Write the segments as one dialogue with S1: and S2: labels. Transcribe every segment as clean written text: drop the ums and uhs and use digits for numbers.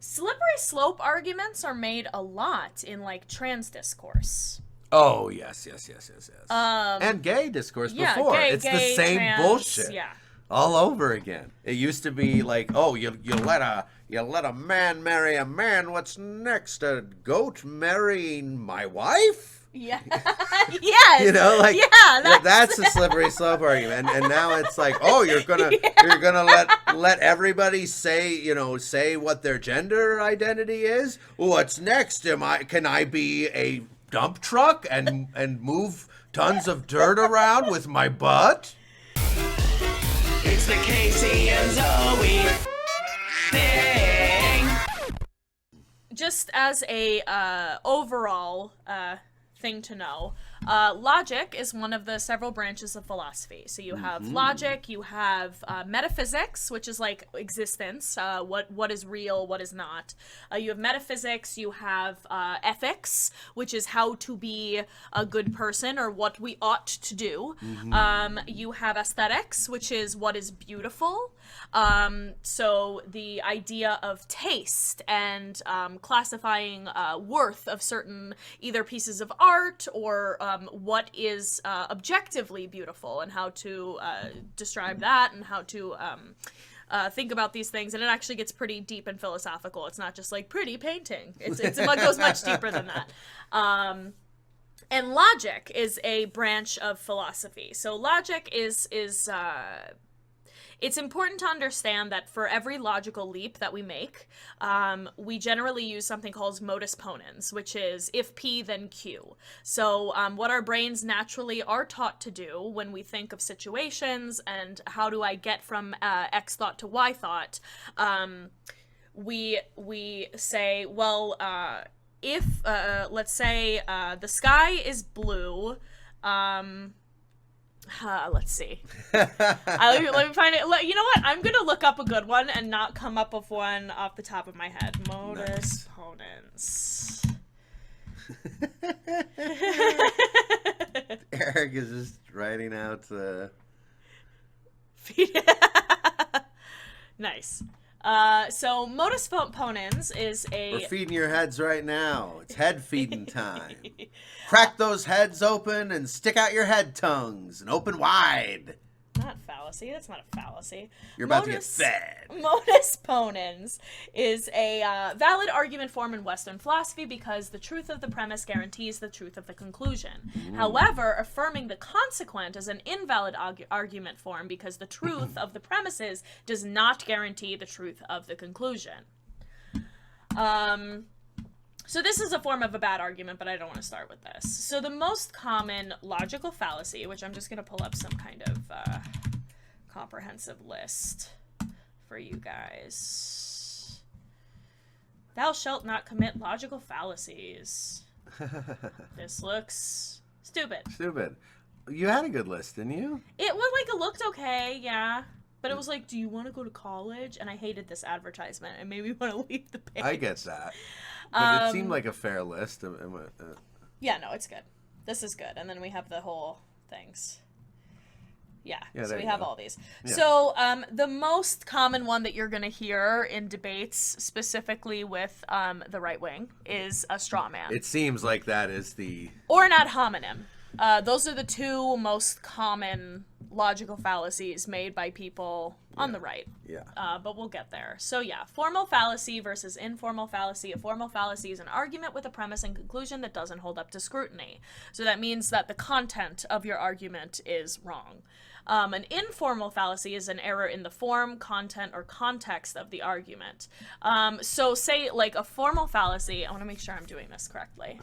S1: Slippery slope arguments are made a lot in, like, trans discourse.
S2: Oh, yes. And gay discourse
S1: Yeah,
S2: before.
S1: gay,
S2: It's the
S1: gay,
S2: same
S1: trans,
S2: bullshit.
S1: yeah.
S2: All over again. It used to be like, oh, you let a man marry a man. What's next? A goat marrying my wife?
S1: Yeah. Yes.
S2: You know, like,
S1: yeah,
S2: that's the slippery slope argument. And now it's like, oh, you're gonna let everybody say what their gender identity is. What's next? Can I be a dump truck and move tons of dirt around with my butt?
S3: It's the Casey and Zoe thing.
S1: Just as a overall thing to know, logic is one of the several branches of philosophy. So you have logic, you have metaphysics, which is like existence, what is real, what is not. You have metaphysics, you have ethics, which is how to be a good person or what we ought to do. You have aesthetics, which is what is beautiful. So the idea of taste and classifying worth of certain either pieces of art or what is objectively beautiful and how to describe that and how to think about these things. And it actually gets pretty deep and philosophical. It's not just like pretty painting. It goes much deeper than that. And logic is a branch of philosophy. So logic is it's important to understand that for every logical leap that we make, we generally use something called modus ponens, which is if P, then Q. So what our brains naturally are taught to do when we think of situations and how do I get from X thought to Y thought, we say, well, if, let's say, the sky is blue, let's see. let me find it. You know what? I'm gonna look up a good one and not come up with one off the top of my head. Modus ponens.
S2: Eric is just writing out the...
S1: Nice. So modus ponens is a...
S2: We're feeding your heads right now. It's head feeding time. Crack those heads open and stick out your head tongues and open wide.
S1: Not fallacy. That's not a fallacy.
S2: You're about to get fed.
S1: Modus ponens is a valid argument form in Western philosophy because the truth of the premise guarantees the truth of the conclusion. However, affirming the consequent is an invalid argument form because the truth of the premises does not guarantee the truth of the conclusion. So this is a form of a bad argument, but I don't want to start with this. So the most common logical fallacy, which I'm just going to pull up some kind of comprehensive list for you guys. Thou shalt not commit logical fallacies. This looks stupid.
S2: Stupid. You had a good list, didn't you?
S1: It was like, it looked okay, yeah. But it was like, do you want to go to college? And I hated this advertisement. It made me want to leave the page.
S2: I get that. But it seemed like a fair list.
S1: Yeah, no, it's good. This is good. And then we have the whole things. Yeah, so we have all these. Yeah. So the most common one that you're going to hear in debates, specifically with the right wing, is a straw man.
S2: It seems like that is the...
S1: Or an ad hominem. Those are the two most common logical fallacies made by people on the right.
S2: Yeah.
S1: But we'll get there. So yeah, formal fallacy versus informal fallacy. A formal fallacy is an argument with a premise and conclusion that doesn't hold up to scrutiny. So that means that the content of your argument is wrong. An informal fallacy is an error in the form, content, or context of the argument. So say, like, a formal fallacy, I want to make sure I'm doing this correctly.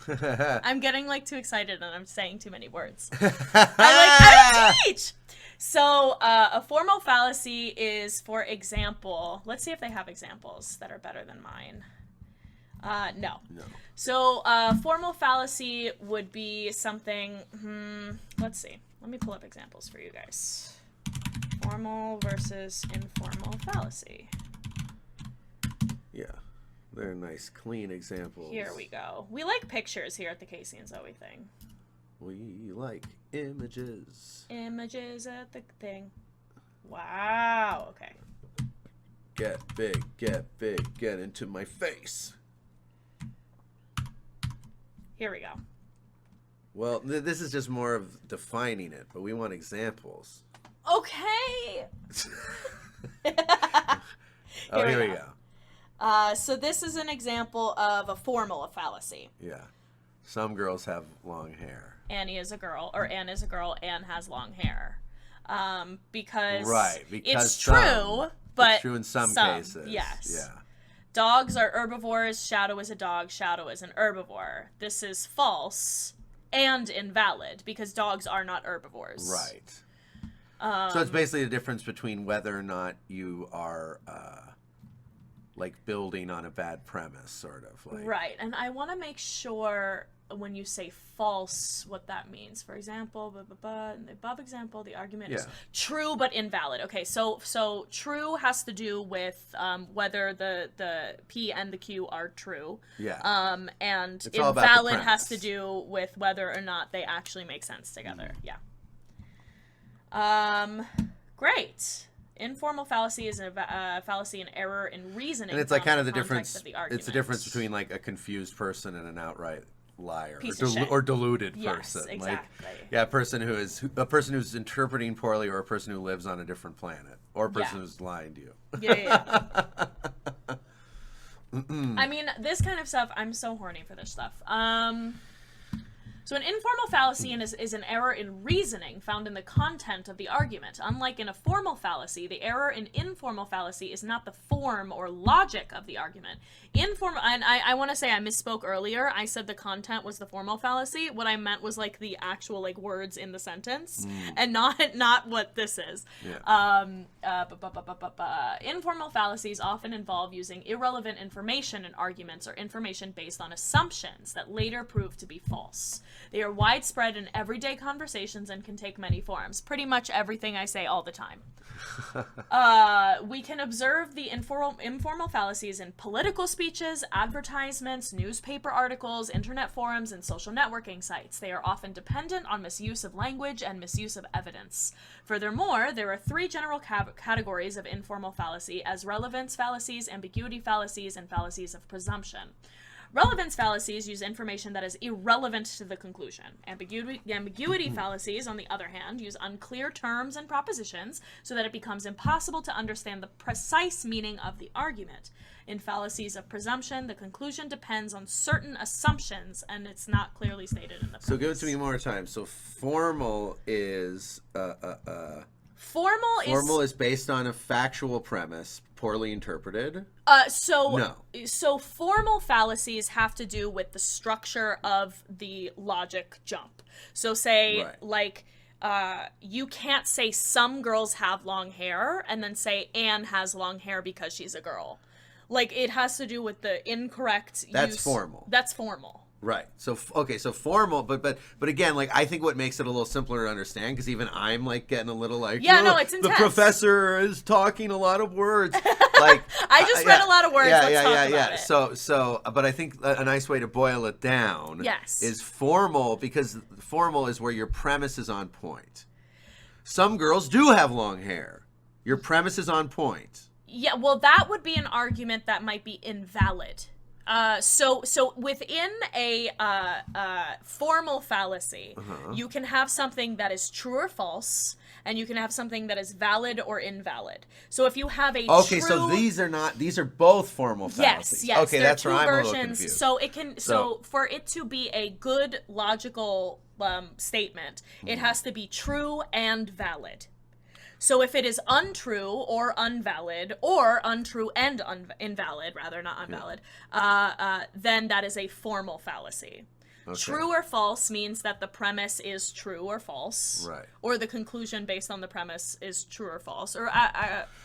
S1: I'm getting, like, too excited and I'm saying too many words. I don't teach! So a formal fallacy is, for example, let's see if they have examples that are better than mine. No. So formal fallacy would be something, let's see. Let me pull up examples for you guys. Formal versus informal fallacy.
S2: Yeah, they're nice, clean examples.
S1: Here we go. We like pictures here at the Casey and Zoe thing.
S2: We like images.
S1: Images at the thing. Wow, okay.
S2: get big, get into my face.
S1: Here we go.
S2: Well, this is just more of defining it, but we want examples.
S1: Okay.
S2: Here we go.
S1: So this is an example of a formal fallacy.
S2: Yeah. Some girls have long hair.
S1: Annie is a girl, or Anne is a girl, Anne has long hair. Because it's
S2: some,
S1: true, but
S2: it's true in some cases.
S1: Yes.
S2: Yeah.
S1: Dogs are herbivores. Shadow is a dog. Shadow is an herbivore. This is false and invalid because dogs are not herbivores.
S2: Right. So it's basically the difference between whether or not you are like building on a bad premise, sort of. Like.
S1: Right. And I want to make sure when you say false, what that means. For example, in the above example, the argument is true but invalid. Okay, so true has to do with whether the P and the Q are true.
S2: Yeah.
S1: And
S2: it's all about the
S1: invalid
S2: premise.
S1: has to do with whether or not they actually make sense together. Yeah. Great. Informal fallacy is a fallacy and error in reasoning.
S2: And it's like kind of the
S1: context
S2: difference.
S1: Of the argument.
S2: It's the difference between like a confused person and an outright liar
S1: or
S2: deluded
S1: yes,
S2: person.
S1: Exactly.
S2: Like, yeah, a person who's interpreting poorly, or a person who lives on a different planet, or a person who's lying to you.
S1: Yeah. I mean, this kind of stuff, I'm so horny for this stuff. So an informal fallacy is an error in reasoning found in the content of the argument. Unlike in a formal fallacy, the error in informal fallacy is not the form or logic of the argument. Informal, and I want to say I misspoke earlier. I said the content was the formal fallacy. What I meant was like the actual like words in the sentence, and not what this is.
S2: Yeah.
S1: Informal fallacies often involve using irrelevant information in arguments or information based on assumptions that later prove to be false. They are widespread in everyday conversations and can take many forms. Pretty much everything I say all the time. We can observe the informal fallacies in political speeches, advertisements, newspaper articles, internet forums, and social networking sites. They are often dependent on misuse of language and misuse of evidence. Furthermore, there are three general categories of informal fallacy as relevance fallacies, ambiguity fallacies, and fallacies of presumption. Relevance fallacies use information that is irrelevant to the conclusion. Ambiguity fallacies, on the other hand, use unclear terms and propositions so that it becomes impossible to understand the precise meaning of the argument. In fallacies of presumption, the conclusion depends on certain assumptions, and it's not clearly stated in the premise.
S2: So give it to me one more time. So formal is
S1: Formal
S2: is based on a factual premise, poorly interpreted.
S1: So formal fallacies have to do with the structure of the logic jump. So say you can't say some girls have long hair and then say Anne has long hair because she's a girl. Like it has to do with the incorrect
S2: That's
S1: use.
S2: formal.
S1: That's formal.
S2: Right. So so formal, but again, like I think what makes it a little simpler to understand, because even I'm like getting a little like,
S1: no, it's intense.
S2: The professor is talking a lot of words. Like
S1: I just read a lot of words. Let's talk about it.
S2: So, but I think a nice way to boil it down, is formal, because formal is where your premise is on point. Some girls do have long hair. Your premise is on point.
S1: Yeah, well, that would be an argument that might be invalid. So within a formal fallacy, you can have something that is true or false, and you can have something that is valid or invalid. So if you have a
S2: so these are both formal fallacies.
S1: Yes.
S2: Okay, that's where I'm a little confused.
S1: So it can so for it to be a good logical statement, it has to be true and valid. So if it is untrue or unvalid, or untrue and invalid, rather, not unvalid, then that is a formal fallacy. Okay. True or false means that the premise is true or false,
S2: right? Or
S1: the conclusion based on the premise is true or false. Or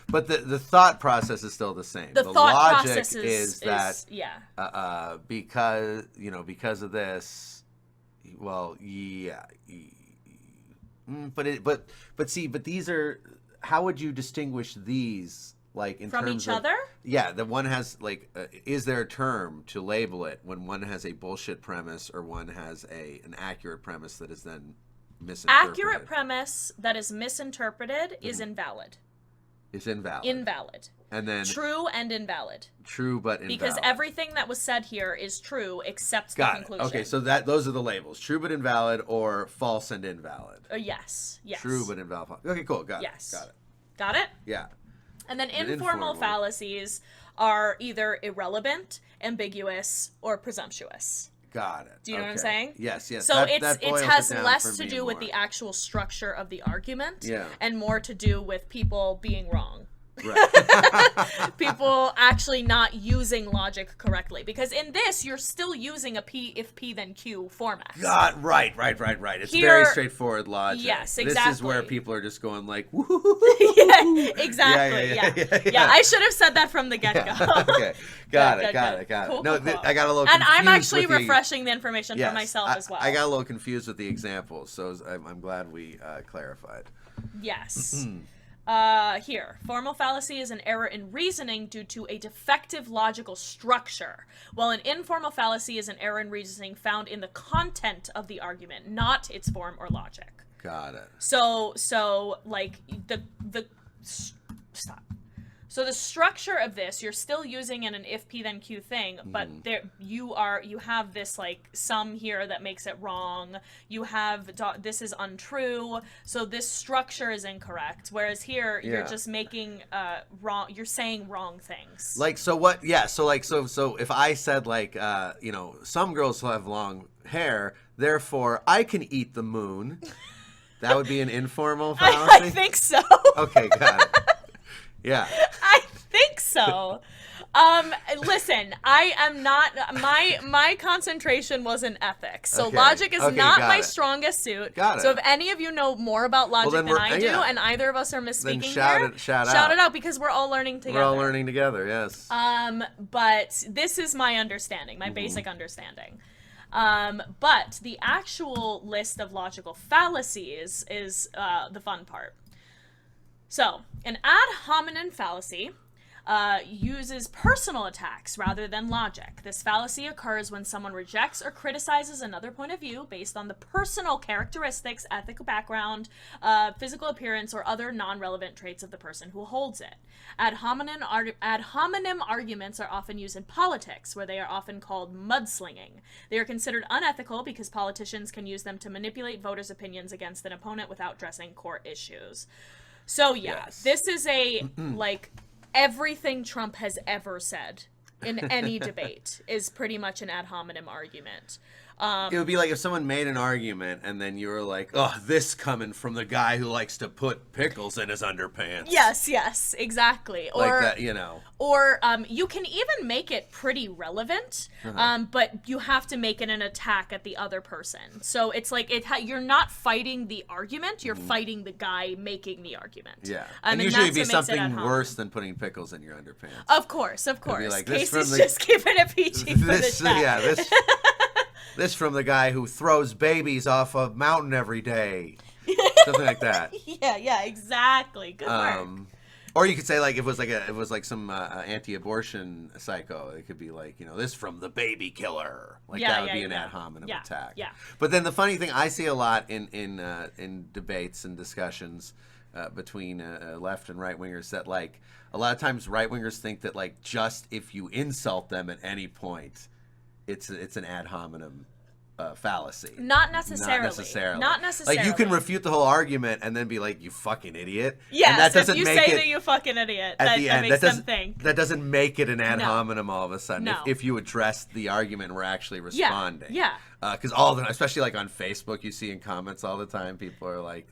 S2: but the thought process is still the same.
S1: The thought
S2: logic
S1: process
S2: is that because of this, well, yeah. But these are, how would you distinguish these, like, in
S1: from
S2: terms
S1: each
S2: of,
S1: other?
S2: Yeah, the one has like is there a term to label it when one has a bullshit premise or one has an accurate premise that is then misinterpreted?
S1: Accurate premise that is misinterpreted is invalid.
S2: It's invalid.
S1: Invalid.
S2: And then
S1: True and invalid.
S2: true but invalid.
S1: Because everything that was said here is true except the conclusion.
S2: Okay, so those are the labels. True but invalid or false and invalid.
S1: Yes.
S2: True but invalid. Okay, cool. Got it. Got it.
S1: Got it?
S2: Yeah.
S1: And then informal fallacies are either irrelevant, ambiguous, or presumptuous.
S2: Got it.
S1: Do you know what I'm saying?
S2: Yes.
S1: So
S2: it
S1: it has less to do with the actual structure of the argument and more to do with people being wrong.
S2: Right.
S1: People actually not using logic correctly, because in this you're still using a P if P then Q format.
S2: God, right. It's
S1: Here,
S2: very straightforward logic.
S1: Yes, exactly.
S2: This is where people are just going like, woo.
S1: Yeah, exactly. Yeah. I should have said that from the get-go.
S2: Okay, got it.
S1: Cool,
S2: No,
S1: cool.
S2: I got a little
S1: and
S2: confused
S1: I'm actually
S2: with
S1: refreshing the information for myself as well.
S2: I got a little confused with the examples, so I'm glad we clarified.
S1: Yes. Here, formal fallacy is an error in reasoning due to a defective logical structure, while an informal fallacy is an error in reasoning found in the content of the argument, not its form or logic.
S2: Got it.
S1: So like stop. So the structure of this, you're still using in an if P then Q thing, but you have this like sum here that makes it wrong. You have this is untrue, so this structure is incorrect. Whereas here you're just making wrong. You're saying wrong things.
S2: Like so what? Yeah. So like so if I said like some girls have long hair, therefore I can eat the moon. That would be an informal fallacy.
S1: I think so.
S2: Okay, got it. Yeah.
S1: I think so. Listen, I am not, my concentration was in ethics. So logic is not my strongest suit.
S2: Got it.
S1: So if any of you know more about logic than I do, and either of us are misspeaking here, shout it out, because we're all learning together.
S2: We're all learning together, yes.
S1: But this is my understanding, my basic understanding. But the actual list of logical fallacies is the fun part. So, an ad hominem fallacy uses personal attacks rather than logic. This fallacy occurs when someone rejects or criticizes another point of view based on the personal characteristics, ethical background, physical appearance, or other non-relevant traits of the person who holds it. Ad hominem arguments are often used in politics, where they are often called mudslinging. They are considered unethical because politicians can use them to manipulate voters' opinions against an opponent without addressing core issues. So this is a, like, everything Trump has ever said in any debate is pretty much an ad hominem argument.
S2: It would be like if someone made an argument and then you were like, oh, this coming from the guy who likes to put pickles in his underpants.
S1: Yes, exactly.
S2: Like that, you know.
S1: Or you can even make it pretty relevant, but you have to make it an attack at the other person. So it's like you're not fighting the argument, you're fighting the guy making the argument.
S2: Yeah. And usually it'd be something worse than putting pickles in your underpants.
S1: Of course.
S2: Like,
S1: Casey's just giving a PG for the chat.
S2: Yeah, this from the guy who throws babies off a mountain every day. Something like that.
S1: Yeah, exactly. Good work.
S2: Or you could say like it was like some anti-abortion psycho. It could be like, this from the baby killer. Like that would be an ad hominem attack.
S1: Yeah.
S2: But then the funny thing I see a lot in debates and discussions between left and right wingers that like a lot of times right wingers think that like just if you insult them at any point, it's an ad hominem fallacy.
S1: Not necessarily.
S2: Like you can refute the whole argument and then be like, "You fucking idiot."
S1: Yes,
S2: and that doesn't
S1: if you
S2: make
S1: say
S2: it,
S1: that you fucking idiot,
S2: at the end,
S1: makes them think.
S2: That doesn't make it an ad hominem all of a sudden.
S1: No.
S2: If you address the argument, we're actually responding.
S1: Yeah.
S2: Because especially like on Facebook, you see in comments all the time, people are like,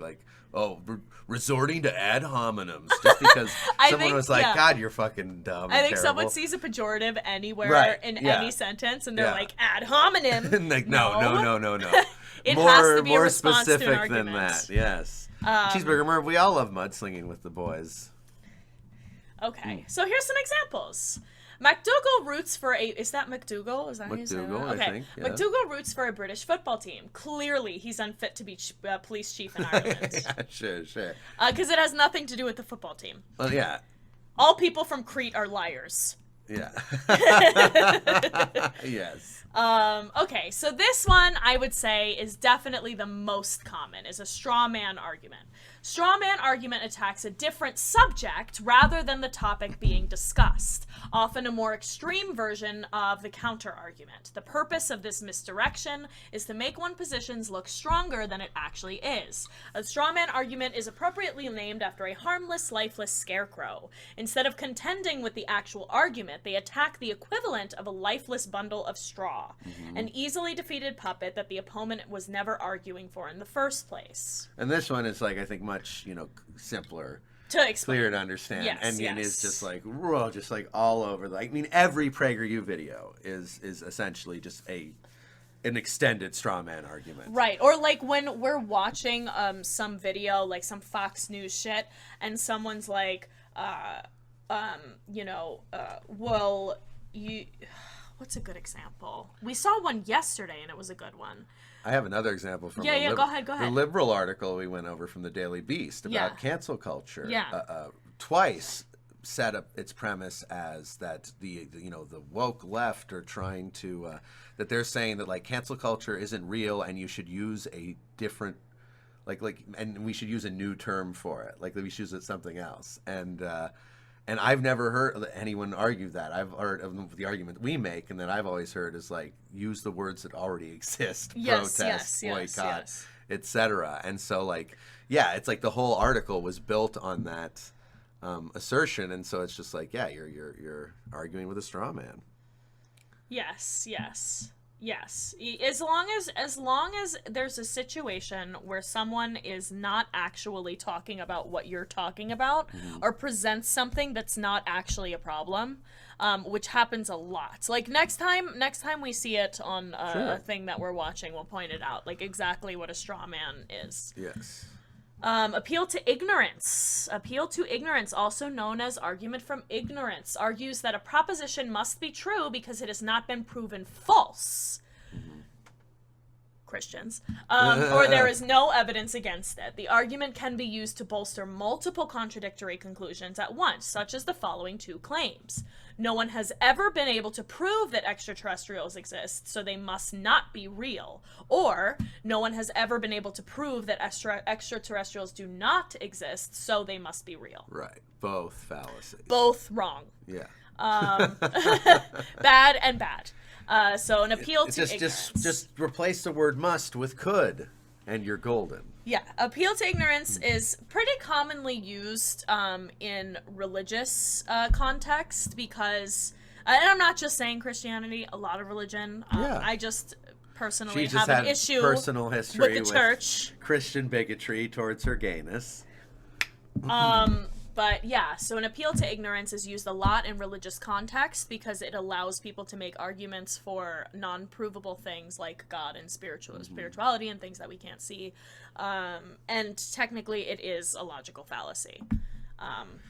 S2: oh, resorting to ad hominems just because someone was like, God, you're fucking dumb.
S1: I think
S2: terrible.
S1: Someone sees a pejorative anywhere in any sentence, and they're like, ad hominem.
S2: Like, no.
S1: It has to be a
S2: more
S1: response to an
S2: specific
S1: argument.
S2: than that. Yes. Cheeseburger, remember, we all love mudslinging with the boys.
S1: Okay, so here's some examples. McDougal roots for a... Is that McDougal? Is that how you say that?
S2: McDougal,
S1: okay.
S2: I think. Yeah.
S1: McDougal roots for a British football team. Clearly, he's unfit to be police chief in Ireland.
S2: Yeah, sure.
S1: Because it has nothing to do with the football team.
S2: Well, yeah.
S1: All people from Crete are liars.
S2: Yeah. Yes.
S1: Okay, so this one I would say is definitely the most common, is a straw man argument. Straw man argument attacks a different subject rather than the topic being discussed, often a more extreme version of the counter argument. The purpose of this misdirection is to make one's positions look stronger than it actually is. A straw man argument is appropriately named after a harmless, lifeless scarecrow. Instead of contending with the actual argument, they attack the equivalent of a lifeless bundle of straw, an easily defeated puppet that the opponent was never arguing for in the first place.
S2: And this one is like, I think, much, simpler,
S1: To explain.
S2: clear to understand.
S1: Yes,
S2: and
S1: yes.
S2: it's just like, whoa, just like all over. I mean, every PragerU video is essentially just an extended straw man argument.
S1: Right. Or like when we're watching some video, like some Fox News shit, and someone's like, well, you... What's a good example? We saw one yesterday, and it was a good one.
S2: I have another example from
S1: Go ahead.
S2: the liberal article we went over from the Daily Beast about cancel culture.
S1: Yeah.
S2: Twice set up its premise as that the woke left are trying to that they're saying that like cancel culture isn't real and you should use a different and we should use a new term for it, like we should use it something else. And I've never heard anyone argue that. I've heard of the argument we make, and that I've always heard is like use the words that already exist: protest, boycott, etc. And so it's like the whole article was built on that assertion, and so it's just like, you're arguing with a straw man.
S1: Yes. As long as there's a situation where someone is not actually talking about what you're talking about, or presents something that's not actually a problem, which happens a lot. Like next time we see it on a thing that we're watching, we'll point it out, like exactly what a straw man is.
S2: Yes.
S1: Appeal to ignorance. Appeal to ignorance, also known as argument from ignorance, argues that a proposition must be true because it has not been proven false. Christians. Or there is no evidence against it. The argument can be used to bolster multiple contradictory conclusions at once, such as the following two claims. No one has ever been able to prove that extraterrestrials exist, so they must not be real. Or, no one has ever been able to prove that extraterrestrials do not exist, so they must be real.
S2: Right. Both fallacies.
S1: Both wrong.
S2: Yeah.
S1: Bad and bad. So an appeal to ignorance.
S2: Just replace the word must with could, and you're golden.
S1: Yeah, appeal to ignorance is pretty commonly used in religious context because, and I'm not just saying Christianity, a lot of religion. I just personally have an issue
S2: personal history
S1: with the church.
S2: Christian bigotry towards her gayness.
S1: But yeah, so an appeal to ignorance is used a lot in religious context because it allows people to make arguments for non-provable things like God and spirituality and things that we can't see. And technically it is a logical fallacy.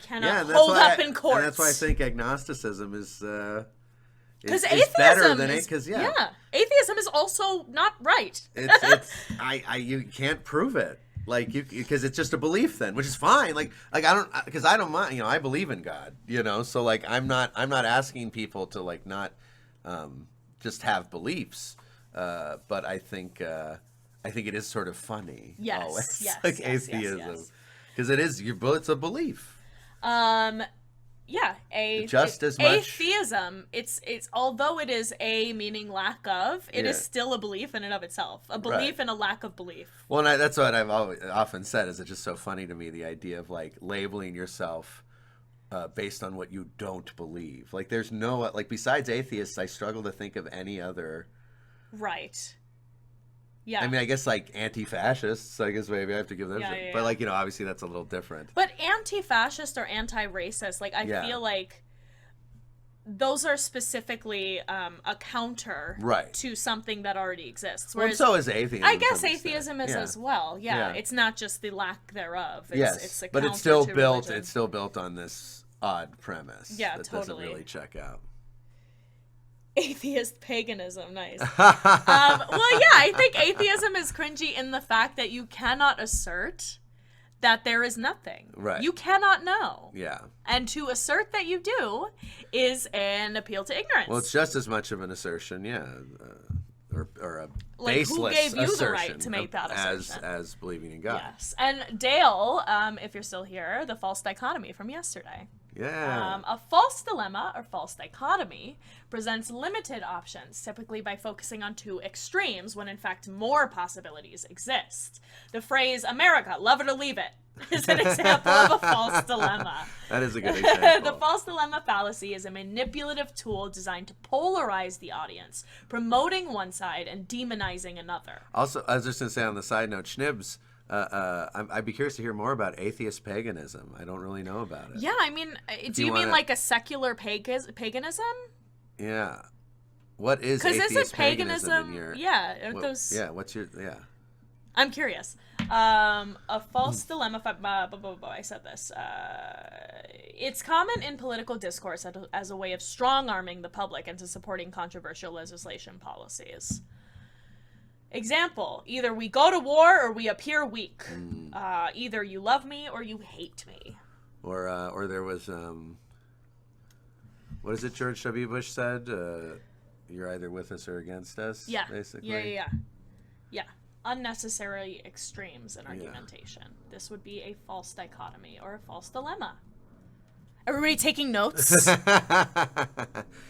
S1: Cannot hold up in courts.
S2: And that's why I think agnosticism is
S1: atheism
S2: better than
S1: atheism is also not right.
S2: You can't prove it. Because it's just a belief then, which is fine. I don't mind. I believe in God. So I'm not asking people to not just have beliefs. But I think it is sort of funny.
S1: Yes.
S2: Always.
S1: Yes.
S2: Atheism, because it is it's a belief.
S1: Yeah,
S2: just as much
S1: atheism. It's although it is a meaning lack of, it is still a belief in and of itself. A belief in a lack of belief.
S2: Well, and that's what I've often said. Is it's just so funny to me, the idea of labeling yourself based on what you don't believe. There's no besides atheists, I struggle to think of any other.
S1: Right. Yeah.
S2: I mean, I guess anti-fascists, I guess maybe I have to give them shit. But obviously that's a little different.
S1: But anti-fascist or anti-racist, I feel like those are specifically a counter to something that already exists. Whereas,
S2: so is atheism.
S1: I guess atheism is as well. Yeah. It's not just the lack thereof. It's a
S2: but
S1: counter
S2: it's still
S1: to
S2: built.
S1: religion.
S2: It's still built on this odd premise.
S1: Yeah,
S2: that
S1: totally.
S2: doesn't really check out.
S1: Atheist paganism, nice. I think atheism is cringy in the fact that you cannot assert that there is nothing.
S2: Right.
S1: You cannot know.
S2: Yeah.
S1: And to assert that you do is an appeal to ignorance.
S2: Well, it's just as much of an assertion, or a baseless
S1: who gave you the
S2: assertion
S1: right to make that assertion?
S2: as believing in God.
S1: Yes. And Dale, if you're still here, the false dichotomy from yesterday.
S2: Yeah.
S1: A false dilemma or false dichotomy presents limited options, typically by focusing on two extremes when in fact more possibilities exist. The phrase, America, love it or leave it, is an example of a false dilemma.
S2: That is a good example.
S1: The false dilemma fallacy is a manipulative tool designed to polarize the audience, promoting one side and demonizing another.
S2: Also, I was just going to say on the side note, Schnibs, I'd be curious to hear more about atheist paganism. I don't really know about it.
S1: Yeah, I mean, do you mean like a secular paganism?
S2: Yeah. What is
S1: Because
S2: atheist
S1: isn't
S2: paganism in
S1: paganism?
S2: your...
S1: Yeah, those.
S2: Yeah, what's your... Yeah.
S1: I'm curious. A false dilemma. I said this. It's common in political discourse as a way of strong-arming the public into supporting controversial legislation policies. Example, either we go to war or we appear weak. Either you love me or you hate me.
S2: Or there was, what is it George W. Bush said? You're either with us or against us,
S1: Yeah.
S2: basically.
S1: Yeah. Unnecessary extremes in argumentation. This would be a false dichotomy or a false dilemma. Everybody taking notes? I'm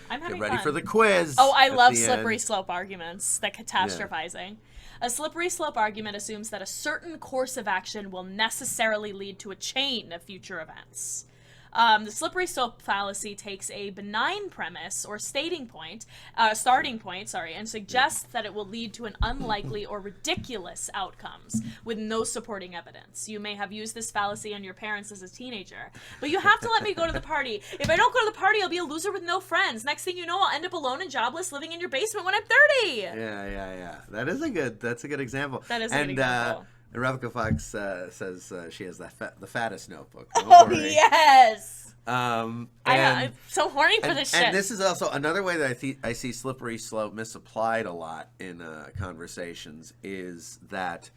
S1: having
S2: Get ready
S1: fun.
S2: for the quiz.
S1: Oh, I
S2: at
S1: love
S2: the
S1: slippery
S2: end.
S1: slope arguments. The catastrophizing. A slippery slope argument assumes that a certain course of action will necessarily lead to a chain of future events. The slippery slope fallacy takes a benign premise or starting point, and suggests that it will lead to an unlikely or ridiculous outcomes with no supporting evidence. You may have used this fallacy on your parents as a teenager, but you have to let me go to the party. If I don't go to the party, I'll be a loser with no friends. Next thing you know, I'll end up alone and jobless living in your basement when I'm 30.
S2: Yeah. That's a good example.
S1: That is a good example.
S2: Rebecca Fox says she has the fattest notebook. Don't
S1: Oh,
S2: worry.
S1: yes!
S2: I'm
S1: so horny for this shit.
S2: And this is also another way that I see slippery slope misapplied a lot in conversations is that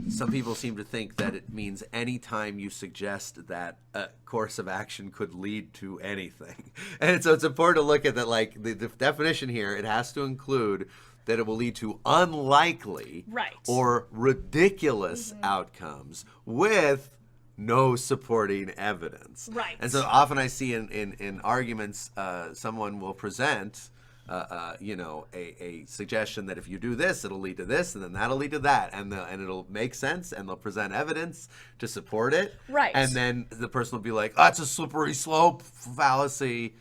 S2: some people seem to think that it means any time you suggest that a course of action could lead to anything. And so it's important to look at that, like the definition here, it has to include that it will lead to unlikely or ridiculous outcomes with no supporting evidence.
S1: Right.
S2: And so often I see in arguments, someone will present, a suggestion that if you do this, it'll lead to this, and then that'll lead to that, and it'll make sense, and they'll present evidence to support it.
S1: Right.
S2: And then the person will be like, "Oh, it's a slippery slope fallacy."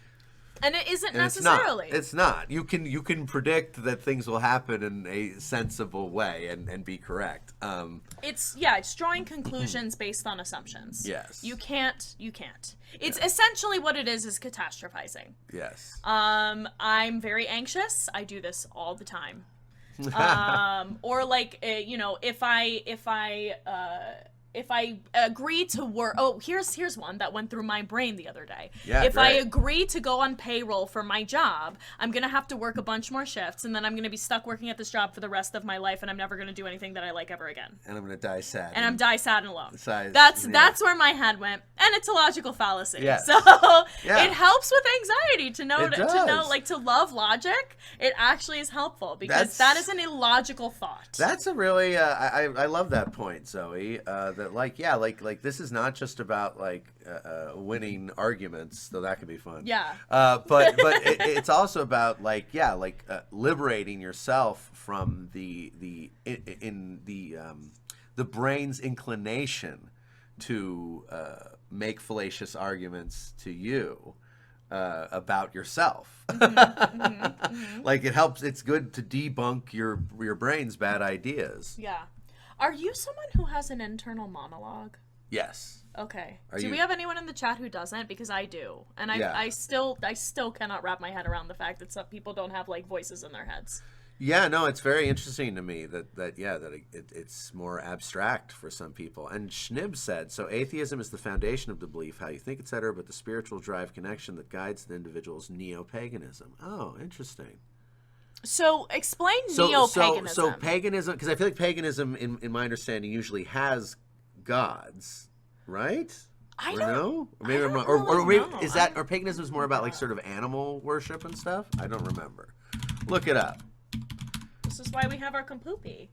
S1: And it isn't
S2: And
S1: necessarily.
S2: It's not. You can predict that things will happen in a sensible way and be correct.
S1: It's drawing conclusions based on assumptions.
S2: Yes.
S1: You can't. It's essentially what it is catastrophizing.
S2: Yes.
S1: I'm very anxious. I do this all the time. Or like, if I agree to work, here's one that went through my brain the other day.
S2: Yeah,
S1: if I
S2: great.
S1: agree to go on payroll for my job, I'm gonna have to work a bunch more shifts, and then I'm gonna be stuck working at this job for the rest of my life, and I'm never gonna do anything that I like ever again.
S2: And I'm gonna die sad.
S1: And I'm die sad and alone.
S2: Size,
S1: That's where my head went, and it's a logical fallacy.
S2: Yes.
S1: So
S2: Yeah.
S1: it helps with anxiety to know
S2: It
S1: to know
S2: does.
S1: like to love logic. It actually is helpful because that is an illogical thought.
S2: That's a really I love that point, Zoe. That this is not just about winning arguments, though that could be fun.
S1: Yeah.
S2: But it's also about liberating yourself from the brain's inclination to make fallacious arguments to you about yourself. Like it helps. It's good to debunk your brain's bad ideas.
S1: Yeah. Are you someone who has an internal monologue?
S2: Yes.
S1: Okay.
S2: Are
S1: Do
S2: you-
S1: we have anyone in the chat who doesn't? Because I do, and I still cannot wrap my head around the fact that some people don't have voices in their heads.
S2: Yeah, no, it's very interesting to me that it's more abstract for some people. And Schnib said, so atheism is the foundation of the belief, how you think, etc., but the spiritual drive connection that guides the individual's neo-paganism. Oh, interesting.
S1: So explain neo-paganism.
S2: So paganism, because I feel like paganism, in my understanding, usually has gods, right?
S1: I
S2: Or
S1: don't-
S2: no? Or
S1: I
S2: maybe
S1: don't
S2: or
S1: really
S2: maybe,
S1: know.
S2: is that or paganism is more about like sort of animal worship and stuff? I don't remember. Look it up.
S1: This is why we have our Kampupi.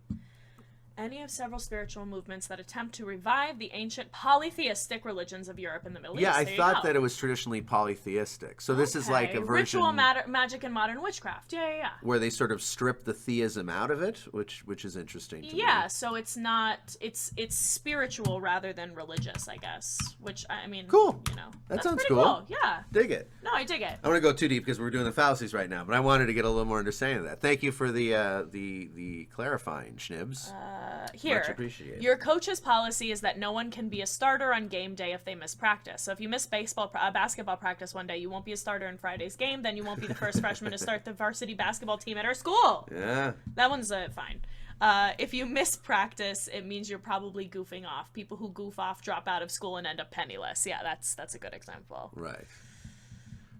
S1: Any of several spiritual movements that attempt to revive the ancient polytheistic religions of Europe and the Middle
S2: Yeah,
S1: East.
S2: I
S1: There you
S2: thought
S1: go.
S2: that it was traditionally polytheistic. So this is like a
S1: Okay.
S2: version
S1: Ritual magic and modern witchcraft. Yeah.
S2: where they sort of strip the theism out of it, which is interesting to me.
S1: Yeah, so it's not it's spiritual rather than religious, I guess. Which I mean,
S2: Cool.
S1: You know,
S2: That
S1: that's
S2: sounds
S1: pretty
S2: cool.
S1: Yeah.
S2: Dig it.
S1: No, I dig it.
S2: I want to go too deep because we're doing the fallacies right now, but I wanted to get a little more understanding of that. Thank you for the clarifying, Schnibs.
S1: Here,
S2: Much appreciated.
S1: your coach's policy is that no one can be a starter on game day if they miss practice. So if you miss basketball practice one day, you won't be a starter in Friday's game. Then you won't be the first freshman to start the varsity basketball team at our school.
S2: Yeah.
S1: That one's fine. If you miss practice, it means you're probably goofing off. People who goof off drop out of school and end up penniless. Yeah, that's a good example.
S2: Right.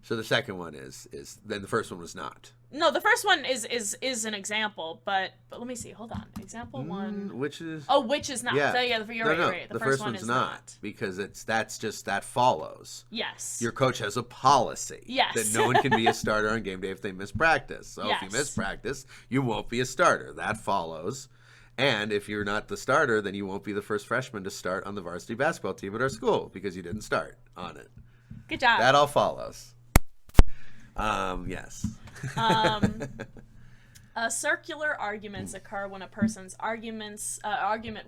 S2: So the second one is then the first one was not.
S1: No, the first one is an example, but let me see. Hold on. Example one.
S2: Which is
S1: Which is not.
S2: yeah.
S1: So, yeah, you're right. You're right.
S2: The first
S1: one
S2: one's
S1: is
S2: not because that follows.
S1: Yes.
S2: Your coach has a policy
S1: Yes.
S2: that no one can be a starter on game day if they miss practice. So if you
S1: Yes.
S2: miss practice, you won't be a starter. That follows. And if you're not the starter, then you won't be the first freshman to start on the varsity basketball team at our school because you didn't start on it.
S1: Good job.
S2: That all follows. Yes.
S1: Circular arguments occur when a person's argument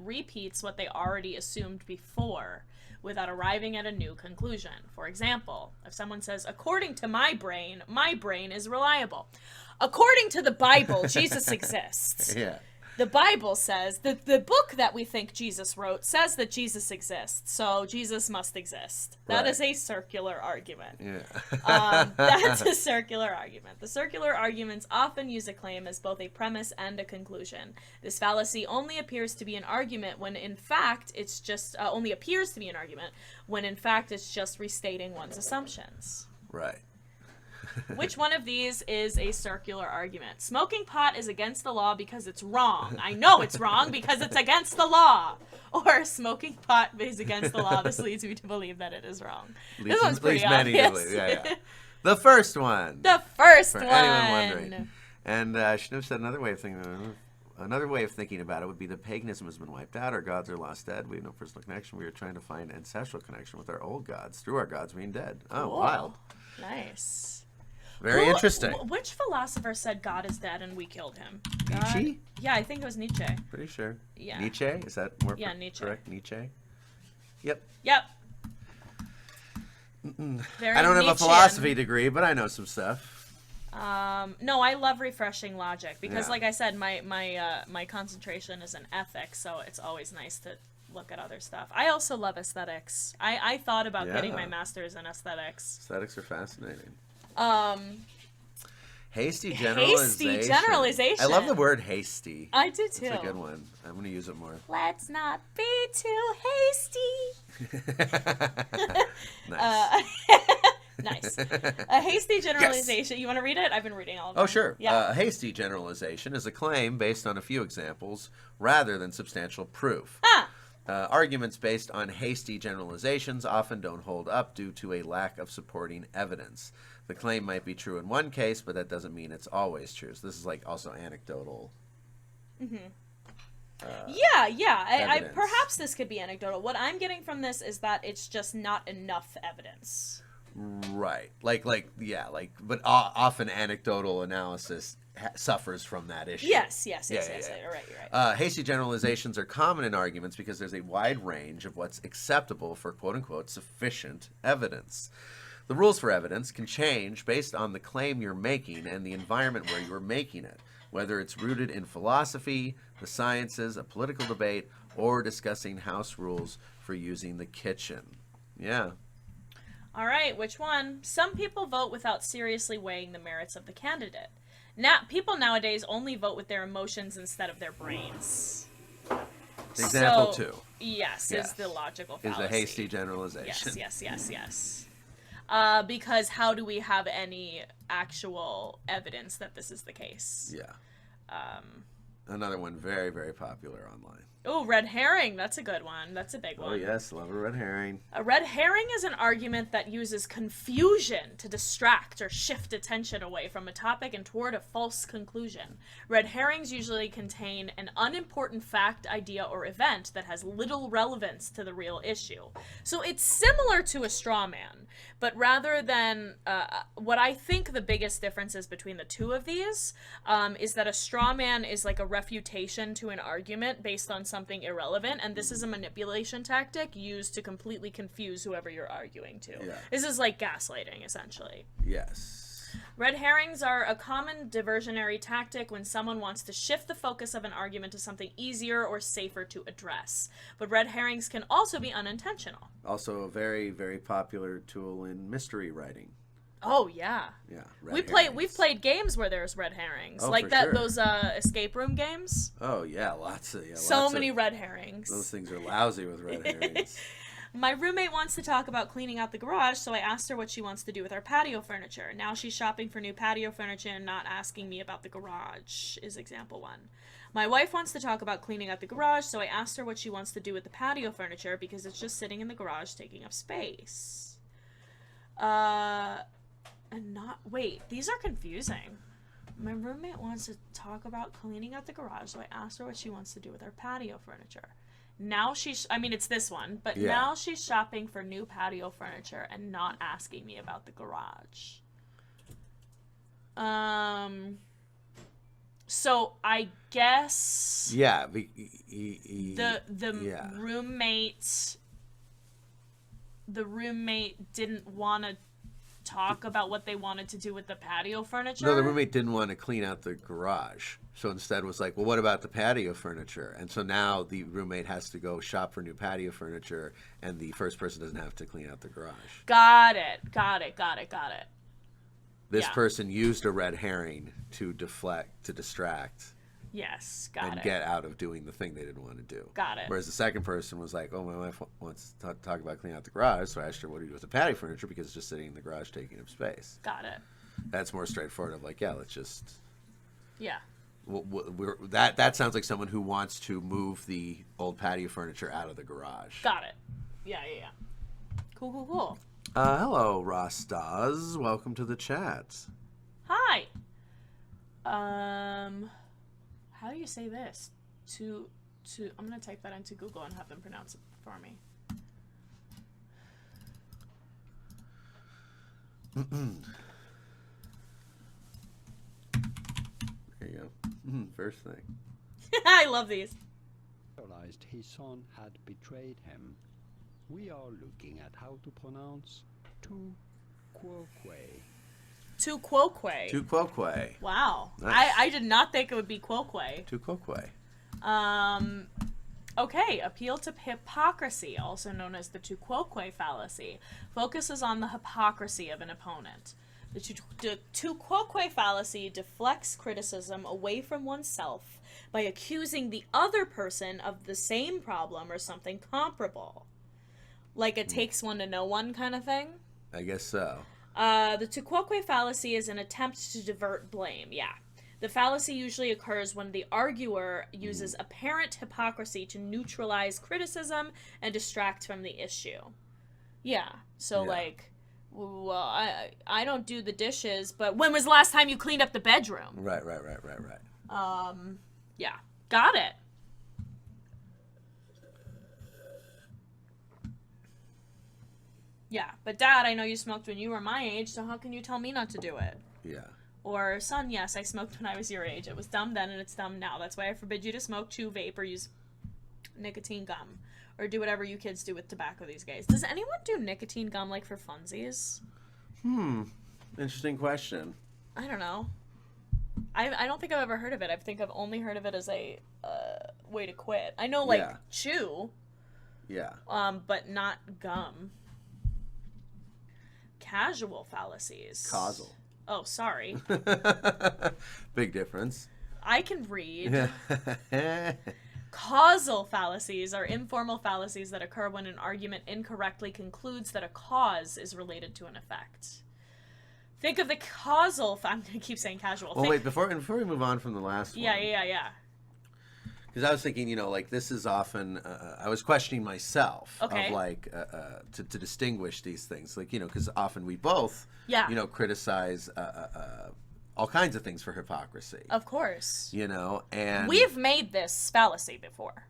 S1: repeats what they already assumed before without arriving at a new conclusion. For example, if someone says, according to my brain is reliable. According to the Bible, Jesus exists.
S2: Yeah.
S1: The Bible says that the book that we think Jesus wrote says that Jesus exists, so Jesus must exist. That
S2: Right.
S1: is a circular argument.
S2: Yeah.
S1: That's a circular argument. The circular arguments often use a claim as both a premise and a conclusion. This fallacy only appears to be an argument when in fact it's just only appears to be an argument when in fact it's just restating one's assumptions.
S2: Right.
S1: Which one of these is a circular argument? Smoking pot is against the law because it's wrong. I know it's wrong because it's against the law. Or smoking pot is against the law. This leads me to believe that it is wrong. This one's pretty obvious.
S2: Yeah. The first one.
S1: The first
S2: For
S1: one.
S2: anyone wondering. And Schnupp said another way of thinking about it would be that paganism has been wiped out. Our gods are lost dead. We have no personal connection. We are trying to find ancestral connection with our old gods through our gods being dead. Oh,
S1: Cool.
S2: wild.
S1: Nice.
S2: Very interesting.
S1: Which philosopher said God is dead and we killed him?
S2: Nietzsche?
S1: Yeah, I think it was Nietzsche.
S2: Pretty sure.
S1: Yeah.
S2: Nietzsche? Is that more
S1: Nietzsche.
S2: correct? Nietzsche? Yep.
S1: Yep.
S2: I don't have a philosophy degree, but I know some stuff.
S1: No, I love refreshing logic because,
S2: Yeah.
S1: like I said, my concentration is in ethics, so it's always nice to look at other stuff. I also love aesthetics. I thought about getting my
S2: Yeah.
S1: master's in aesthetics.
S2: Aesthetics are fascinating.
S1: Hasty
S2: Hasty generalization.
S1: generalization.
S2: I love the word hasty.
S1: I do too.
S2: It's a good one. I'm going to use it more.
S1: Let's not be too hasty.
S2: Nice.
S1: Nice. A hasty generalization. You want to read it? I've been reading all of them.
S2: Oh, sure.
S1: Yeah.
S2: A hasty generalization is a claim based on a few examples rather than substantial proof.
S1: Ah.
S2: Arguments based on hasty generalizations often don't hold up due to a lack of supporting evidence. The claim might be true in one case, but that doesn't mean it's always true. So this is like also anecdotal.
S1: I
S2: Evidence.
S1: perhaps this could be anecdotal. What I'm getting from this is that it's just not enough evidence.
S2: Right. But often anecdotal analysis suffers from that issue.
S1: Yes.
S2: Yeah.
S1: You're right.
S2: Hasty generalizations are common in arguments because there's a wide range of what's acceptable for quote-unquote sufficient evidence. The rules for evidence can change based on the claim you're making and the environment where you're making it, whether it's rooted in philosophy, the sciences, a political debate, or discussing house rules for using the kitchen. Yeah.
S1: All right, which one? Some people vote without seriously weighing the merits of the candidate. Now, people nowadays only vote with their emotions instead of their brains.
S2: Example
S1: So,
S2: 2
S1: Yes, is the logical
S2: is
S1: fallacy.
S2: a hasty generalization.
S1: Yes. Because how do we have any actual evidence that this is the case?
S2: Yeah. Another one very, very popular online.
S1: Oh, red herring. That's a good one. That's a big one.
S2: Oh, yes. Love a red herring.
S1: A red herring is an argument that uses confusion to distract or shift attention away from a topic and toward a false conclusion. Red herrings usually contain an unimportant fact, idea, or event that has little relevance to the real issue. So it's similar to a straw man, but rather than what I think the biggest difference is between the two of these is that a straw man is like a refutation to an argument based on something irrelevant, and this is a manipulation tactic used to completely confuse whoever you're arguing to.
S2: Yeah.
S1: This is like gaslighting, essentially.
S2: Yes.
S1: Red herrings are a common diversionary tactic when someone wants to shift the focus of an argument to something easier or safer to address. But red herrings can also be unintentional.
S2: Also a very, very popular tool in mystery writing.
S1: Oh yeah.
S2: Yeah.
S1: We've played games where there's red herrings.
S2: Oh,
S1: like
S2: for
S1: that
S2: sure.
S1: those escape room games.
S2: Oh yeah, lots of
S1: So many red herrings.
S2: Those things are lousy with red herrings.
S1: My roommate wants to talk about cleaning out the garage, so I asked her what she wants to do with our patio furniture. Now she's shopping for new patio furniture and not asking me about the garage, is example 1. My wife wants to talk about cleaning out the garage, so I asked her what she wants to do with the patio furniture because it's just sitting in the garage taking up space. Wait, these are confusing. My roommate wants to talk about cleaning out the garage, so I asked her what she wants to do with our patio furniture. Now it's this one, but
S2: Yeah.
S1: now she's shopping for new patio furniture and not asking me about the garage. So I guess
S2: Yeah.
S1: the
S2: yeah.
S1: roommate didn't want to talk about what they wanted to do with the patio furniture.
S2: No, the roommate didn't want to clean out the garage. So instead was like, well, what about the patio furniture? And so now the roommate has to go shop for new patio furniture, and the first person doesn't have to clean out the garage.
S1: Got it.
S2: This
S1: Yeah.
S2: person used a red herring to distract,
S1: Yes,
S2: and get out of doing the thing they didn't want to do.
S1: Got it.
S2: Whereas the second person was like, oh, my wife wants to talk about cleaning out the garage, so I asked her what do you do with the patio furniture because it's just sitting in the garage taking up space.
S1: Got it.
S2: That's more straightforward of like, yeah, let's just...
S1: Yeah.
S2: That sounds like someone who wants to move the old patio furniture out of the garage.
S1: Got it. Yeah. Cool.
S2: Hello, Rastas. Welcome to the chat.
S1: Hi. How do you say this? I'm gonna type that into Google and have them pronounce it for me.
S2: There you go. First thing.
S1: I love these.
S4: Realized his son had betrayed him. We are looking at how to pronounce tu quoque.
S1: Tu quoque.
S2: Tu quoque.
S1: Wow.
S2: Nice.
S1: I did not think it would be quoque.
S2: Tu quoque.
S1: Okay, appeal to hypocrisy, also known as the tu quoque fallacy, focuses on the hypocrisy of an opponent. The tu quoque fallacy deflects criticism away from oneself by accusing the other person of the same problem or something comparable. Like it takes one to know one kind of thing?
S2: I guess so.
S1: The tu quoque fallacy is an attempt to divert blame, yeah. The fallacy usually occurs when the arguer uses apparent hypocrisy to neutralize criticism and distract from the issue. Yeah, so
S2: Yeah.
S1: like, well, I don't do the dishes, but when was the last time you cleaned up the bedroom?
S2: Right.
S1: Yeah, got it. Yeah, but Dad, I know you smoked when you were my age, so how can you tell me not to do it?
S2: Yeah.
S1: Or, son, yes, I smoked when I was your age. It was dumb then and it's dumb now. That's why I forbid you to smoke, chew, vape, or use nicotine gum. Or do whatever you kids do with tobacco these days. Does anyone do nicotine gum, like, for funsies?
S2: Interesting question.
S1: I don't know. I don't think I've ever heard of it. I think I've only heard of it as a way to quit. I know, like,
S2: Yeah.
S1: chew,
S2: Yeah.
S1: but not gum. Casual fallacies.
S2: Causal.
S1: Oh, sorry.
S2: Big difference.
S1: I can read. Causal fallacies are informal fallacies that occur when an argument incorrectly concludes that a cause is related to an effect. Think of the causal... I'm going to keep saying casual.
S2: Well, wait, before we move on from the last one.
S1: Yeah.
S2: Because I was thinking, like this is often, I was questioning myself
S1: Okay.
S2: of like, to distinguish these things. Like, because often we both,
S1: Yeah.
S2: criticize all kinds of things for hypocrisy.
S1: Of course.
S2: And.
S1: We've made this fallacy before,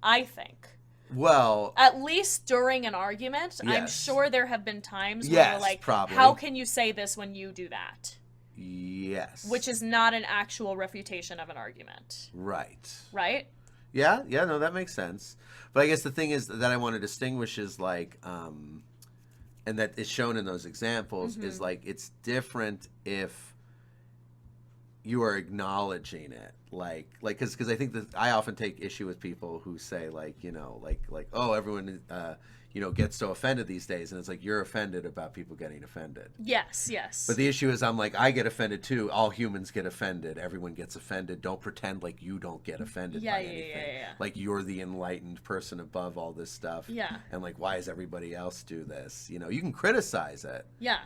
S1: I think.
S2: Well.
S1: At least during an argument, I'm
S2: Yes.
S1: sure there have been times where
S2: Yes,
S1: you're like,
S2: probably.
S1: how can you say this when you do that?
S2: Yes.
S1: Which is not an actual refutation of an argument.
S2: Right.
S1: Right?
S2: Yeah, no, that makes sense. But I guess the thing is that I want to distinguish is like, and that is shown in those examples, is like it's different if you are acknowledging it, like, because I think that I often take issue with people who say like, oh, everyone, gets so offended these days, and it's like you're offended about people getting offended.
S1: Yes, yes.
S2: But the issue is, I'm like, I get offended too. All humans get offended. Everyone gets offended. Don't pretend like you don't get offended by anything.
S1: Yeah.
S2: Like you're the enlightened person above all this stuff.
S1: Yeah.
S2: And like, why does everybody else do this? You can criticize it,
S1: Yeah.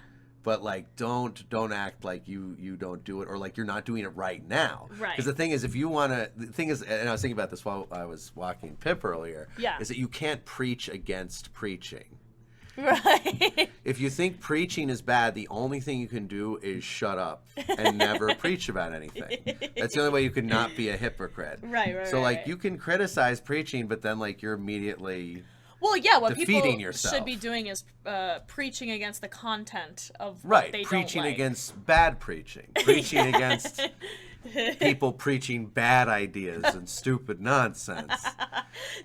S2: but like, don't act like you don't do it, or like you're not doing it right now.
S1: Right.
S2: Because the thing is, and I was thinking about this while I was walking Pip earlier.
S1: Yeah.
S2: Is that you can't preach against preaching.
S1: Right.
S2: If you think preaching is bad, the only thing you can do is shut up and never preach about anything. That's the only way you can not be a hypocrite.
S1: Right.
S2: So like you can criticize preaching, but then like you're immediately
S1: Well, yeah, what
S2: defeating
S1: people
S2: yourself.
S1: should be doing is preaching against the content of what
S2: right
S1: they
S2: preaching
S1: don't like.
S2: against bad preaching, preaching against people preaching bad ideas and stupid nonsense.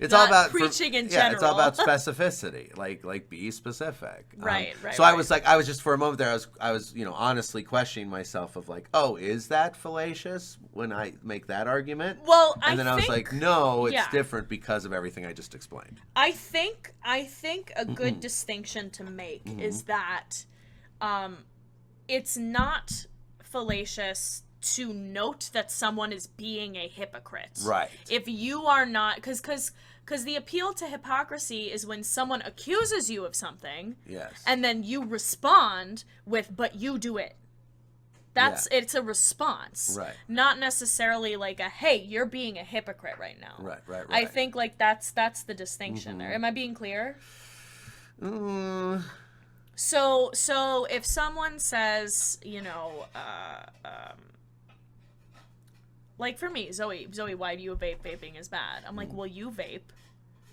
S2: It's
S1: Not
S2: all about
S1: preaching in
S2: Yeah, it's all
S1: general.
S2: about specificity. Like be specific.
S1: Right.
S2: So I was like, I was just for a moment there, I was honestly questioning myself of like, oh, is that fallacious when I make that argument?
S1: Well,
S2: and then I was like, no, it's
S1: yeah.
S2: different because of everything I just explained.
S1: I think a good distinction to make is that it's not fallacious to note that someone is being a hypocrite.
S2: Right.
S1: If you are not, because the appeal to hypocrisy is when someone accuses you of something,
S2: Yes.
S1: and then you respond with, but you do it. It's a response.
S2: Right.
S1: Not necessarily like a, hey, you're being a hypocrite right now.
S2: Right.
S1: I think like that's the distinction there. Am I being clear? So if someone says, like for me, Zoe, why do you vape? Vaping is bad. I'm like, well, you vape.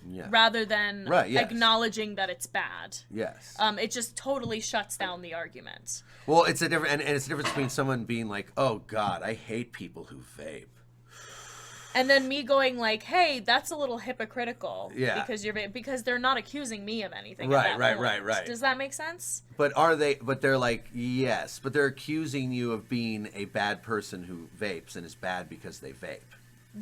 S2: Yeah.
S1: Rather than
S2: Yes.
S1: acknowledging that it's bad.
S2: Yes.
S1: It just totally shuts down the argument.
S2: Well, it's a different, and it's a difference between someone being like, "Oh God, I hate people who vape,"
S1: And then me going like, hey, that's a little hypocritical.
S2: Yeah.
S1: Because they're not accusing me of anything.
S2: Right,
S1: at that
S2: right,
S1: point.
S2: right.
S1: Does that make sense?
S2: But are they? But they're like, yes, but they're accusing you of being a bad person who vapes and is bad because they vape.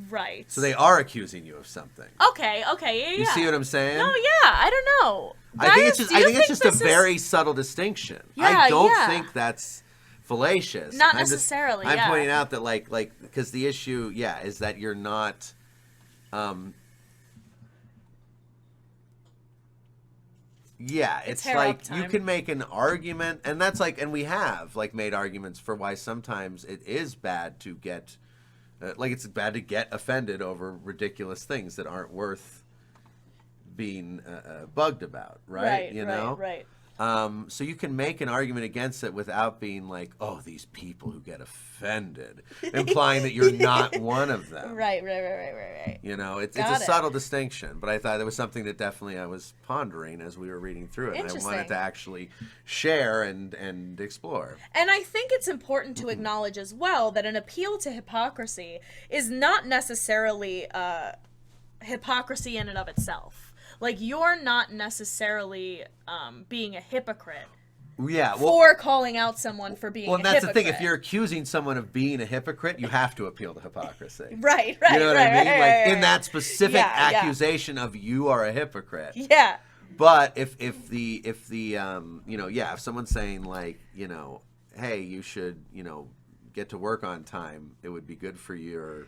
S1: Right.
S2: So they are accusing you of something.
S1: Okay, yeah.
S2: You see what I'm saying?
S1: No, yeah, I don't know.
S2: I think
S1: Guys,
S2: it's just.
S1: do
S2: I
S1: you
S2: think it's just a
S1: this is-
S2: very subtle distinction.
S1: Yeah,
S2: I don't
S1: yeah.
S2: think that's fallacious.
S1: Not
S2: I'm just-
S1: necessarily,
S2: I'm
S1: yeah.
S2: pointing out that like because the issue, is that you're not. It's
S1: hair
S2: like
S1: up time.
S2: you can make an argument, and that's like, and we have like made arguments for why sometimes it is bad to get, it's bad to get offended over ridiculous things that aren't worth being bugged about, right?
S1: Right.
S2: So you can make an argument against it without being like, oh, these people who get offended, implying that you're not one of them.
S1: Right.
S2: It's
S1: Got
S2: a
S1: it.
S2: subtle distinction, but I thought there was something that definitely I was pondering as we were reading through it, and I wanted
S1: Interesting.
S2: to actually share and explore.
S1: And I think it's important to acknowledge as well that an appeal to hypocrisy is not necessarily hypocrisy in and of itself. Like, you're not necessarily being a hypocrite
S2: Yeah,
S1: for calling out someone for being a hypocrite.
S2: Well, and that's the thing. If you're accusing someone of being a hypocrite, you have to appeal to hypocrisy.
S1: Right.
S2: You know what I mean?
S1: Right.
S2: In that specific
S1: Yeah.
S2: accusation of you are a hypocrite.
S1: Yeah.
S2: But if someone's saying like, hey, you should, get to work on time, it would be good for you, or,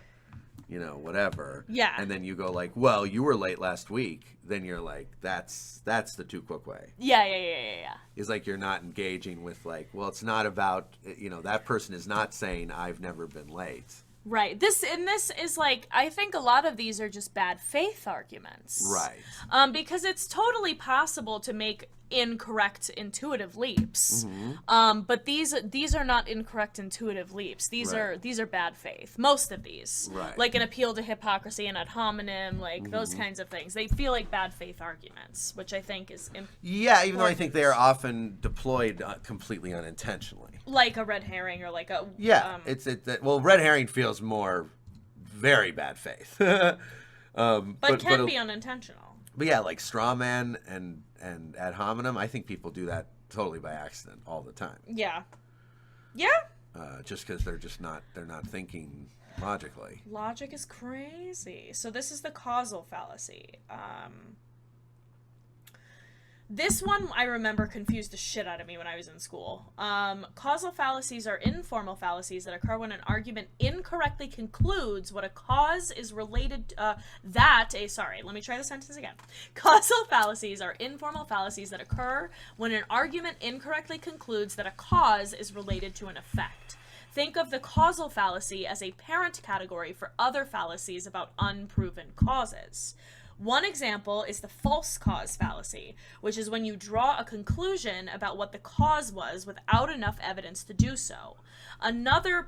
S2: whatever.
S1: Yeah.
S2: And then you go like, well, you were late last week. Then you're like, that's the too quick way.
S1: Yeah.
S2: It's like you're not engaging with like, well, it's not about, that person is not saying I've never been late.
S1: Right. This is like, I think a lot of these are just bad faith arguments.
S2: Right.
S1: Because it's totally possible to make incorrect intuitive leaps. But these are not incorrect intuitive leaps. These are bad faith. Most of these.
S2: Right.
S1: Like an appeal to hypocrisy and ad hominem, like those kinds of things. They feel like bad faith arguments, which I think is
S2: Yeah, even though I think they are often deployed completely unintentionally.
S1: like a red herring or like a
S2: Yeah, well, red herring feels more very bad faith.
S1: but can be unintentional.
S2: But yeah, like straw man and ad hominem, I think people do that totally by accident all the time.
S1: Yeah.
S2: Just because they're not thinking logically.
S1: Logic is crazy. So this is the causal fallacy. This one I remember confused the shit out of me when I was in school. Causal fallacies are informal fallacies that occur when an argument incorrectly concludes what a cause is related let me try the sentence again. Causal fallacies are informal fallacies that occur when an argument incorrectly concludes that a cause is related to an effect. Think of the causal fallacy as a parent category for other fallacies about unproven causes. One example is the false cause fallacy, which is when you draw a conclusion about what the cause was without enough evidence to do so. Another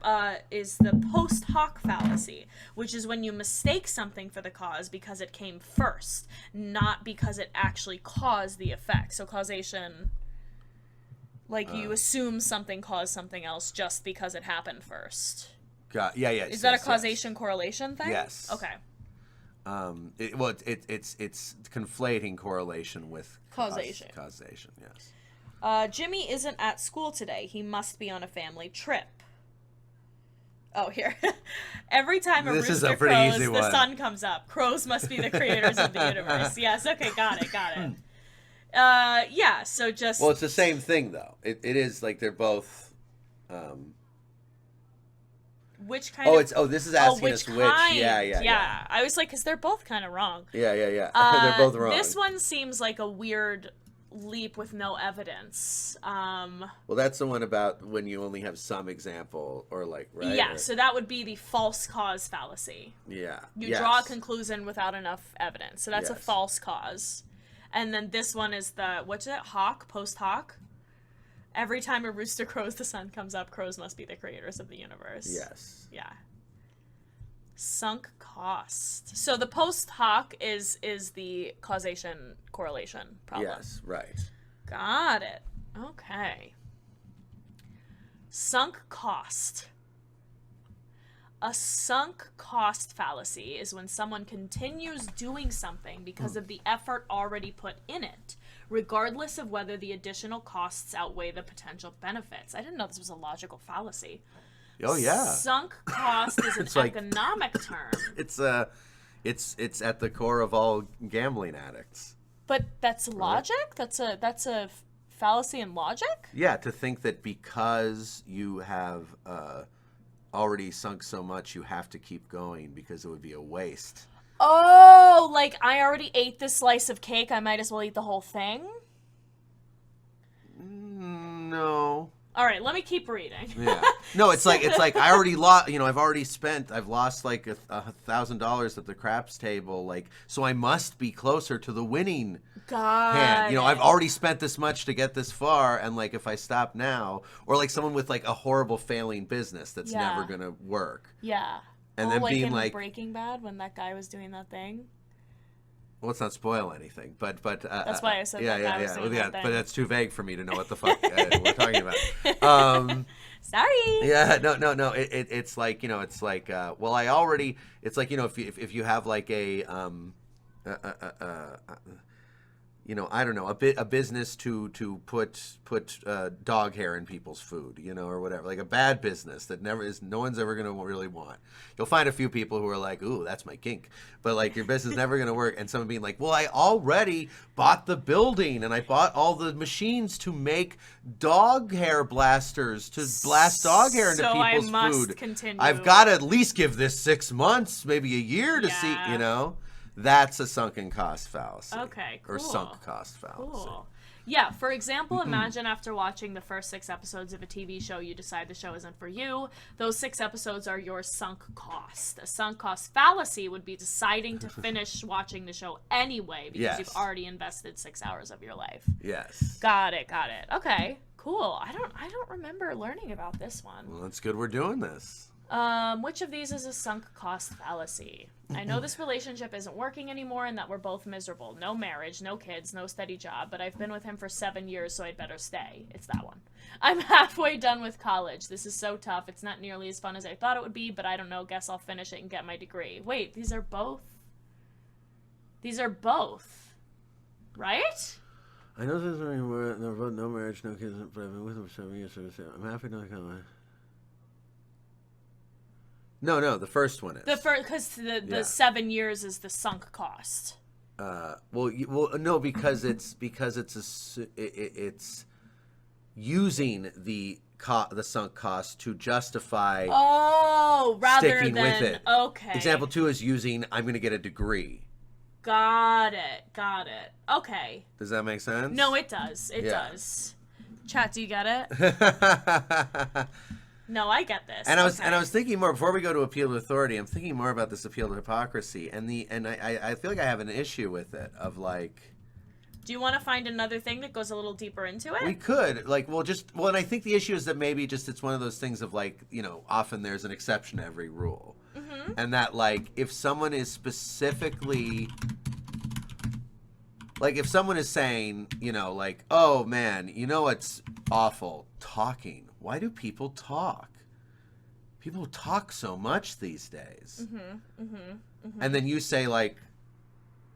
S1: is the post hoc fallacy, which is when you mistake something for the cause because it came first, not because it actually caused the effect. So causation, like you assume something caused something else just because it happened first.
S2: Yeah.
S1: Is that a causation correlation thing?
S2: Yes.
S1: Okay.
S2: It's conflating correlation with
S1: Causation.
S2: Causation, yes.
S1: Jimmy isn't at school today. He must be on a family trip. Oh, here. Every time a
S2: This is
S1: rooster
S2: a pretty
S1: crows,
S2: easy
S1: the
S2: one.
S1: sun comes up. Crows must be the creators of the universe. Yes, okay, got it. Yeah, so just...
S2: Well, it's the same thing, though. It is like they're both...
S1: Which kind of...
S2: this is asking us which.
S1: Yeah. I was like, because they're both kind of wrong.
S2: Yeah. They're both wrong.
S1: This one seems like a weird leap with no evidence.
S2: Well, that's the one about when you only have some example, or like, right?
S1: Yeah, so that would be the false cause fallacy.
S2: Yeah.
S1: You draw a conclusion without enough evidence. So that's a
S2: Yes.
S1: false cause. And then this one is the, what's it? Hoc? Post hoc? Every time a rooster crows, the sun comes up. Crows must be the creators of the universe.
S2: Yes.
S1: Yeah. Sunk cost. So the post hoc is the causation correlation problem.
S2: Yes, right.
S1: Got it. Okay. Sunk cost. A sunk cost fallacy is when someone continues doing something because of the effort already put in it, regardless of whether the additional costs outweigh the potential benefits. I didn't know this was a logical fallacy.
S2: Oh yeah.
S1: Sunk cost is an
S2: like-
S1: economic term.
S2: It's at the core of all gambling addicts.
S1: But that's logic? That's a fallacy in logic?
S2: Yeah, to think that because you have already sunk so much, you have to keep going because it would be a waste.
S1: Oh, like I already ate this slice of cake, I might as well eat the whole thing?
S2: No.
S1: All right, let me keep reading.
S2: Yeah. No, it's like I already lost. I've lost like $1,000 at the craps table. Like, so I must be closer to the winning hand. I've already spent this much to get this far, and like if I stop now, or like someone with like a horrible failing business that's never gonna work.
S1: Yeah.
S2: And then
S1: like
S2: being
S1: in
S2: like
S1: Breaking Bad when that guy was doing that thing.
S2: Well, let's not spoil anything, but
S1: That's why I said that guy was doing that thing.
S2: But that's too vague for me to know what the fuck we're talking about.
S1: Sorry.
S2: Yeah, no. It's like it's like well, I already. It's like if you have like a I don't know, a business to put dog hair in people's food, or whatever, like a bad business that no one's ever going to really want. You'll find a few people who are like, ooh, that's my kink, but like your business is never going to work. And someone being like, well, I already bought the building and I bought all the machines to make dog hair blasters to blast dog hair into people's
S1: I must
S2: food.
S1: Continue.
S2: I've got to at least give this 6 months, maybe a year to see, That's a sunken cost fallacy.
S1: Okay, cool.
S2: Or sunk cost fallacy.
S1: Cool. Yeah, for example, imagine after watching the first 6 episodes of a TV show, you decide the show isn't for you. Those 6 episodes are your sunk cost. A sunk cost fallacy would be deciding to finish watching the show anyway because
S2: Yes.
S1: you've already invested 6 hours of your life.
S2: Yes.
S1: Got it. Okay, cool. I don't remember learning about this one.
S2: Well, it's good we're doing this.
S1: Which of these is a sunk cost fallacy? I know this relationship isn't working anymore and that we're both miserable. No marriage, no kids, no steady job, but I've been with him for 7 years, so I'd better stay. It's that one. I'm halfway done with college. This is so tough. It's not nearly as fun as I thought it would be, but I don't know. Guess I'll finish it and get my degree. Wait, these are both, right?
S2: I know this is no marriage, no kids, but I've been with him for 7 years, so I'm happy to come. No, the first one is.
S1: Because the 7 years is the sunk cost.
S2: No, because it's using the sunk cost to justify.
S1: Oh, rather
S2: sticking
S1: than
S2: with it.
S1: Okay.
S2: Example 2 is using I'm going to get a degree.
S1: Got it. Okay.
S2: Does that make sense?
S1: No, it does. It does. Chat, do you get it? No, I get this.
S2: And I was thinking more before we go to appeal to authority. I'm thinking more about this appeal to hypocrisy, and I feel like I have an issue with it. Of like,
S1: do you want to find another thing that goes a little deeper into it?
S2: we could and I think the issue is that maybe just it's one of those things of like, often there's an exception to every rule, and that like if someone is specifically. Like, if someone is saying, like, oh, man, what's awful? Talking. Why do people talk? People talk so much these days. And then you say, like,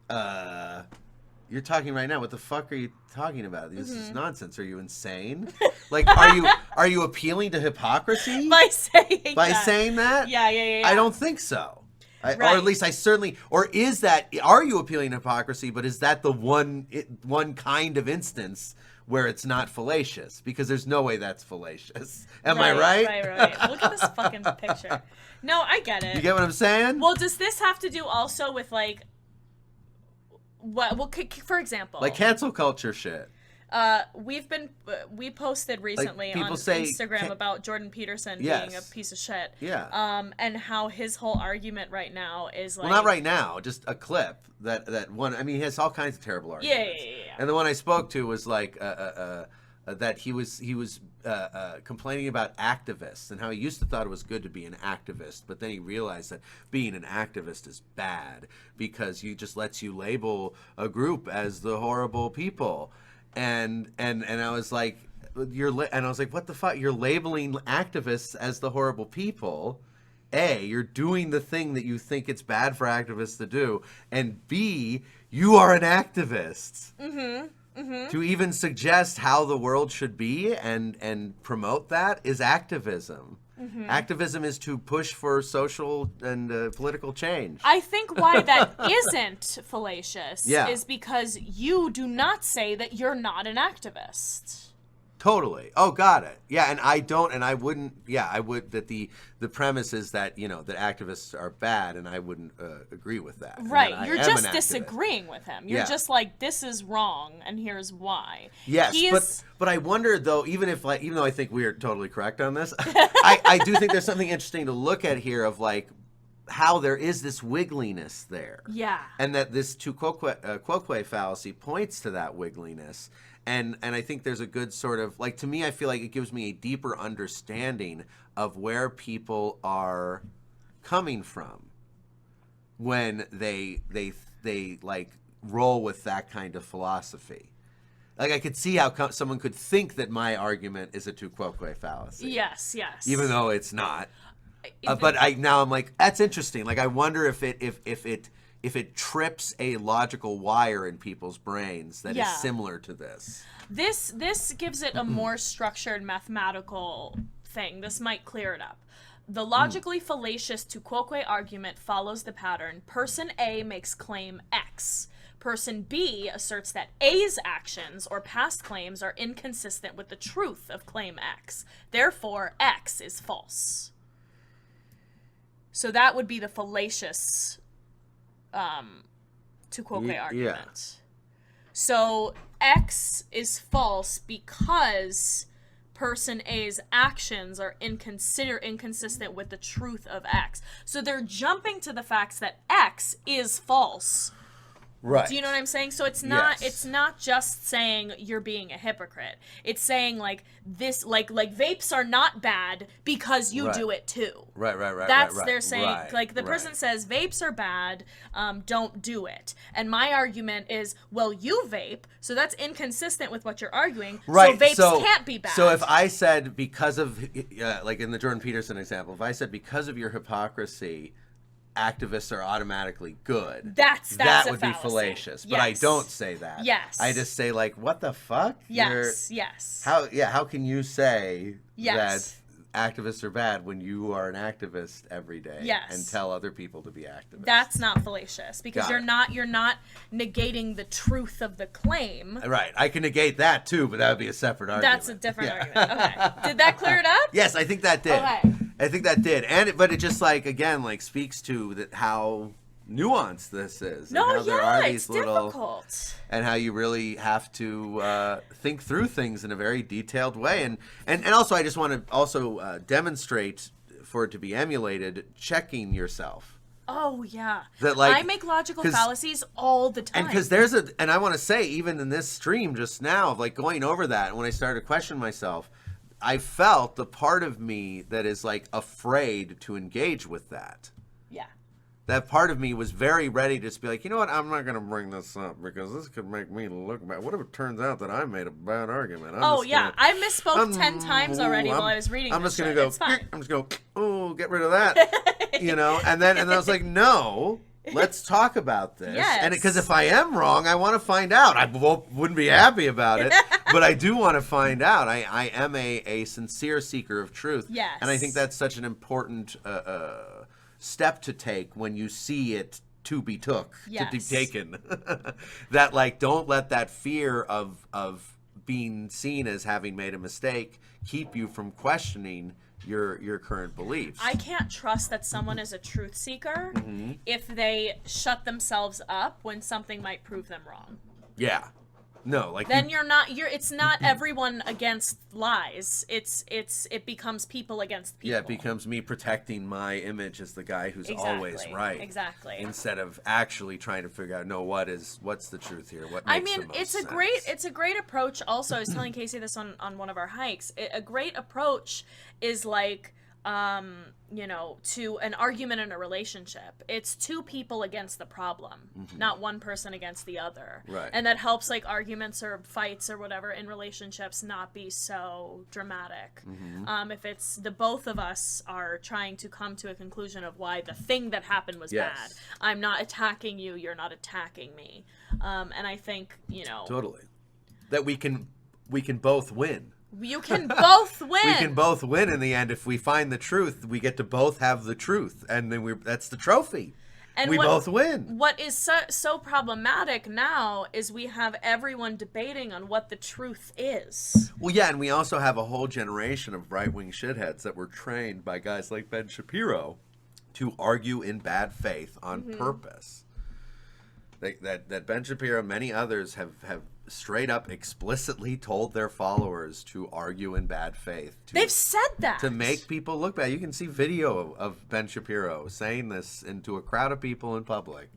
S2: you're talking right now. What the fuck are you talking about? This is nonsense. Are you insane? Like, are you appealing to hypocrisy?
S1: By saying
S2: that?
S1: Yeah.
S2: I don't think so. Or
S1: Right.
S2: at least are you appealing to hypocrisy, but is that the one kind of instance where it's not fallacious? Because there's no way that's fallacious. Am I right?
S1: Right. Look at this fucking picture. No, I get it.
S2: You get what I'm saying?
S1: Well, does this have to do also with, like, what? Well, for example.
S2: Like cancel culture shit.
S1: We posted recently
S2: people
S1: on
S2: say
S1: Instagram about Jordan Peterson
S2: Yes.
S1: being a piece of shit.
S2: Yeah.
S1: And how his whole argument right now is like.
S2: Well, not right now. Just a clip that one. I mean, he has all kinds of terrible arguments.
S1: Yeah.
S2: And the one I spoke to was like that he was complaining about activists and how he used to thought it was good to be an activist, but then he realized that being an activist is bad because you just lets you label a group as the horrible people. And I was like, what the fuck? You're labeling activists as the horrible people. A, you're doing the thing that you think it's bad for activists to do, and B, you are an activist. To even suggest how the world should be and promote that is activism. Activism is to push for social and political change.
S1: I think why that isn't fallacious
S2: Yeah.
S1: is because you do not say that you're not an activist.
S2: Totally. Oh, got it. Yeah, and I don't, and I wouldn't. Yeah, I would. That the premise is that that activists are bad, and I wouldn't agree with that. And
S1: Right.
S2: that I
S1: You're
S2: am
S1: just
S2: an activist.
S1: disagreeing with him. You're
S2: Yeah.
S1: just like, this is wrong, and here's why.
S2: Yes, but I wonder though, even though I think we are totally correct on this, I do think there's something interesting to look at here of like how there is this wiggliness there.
S1: Yeah.
S2: And that this tu quoque fallacy points to that wiggliness. And I think there's a good sort of, like, to me, I feel like it gives me a deeper understanding of where people are coming from when they like roll with that kind of philosophy. Like, I could see how someone could think that my argument is a tu quoque fallacy.
S1: Yes.
S2: Even though it's not. But I'm like, that's interesting. Like, I wonder if it trips a logical wire in people's brains that is similar to this.
S1: This gives it a more structured mathematical thing. This might clear it up. The logically fallacious tu quoque argument follows the pattern: person A makes claim X. Person B asserts that A's actions or past claims are inconsistent with the truth of claim X. Therefore, X is false. So that would be the fallacious tu quoque argument. So X is false because person A's actions are inconsistent with the truth of X. So they're jumping to the facts that X is false.
S2: Right.
S1: Do you know what I'm saying? So it's not
S2: Yes.
S1: it's not just saying you're being a hypocrite. It's saying like this like vapes are not bad because you
S2: Right.
S1: do it too.
S2: Right.
S1: That's
S2: right,
S1: they're saying
S2: right,
S1: like the
S2: right.
S1: person says vapes are bad, don't do it. And my argument is, well, you vape, so that's inconsistent with what you're arguing.
S2: Right.
S1: So vapes can't be bad.
S2: So if I said because of, like in the Jordan Peterson example, if I said because of your hypocrisy, activists are automatically good,
S1: That's
S2: that
S1: a
S2: would be
S1: fallacy.
S2: fallacious. But I
S1: Yes.
S2: don't say that.
S1: Yes.
S2: I just say like, what the fuck?
S1: yes.
S2: How can you say
S1: Yes.
S2: that activists are bad when you are an activist every day
S1: Yes.
S2: and tell other people to be activists?
S1: That's not fallacious because
S2: Got
S1: you're not negating the truth of the claim.
S2: right. I can negate that too, but that would be a separate argument.
S1: That's a different
S2: Yeah.
S1: argument. Okay. Did that clear it up?
S2: Yes, I think that did.
S1: Okay.
S2: I think that did, but it just like again like speaks to that how nuanced this is.
S1: No,
S2: and how there are
S1: it's
S2: these little,
S1: difficult.
S2: and how you really have to think through things in a very detailed way, and also I just want to also demonstrate for it to be emulated, checking yourself.
S1: Oh yeah.
S2: That, like,
S1: I make logical
S2: 'cause-
S1: fallacies all the time.
S2: And because and I want to say, even in this stream just now, of like going over that, when I started to question myself, I felt the part of me that is like afraid to engage with that.
S1: yeah.
S2: That part of me was very ready to just be like, you know what, I'm not going to bring this up because this could make me look bad. What if it turns out that I made a bad argument?
S1: I misspoke 10 times already while I was reading
S2: I'm
S1: this
S2: just going
S1: shit.
S2: to go,
S1: It's fine.
S2: I'm just going to go, oh, get rid of that. You know, and then I was like, no, let's talk about this.
S1: Yes.
S2: And because if I am wrong, I want to find out. I wouldn't be happy about it, but I do want to find out. I am a sincere seeker of truth.
S1: Yes.
S2: And I think that's such an important step to take when you see it to be took, to be
S1: Yes.
S2: taken. That like, don't let that fear of being seen as having made a mistake keep you from questioning your current beliefs.
S1: I can't trust that someone is a truth seeker if they shut themselves up when something might prove them wrong.
S2: Yeah. No, like
S1: Then it's not everyone against lies. It becomes people against people.
S2: yeah, it becomes me protecting my image as the guy who's always
S1: Exactly,
S2: right.
S1: exactly.
S2: Instead of actually trying to figure out, no, what's the truth here? What makes
S1: I mean,
S2: the most
S1: it's
S2: sense?
S1: a great approach. Also, I was telling Casey this on one of our hikes. A great approach is like, to an argument in a relationship. It's two people against the problem, not one person against the other.
S2: Right.
S1: And that helps like arguments or fights or whatever in relationships not be so dramatic. If it's the both of us are trying to come to a conclusion of why the thing that happened was
S2: Yes.
S1: bad. I'm not attacking you. You're not attacking me. And I think,
S2: Totally. That we can both win.
S1: you can both win.
S2: We can both win in the end. If we find the truth, we get to both have the truth, and then that's the trophy.
S1: And
S2: we both win.
S1: What is so problematic now is we have everyone debating on what the truth is.
S2: Well, yeah, and we also have a whole generation of right-wing shitheads that were trained by guys like Ben Shapiro to argue in bad faith on purpose. That Ben Shapiro and many others have straight up explicitly told their followers to argue in bad faith.
S1: They've said that.
S2: To make people look bad. You can see video of Ben Shapiro saying this into a crowd of people in public.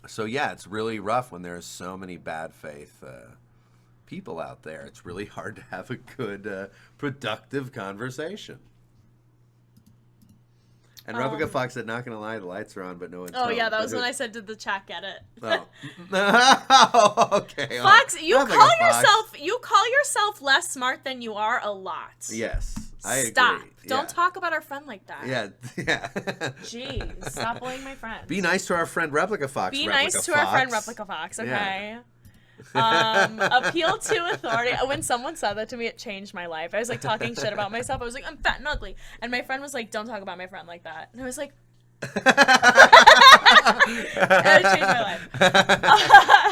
S2: So yeah, it's really rough when there's so many bad faith people out there. It's really hard to have a good, productive converstion. And Replica Fox said, "Not gonna lie, the lights are on, but no one's
S1: Oh
S2: home."
S1: yeah, that was when I said, "Did the chat get it?"
S2: Oh. Okay.
S1: Fox, you
S2: Replica Fox.
S1: call yourself less smart than you are a lot.
S2: Yes, I
S1: Stop.
S2: agree.
S1: Don't
S2: Yeah.
S1: talk about our friend like that.
S2: Yeah.
S1: Jeez, stop bullying my friend.
S2: Be nice to our friend Replica Fox.
S1: Be
S2: Replica
S1: nice to our friend
S2: Fox.
S1: Replica Fox,
S2: Yeah.
S1: okay? Appeal to authority. When someone said that to me, it changed my life. I was like talking shit about myself. I was like, I'm fat and ugly. And my friend was like, don't talk about my friend like that. And I was like, it changed my life.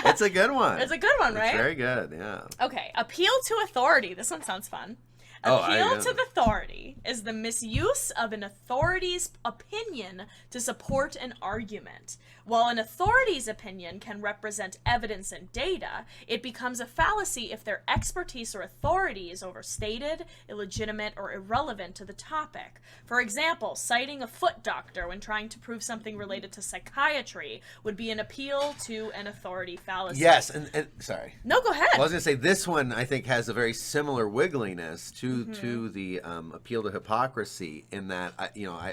S2: It's a good one.
S1: It's a good one, right?
S2: It's very good, yeah.
S1: Okay, appeal to authority. This one sounds fun. Appeal
S2: know.
S1: to the authority is the misuse of an authority's opinion to support an argument. While an authority's opinion can represent evidence and data, it becomes a fallacy if their expertise or authority is overstated, illegitimate, or irrelevant to the topic. For example, citing a foot doctor when trying to prove something related to psychiatry would be an appeal to an authority fallacy.
S2: Yes, and sorry.
S1: No, go ahead.
S2: I was going to say this one I think has a very similar wiggliness to the appeal to hypocrisy in that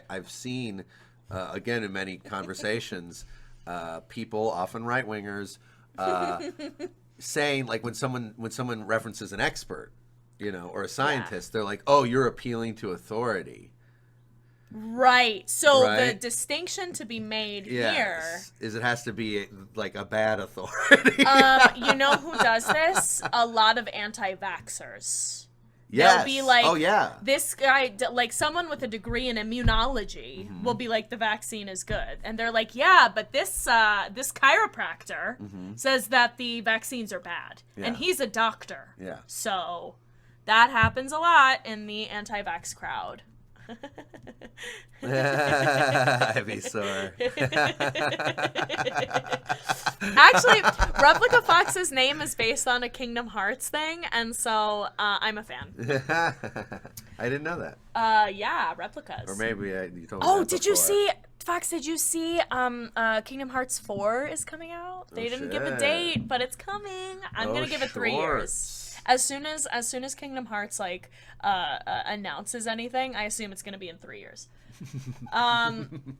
S2: I've seen again in many conversations people, often right wingers, saying like when someone references an expert, or a scientist, they're like, oh, you're appealing to authority.
S1: Right. So the
S2: Right?
S1: distinction to be made
S2: Yes. Is it has to be like a bad authority.
S1: here, you know who does this? A lot of anti-vaxxers.
S2: Yes.
S1: They'll be like,
S2: oh yeah.
S1: this guy, like someone with a degree in immunology will be like, the vaccine is good. And they're like, yeah, but this chiropractor says that the vaccines are bad. And
S2: Yeah.
S1: he's a doctor.
S2: Yeah.
S1: So that happens a lot in the anti-vax crowd.
S2: I'd be sore.
S1: Actually, Replica Fox's name is based on a Kingdom Hearts thing, and so I'm a fan.
S2: I didn't know that.
S1: Yeah, replicas.
S2: Or maybe you told me
S1: Oh,
S2: that
S1: did you
S2: before.
S1: see, Fox, did you see Kingdom Hearts 4 is coming out? They didn't give a
S2: shit.
S1: date, but it's coming. I'm going to give it 3 years.
S2: shorts.
S1: As soon as Kingdom Hearts announces anything, I assume it's going to be in 3 years.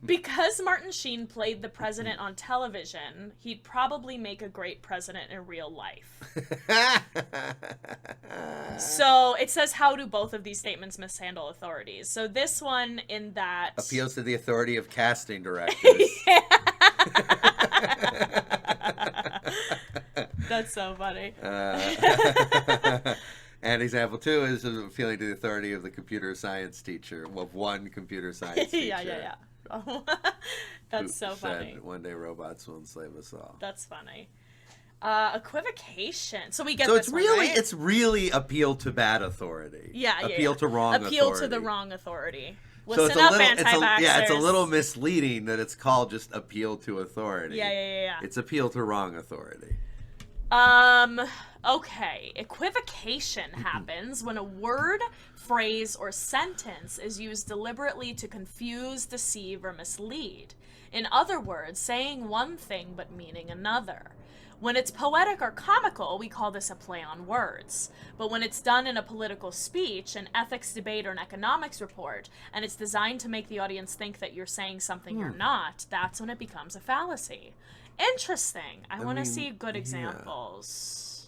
S1: Because Martin Sheen played the president on television, he'd probably make a great president in real life. So it says, how do both of these statements mishandle authorities? So this one in that
S2: Appeals to the authority of casting directors.
S1: That's so funny.
S2: And example 2 is appealing to the authority of the computer science teacher, of one computer science teacher.
S1: yeah. Oh, that's so funny.
S2: Said, one day robots will enslave us all.
S1: That's funny. Equivocation. So we get
S2: So
S1: this
S2: it's
S1: one,
S2: really
S1: right?
S2: it's really appeal to bad authority.
S1: Yeah.
S2: Appeal to wrong
S1: Appeal
S2: authority.
S1: to the wrong authority.
S2: So
S1: Listen up,
S2: it's
S1: anti-vaxxers.
S2: a little misleading that it's called just appeal to authority.
S1: Yeah.
S2: It's appeal to wrong authority.
S1: Okay. Equivocation happens when a word, phrase, or sentence is used deliberately to confuse, deceive, or mislead. In other words, saying one thing but meaning another. When it's poetic or comical, we call this a play on words. But when it's done in a political speech, an ethics debate, or an economics report, and it's designed to make the audience think that you're saying something you're not, that's when it becomes a fallacy. Interesting. I want to see good examples.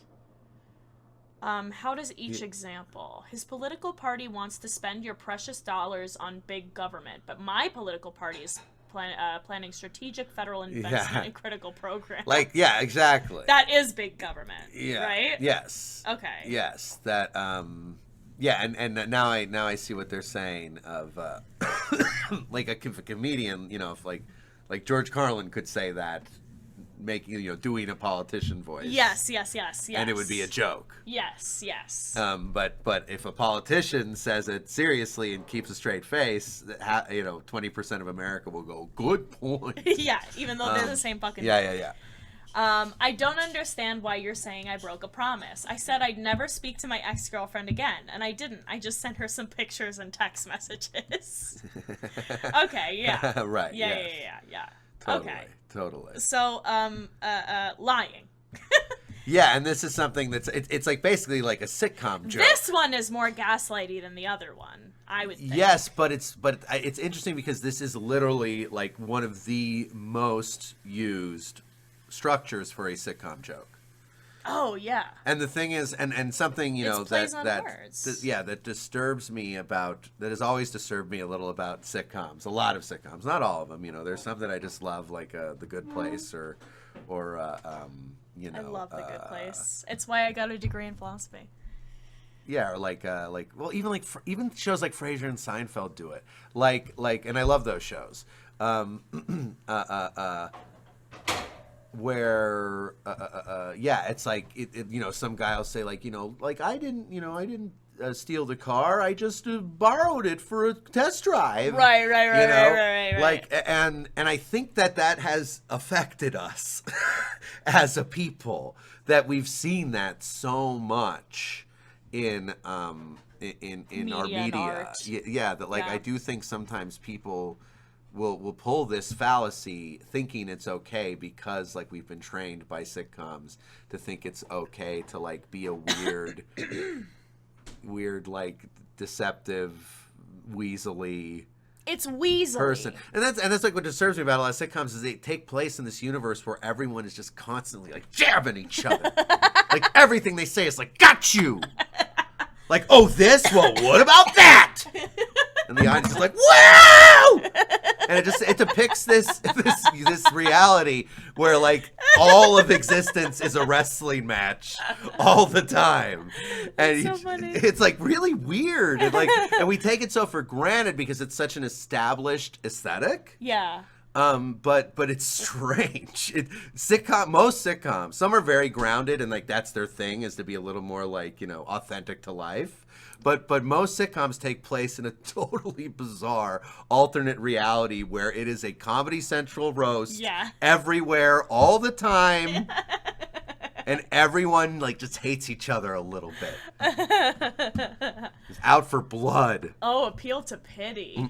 S1: How does each example? His political party wants to spend your precious dollars on big government, but my political party is planning strategic federal investment in critical programs.
S2: Exactly.
S1: That is big government,
S2: Yeah.
S1: right?
S2: Yes.
S1: Okay.
S2: Yes. That. And now I see what they're saying of like a comedian. If like George Carlin could say that, doing a politician voice.
S1: Yes.
S2: And it would be a joke.
S1: Yes.
S2: But if a politician says it seriously and keeps a straight face, 20% of America will go, good point.
S1: Yeah, even though they're the same fucking thing.
S2: Yeah.
S1: I don't understand why you're saying I broke a promise. I said I'd never speak to my ex-girlfriend again, and I didn't. I just sent her some pictures and text messages. Okay, yeah.
S2: Right.
S1: Yeah.
S2: Totally.
S1: So, lying.
S2: Yeah, and this is something that's it's like basically like a sitcom joke.
S1: This one is more gaslighty than the other one, I would think.
S2: Yes, but it's interesting because this is literally like one of the most used structures for a sitcom joke.
S1: Oh yeah.
S2: And the thing is, and something
S1: plays on words.
S2: that disturbs me that has always disturbed me a little about sitcoms. A lot of sitcoms, not all of them. There's some that I just love, like The Good Place, or
S1: I love The Good Place. It's why I got a degree in philosophy.
S2: Yeah, or even shows like Frasier and Seinfeld do it. And I love those shows. Where it's like some guy will say I didn't steal the car. I just borrowed it for a test drive.
S1: Right.
S2: Like, and I think that has affected us as a people, that we've seen that so much in our
S1: Media and
S2: media.
S1: art.
S2: Yeah, that like
S1: Yeah.
S2: I do think sometimes people will pull this fallacy thinking it's okay because like we've been trained by sitcoms to think it's okay to like be a weird like deceptive weaselly
S1: It's weaselly.
S2: person. And that's like what disturbs me about a lot of sitcoms is they take place in this universe where everyone is just constantly like jabbing each other. Like everything they say is like, got you. Like, oh, this? Well, what about that? And the audience is like, wow! And it depicts this reality where like all of existence is a wrestling match all the time, and
S1: That's so funny.
S2: it's like really weird, and we take it so for granted because it's such an established aesthetic.
S1: Yeah.
S2: But it's strange. Most sitcoms, some are very grounded and like that's their thing, is to be a little more like, authentic to life. But most sitcoms take place in a totally bizarre alternate reality where it is a Comedy Central roast everywhere all the time. And everyone like just hates each other a little bit. It's out for blood.
S1: Oh, appeal to pity.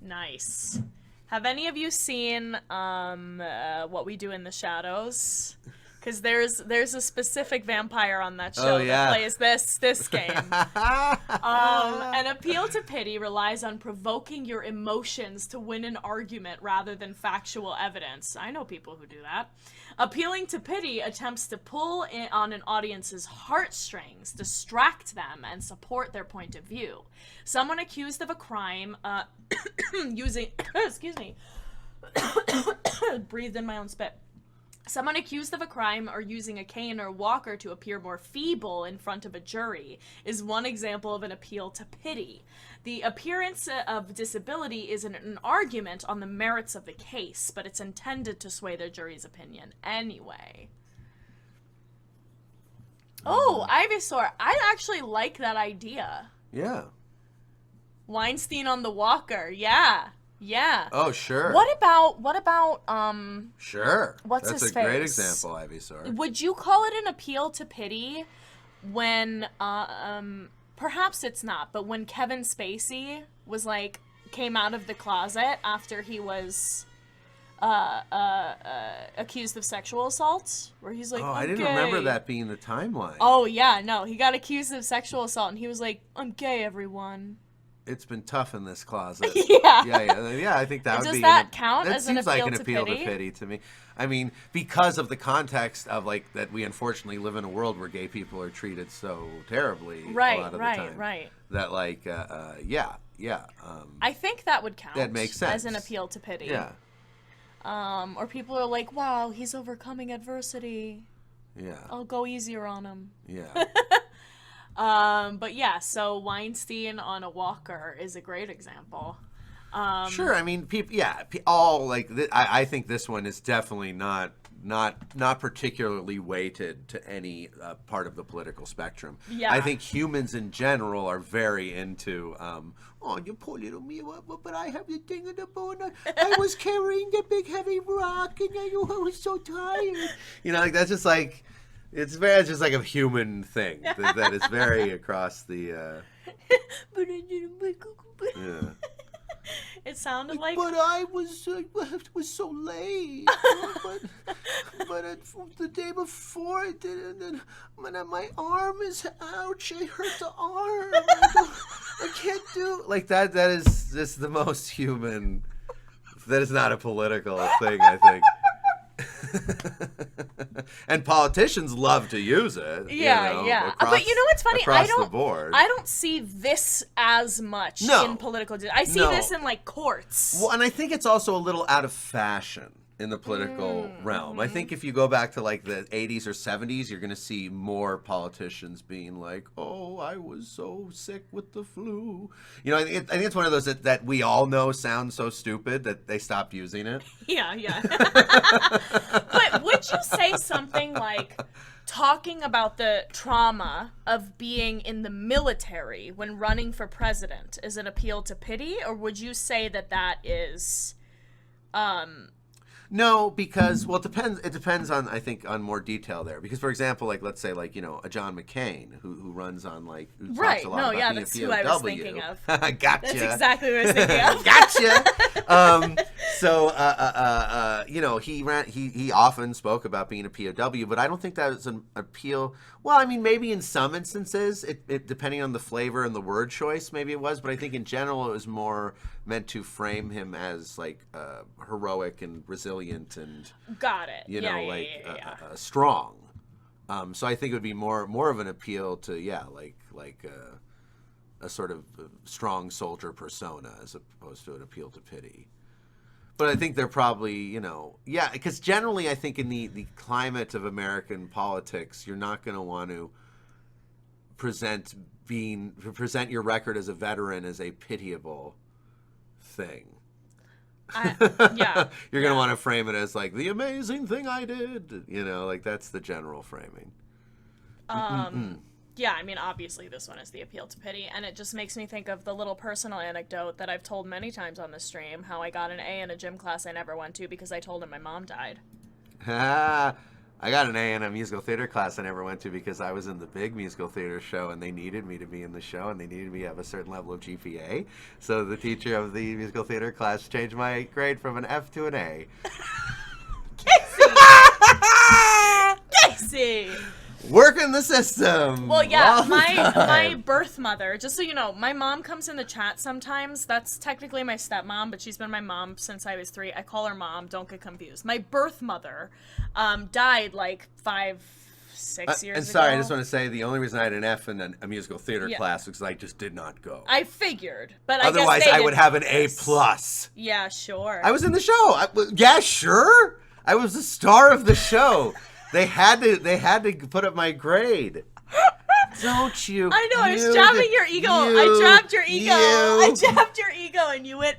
S1: Nice. Have any of you seen What We Do in the Shadows? Because there's a specific vampire on that show that plays this game. An appeal to pity relies on provoking your emotions to win an argument rather than factual evidence. I know people who do that. Appealing to pity attempts to pull on an audience's heartstrings, distract them, and support their point of view. Someone accused of a crime using... excuse me. Breathed in my own spit. Someone accused of a crime or using a cane or walker to appear more feeble in front of a jury is one example of an appeal to pity. The appearance of disability is an argument on the merits of the case, but it's intended to sway the jury's opinion anyway. Oh, Ivysaur, I actually like that idea.
S2: Yeah.
S1: Weinstein on the walker, yeah.
S2: Oh, sure.
S1: What about
S2: Sure.
S1: What's
S2: That's
S1: his
S2: a great
S1: face?
S2: example, Ivysaur.
S1: Would you call it an appeal to pity when perhaps it's not, but when Kevin Spacey was like came out of the closet after he was accused of sexual assault, where he's like,
S2: I
S1: I'm
S2: didn't
S1: gay.
S2: remember that being the timeline.
S1: Oh yeah, no, he got accused of sexual assault and he was like, I'm gay, everyone.
S2: It's been tough in this closet.
S1: Yeah.
S2: I think that would
S1: Does
S2: be.
S1: that count
S2: that
S1: as an
S2: seems like an
S1: appeal
S2: appeal
S1: to
S2: to
S1: pity?
S2: pity to me. I mean, because of the context of like that, we unfortunately live in a world where gay people are treated so terribly a lot of the time.
S1: Right.
S2: That like, yeah.
S1: I think that would count.
S2: That makes sense.
S1: As an appeal to pity.
S2: Yeah.
S1: Or people are like, wow, he's overcoming adversity.
S2: Yeah.
S1: I'll go easier on him.
S2: Yeah.
S1: But yeah, so Weinstein on a walker is a great example.
S2: Sure. I mean, people. Yeah. All like. I think this one is definitely not particularly weighted to any part of the political spectrum.
S1: Yeah.
S2: I think humans in general are very into. Oh, you poor little me, but I have the thing in the bone. I was carrying the big heavy rock, and I was so tired. Like that's just like. It's just like a human thing that is very across the. Yeah.
S1: It sounded like.
S2: But I was so late. but the day before I did it, and then my arm is ouch. I hurt the arm. I can't do like that. That is just the most human. That is not a political thing, I think. And politicians love to use it.
S1: Yeah.
S2: Across,
S1: but you know what's funny?
S2: Across the board.
S1: I don't see this as much in political. I see this in like courts.
S2: Well, and I think it's also a little out of fashion in the political realm. I think if you go back to like the 80s or 70s, you're going to see more politicians being like, "Oh, I was so sick with the flu." You know, I think it's one of those that we all know sounds so stupid that they stopped using it.
S1: Yeah. But would you say something like talking about the trauma of being in the military when running for president is an appeal to pity, or would you say that is
S2: No, because it depends. It depends on, I think, on more detail there. Because, for example, like let's say, like, you know, a John McCain who runs on who talks a lot about being
S1: that's
S2: a
S1: who
S2: POW.
S1: I was thinking of.
S2: Gotcha.
S1: That's exactly what I was thinking of.
S2: Gotcha. You know, he often spoke about being a POW, but I don't think that was an appeal. Well, I mean, maybe in some instances, it depending on the flavor and the word choice, maybe it was. But I think in general, it was more meant to frame him as like heroic and resilient and
S1: Got it.
S2: you know, strong. So I think it would be more of an appeal to a sort of strong soldier persona as opposed to an appeal to pity. But I think they're probably, you know, because generally I think in the climate of American politics, you're not going to want to present your record as a veteran as a pitiable thing. You're going to want to frame it as like the amazing thing I did, you know, like that's the general framing.
S1: Yeah, I mean, obviously this one is the appeal to pity, and it just makes me think of the little personal anecdote that I've told many times on the stream, how I got an A in a gym class I never went to because I told him my mom died.
S2: I got an A in a musical theater class I never went to because I was in the big musical theater show and they needed me to be in the show and they needed me to have a certain level of GPA. So the teacher of the musical theater class changed my grade from an F to an A.
S1: Casey!
S2: Working the system.
S1: Well, yeah,
S2: all the
S1: my
S2: time.
S1: birth mother, just so you know, my mom comes in the chat sometimes. That's technically my stepmom, but she's been my mom since I was 3. I call her mom, don't get confused. My birth mother died like 5-6 years
S2: and sorry,
S1: ago.
S2: I just want to say the only reason I had an F in a musical theater class was because I just did not go.
S1: I figured, but
S2: otherwise
S1: I guess
S2: I would have an A+.
S1: Yeah, sure.
S2: I was in the show. Yeah, sure. I was the star of the show. They had to put up my grade. Don't you?
S1: I know. I was jabbing your ego. I jabbed your ego. I jabbed your ego, and you went.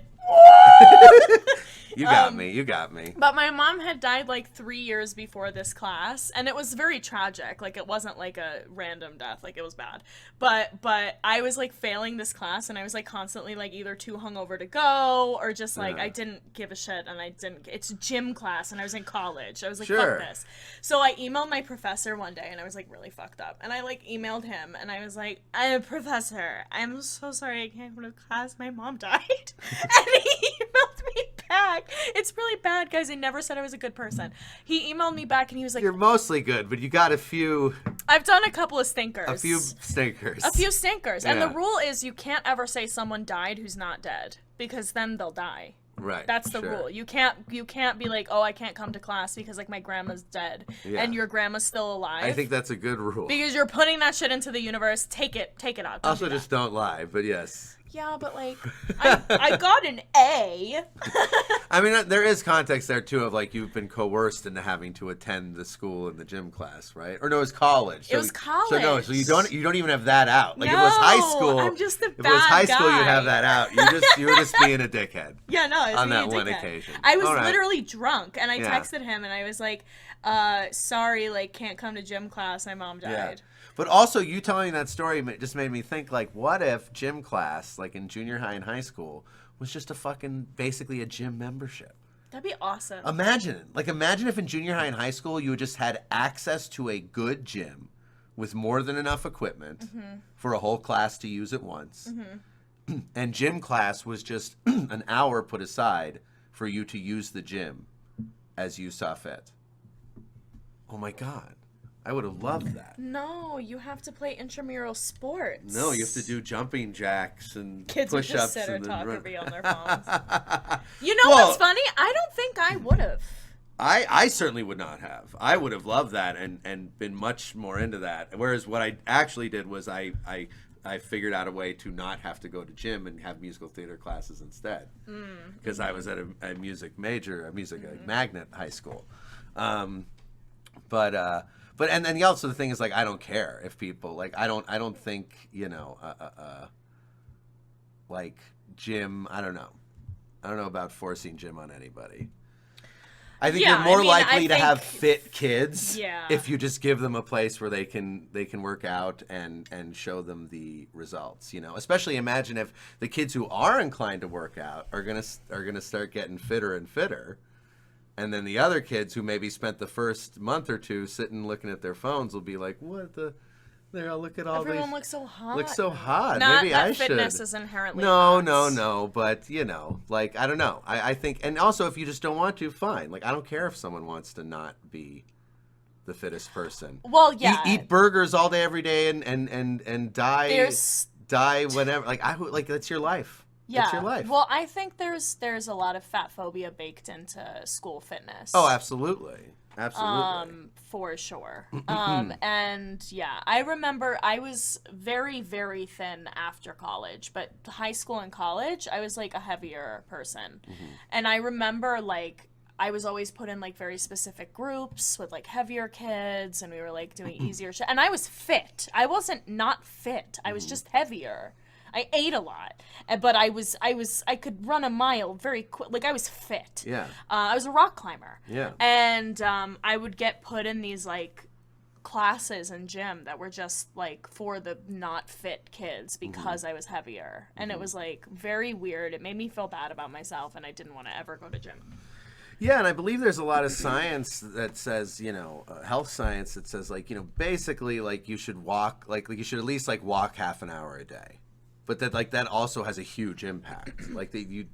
S2: You got me. You got me.
S1: But my mom had died like 3 years before this class, and it was very tragic. Like, it wasn't like a random death. Like, it was bad. But I was like failing this class, and I was like constantly like either too hungover to go or just like I didn't give a shit, and I didn't. It's gym class, and I was in college. I was like,
S2: Sure.
S1: fuck this. So I emailed my professor one day, and I was like really fucked up, and I like emailed him, and I was like, Professor, I'm so sorry I can't go to class. My mom died, and he emailed me back. It's really bad, guys. I never said I was a good person. He emailed me back and he was like,
S2: You're mostly good, but you got a few.
S1: I've done a couple of stinkers.
S2: A few stinkers.
S1: And the rule is you can't ever say someone died who's not dead, because then they'll die.
S2: Right.
S1: That's the rule. You can't be like, oh, I can't come to class because like my grandma's dead and your grandma's still alive.
S2: I think that's a good rule.
S1: Because you're putting that shit into the universe. Take it out.
S2: Also, just don't lie, but yes.
S1: Yeah, but like, I got an A.
S2: I mean, there is context there too of like you've been coerced into having to attend the school and the gym class, right? Or no, it was college.
S1: It was college.
S2: So you don't even have that out. Like
S1: no,
S2: if it was high school,
S1: I'm just a bad
S2: if it was high school,
S1: guy.
S2: you'd have that out. You were just being a dickhead.
S1: Yeah, no,
S2: on that one occasion.
S1: I was
S2: All right.
S1: literally drunk, and I texted him, and I was like, sorry, like, can't come to gym class. My mom died.
S2: Yeah. But also, you telling that story just made me think, like, what if gym class, like in junior high and high school, was just basically a gym membership?
S1: That'd be awesome.
S2: Imagine if in junior high and high school you just had access to a good gym with more than enough equipment for a whole class to use at once. And gym class was just an hour put aside for you to use the gym as you saw fit. Oh my God. I would have loved that.
S1: No, you have to play intramural sports.
S2: No, you have to do jumping jacks and
S1: kids would
S2: push-ups
S1: just sit or
S2: and
S1: talk
S2: then
S1: or be on their phones. You know what's funny? I don't think I would have.
S2: I certainly would not have. I would have loved that and been much more into that. Whereas what I actually did was I I figured out a way to not have to go to gym and have musical theater classes instead, because I was at a music magnet high school. But and then also the thing is, like, I don't care if people, like, I don't think, you know, like, gym, I don't know about forcing gym on anybody. I think you're more likely to have fit kids if you just give them a place where they can work out and show them the results, you know. Especially imagine if the kids who are inclined to work out are gonna start getting fitter and fitter, and then the other kids who maybe spent the first month or two sitting looking at their phones will be like, what the. There, look at all
S1: Everyone
S2: these.
S1: looks so hot.
S2: Looks so hot.
S1: Not
S2: Maybe
S1: that
S2: I should.
S1: fitness is inherently
S2: No,
S1: hot.
S2: but you know, like, I don't know. I think, and also if you just don't want to, fine. Like, I don't care if someone wants to not be the fittest person.
S1: Well, yeah.
S2: Eat burgers all day, every day, and die whenever. Like that's your life.
S1: Yeah.
S2: That's your life.
S1: Well, I think there's a lot of fat phobia baked into school fitness.
S2: Oh, absolutely. Absolutely.
S1: For sure. And yeah, I remember I was very, very thin after college, but high school and college, I was like a heavier person. And I remember, like, I was always put in, like, very specific groups with, like, heavier kids, and we were, like, doing easier shit. And I was fit. I wasn't not fit. I was just heavier. I ate a lot, but I could run a mile very quick. Like, I was fit.
S2: Yeah.
S1: I was a rock climber.
S2: Yeah.
S1: And I would get put in these, like, classes in gym that were just, like, for the not fit kids because I was heavier. And it was, like, very weird. It made me feel bad about myself, and I didn't want to ever go to gym.
S2: Yeah, and I believe there's a lot of science that says, you know, health science that says, like, you know, basically, like, you should walk, like you should at least, like, walk half an hour a day. But that also has a huge impact. Like, the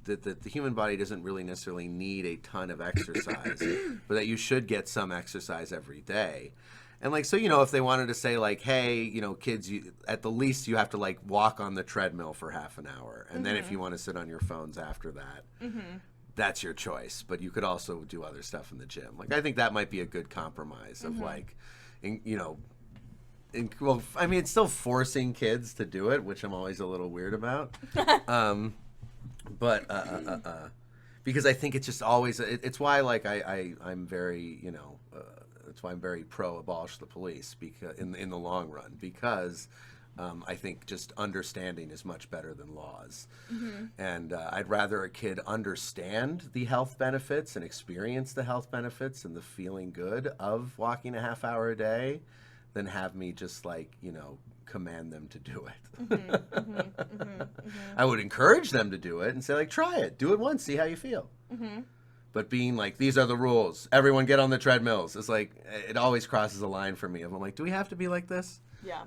S2: human body doesn't really necessarily need a ton of exercise, but that you should get some exercise every day. And, like, so, you know, if they wanted to say, like, hey, you know, kids, at the least you have to, like, walk on the treadmill for half an hour. And then if you want to sit on your phones after that, that's your choice. But you could also do other stuff in the gym. Like, I think that might be a good compromise of, like, you know, well, I mean, it's still forcing kids to do it, which I'm always a little weird about. But because I think it's just always, it's why, like, I'm very, you know, it's why I'm very pro abolish the police, because in the long run, because I think just understanding is much better than laws. And I'd rather a kid understand the health benefits and experience the health benefits and the feeling good of walking a half hour a day than have me just, like, you know, command them to do it. I would encourage them to do it and say, like, try it. Do it once, see how you feel. But being like, these are the rules. Everyone get on the treadmills. It's like, it always crosses a line for me. I'm like, do we have to be like this?
S1: Yeah.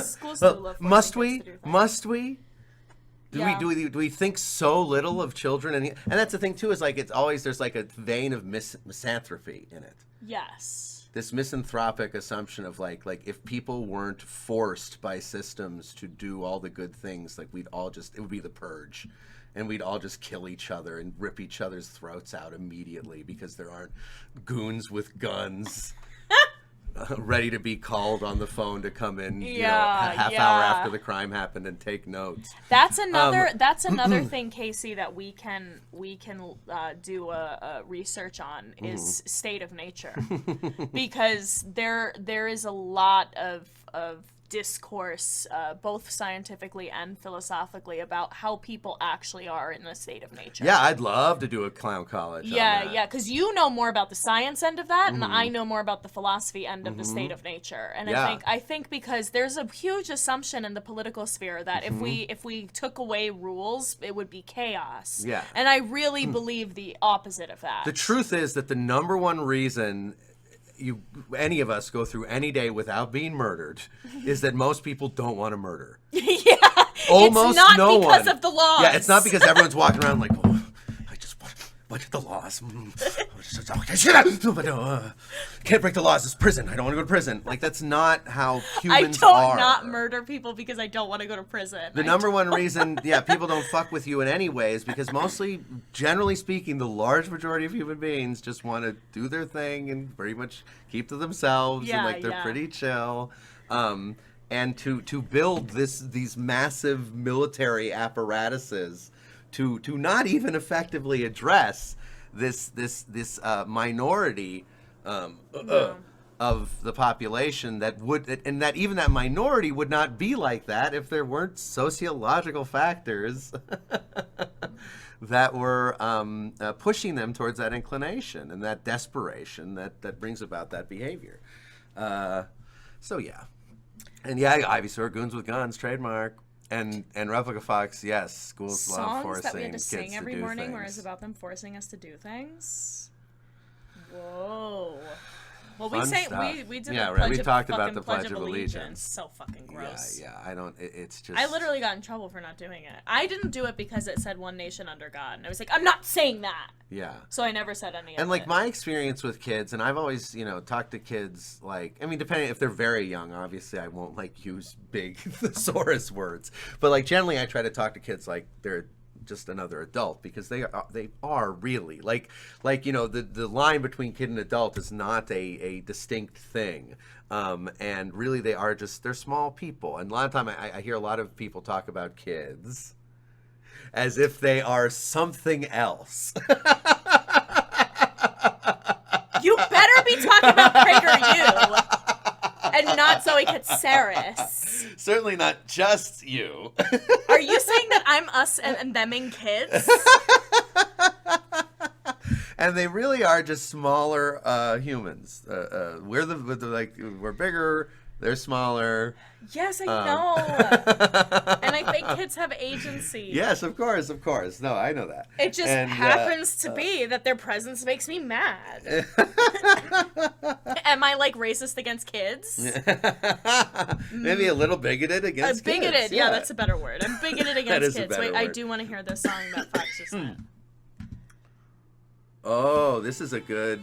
S1: Schools do love
S2: Must
S1: forcing
S2: we?
S1: kids to do things.
S2: Must we?
S1: Yeah.
S2: Do we think so little of children? And that's the thing, too, is, like, it's always, there's, like, a vein of misanthropy in it.
S1: Yes.
S2: This misanthropic assumption of, like if people weren't forced by systems to do all the good things, like, it would be the purge, and we'd all just kill each other and rip each other's throats out immediately because there aren't goons with guns ready to be called on the phone to come in, you know, half hour after the crime happened and take notes.
S1: That's another thing, Casey, that we can do a research on is state of nature, because there is a lot of discourse, both scientifically and philosophically, about how people actually are in a state of nature.
S2: Yeah, I'd love to do a clown college.
S1: Yeah, because you know more about the science end of that, and I know more about the philosophy end of the state of nature. And I think because there's a huge assumption in the political sphere that if we took away rules, it would be chaos.
S2: Yeah.
S1: And I really believe the opposite of that.
S2: The truth is that the number one reason any of us go through any day without being murdered is that most people don't want to murder.
S1: Yeah.
S2: Almost
S1: it's not
S2: no
S1: because
S2: one.
S1: of the laws.
S2: Yeah, it's not because everyone's walking around like, oh, I just what the laws? Can't break the laws. It's prison. I don't want to go to prison. Like, that's not how humans are.
S1: I don't not murder people because I don't want to go to prison.
S2: The number one reason, people don't fuck with you in any way is because mostly, generally speaking, the large majority of human beings just want to do their thing and pretty much keep to themselves and, like, they're pretty chill. and to build these massive military apparatuses to not even effectively address this minority of the population that even that minority would not be like that if there weren't sociological factors that were pushing them towards that inclination and that desperation that brings about that behavior. So yeah. And yeah, Ivysaur, Goons with Guns, trademark. And Replica Fox, yes, schools love forcing
S1: songs that we had to
S2: kids
S1: sing every
S2: to do
S1: morning
S2: things.
S1: where it's about them forcing us to do things. Whoa. Well,
S2: Fun
S1: we say
S2: stuff.
S1: we did
S2: Yeah,
S1: the
S2: right,
S1: pledge
S2: we
S1: of,
S2: talked about
S1: fucking
S2: the
S1: Pledge
S2: Pledge
S1: of
S2: of
S1: Allegiance.
S2: Allegiance.
S1: So fucking gross.
S2: Yeah, I don't. It's just.
S1: I literally got in trouble for not doing it. I didn't do it because it said one nation under God, and I was like, I'm not saying that.
S2: Yeah.
S1: So I never said any of it.
S2: And like my experience with kids, and I've always, talked to kids like, I mean, depending if they're very young, obviously I won't like use big thesaurus words, but like generally I try to talk to kids like they're just another adult because they are really like the line between kid and adult is not a distinct thing. And really they're small people. And a lot of time I hear a lot of people talk about kids as if they are something else.
S1: You better be talking about PragerU and not Zoe Katsaris.
S2: Certainly not just you.
S1: Are you saying that I'm us and theming kids?
S2: And they really are just smaller humans. We're bigger. They're smaller.
S1: Yes, I know. And I think kids have agency.
S2: Yes, of course. No, I know that.
S1: It just happens to be that their presence makes me mad. Am I like racist against kids?
S2: Maybe a little bigoted against kids.
S1: Bigoted, yeah, that's a better word. I'm bigoted against kids. Wait, I
S2: word.
S1: do want to hear this song that Fox just said.
S2: Oh, this is a good.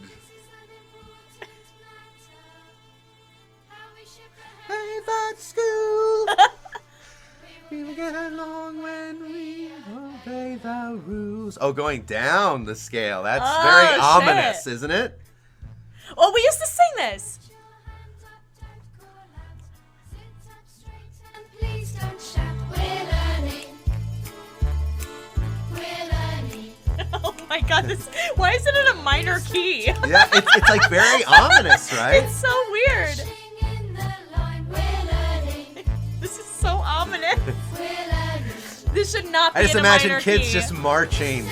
S2: Hey, that school. We will get along when we obey the rules. Oh, going down the scale. That's very ominous, isn't it?
S1: Oh, we used to sing this. Oh my god, why is it in a minor key?
S2: Yeah, it's like very ominous, right?
S1: It's so weird. This is so ominous. This should not be
S2: I just
S1: in a
S2: imagine
S1: minor
S2: kids
S1: key.
S2: just marching.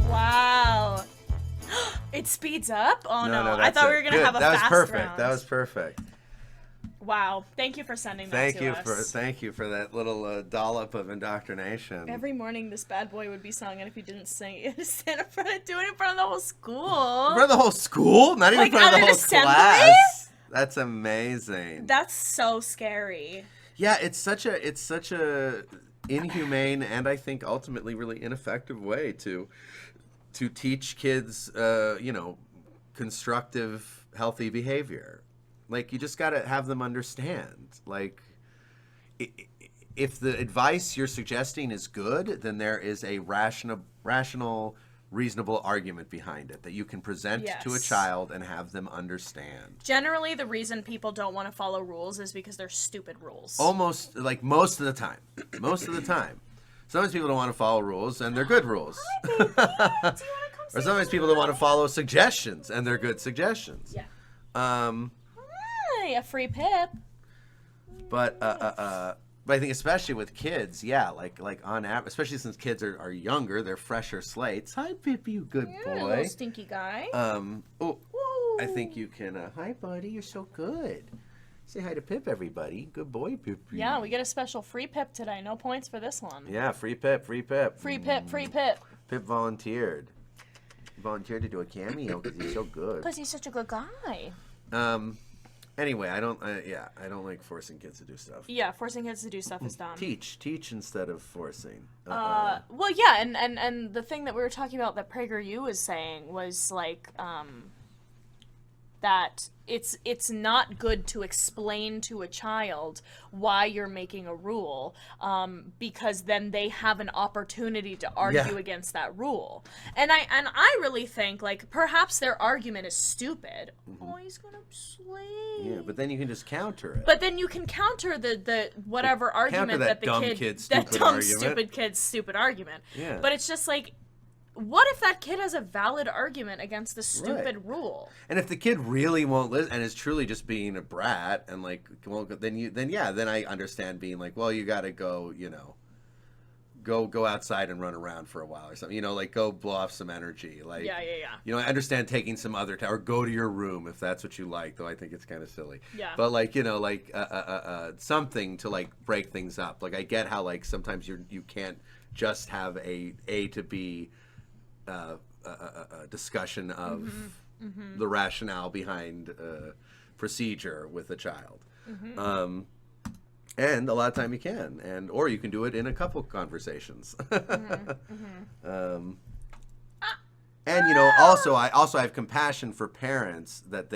S2: Wow. It speeds up? Oh no. I thought we were going to have a fast round. That was perfect.
S1: Wow. Thank you for sending that to us.
S2: Thank you for that little dollop of indoctrination.
S1: Every morning this bad boy would be sung, and if he didn't sing, he had to stand in front of, do it in front of the whole school.
S2: In front of the whole school? Not even in front of the whole class? That's amazing.
S1: That's so scary.
S2: Yeah, it's such a inhumane and I think ultimately really ineffective way to teach kids constructive, healthy behavior. Like, you just got to have them understand. Like, if the advice you're suggesting is good, then there is a rational, reasonable argument behind it that you can present to a child and have them understand.
S1: Generally, the reason people don't want to follow rules is because they're stupid rules.
S2: Almost, like, most of the time. Most of the time. Sometimes people don't want to follow rules, and they're good rules.
S1: Hi, baby. Do you want to come
S2: Or sometimes people don't want to follow suggestions, and they're good suggestions.
S1: Yeah.
S2: But
S1: A free pip.
S2: But I think especially with kids, like on average, especially since kids are younger, they're fresher slates. Hi, Pip, you good boy.
S1: Little stinky guy.
S2: I think you can. Hi, buddy, you're so good. Say hi to Pip, everybody. Good boy, Pip.
S1: Yeah, we get a special free pip today. No points for this one.
S2: Yeah, free Pip, free Pip.
S1: Free pip, free pip.
S2: Pip volunteered. He volunteered to do a cameo because he's so good.
S1: Because he's such a good guy.
S2: Anyway, I don't like forcing kids to do stuff.
S1: Yeah, forcing kids to do stuff is dumb.
S2: Teach instead of forcing.
S1: Well, yeah, and the thing that we were talking about that PragerU was saying was like, that it's not good to explain to a child why you're making a rule, because then they have an opportunity to argue against that rule. And I really think, like, perhaps their argument is stupid. Oh, he's gonna sleep.
S2: Yeah, but then you can just counter it.
S1: But then you can counter the whatever argument
S2: that
S1: the
S2: dumb
S1: kid,
S2: kid's
S1: that
S2: stupid
S1: dumb
S2: argument.
S1: stupid kid's stupid argument.
S2: Yeah.
S1: But it's just like, what if that kid has a valid argument against the stupid rule?
S2: And if the kid really won't listen and is truly just being a brat and like, well, then I understand being like, well, you got to go, you know, go outside and run around for a while or something, you know, like go blow off some energy. Like,
S1: Yeah.
S2: you know, I understand taking some other time or go to your room if that's what you like, though I think it's kind of silly.
S1: Yeah.
S2: But like, you know, like something to like break things up. Like I get how like sometimes you can't just have a to B discussion of the rationale behind procedure with a child. And a lot of time you can, or you can do it in a couple conversations. And you know, also I have compassion for parents that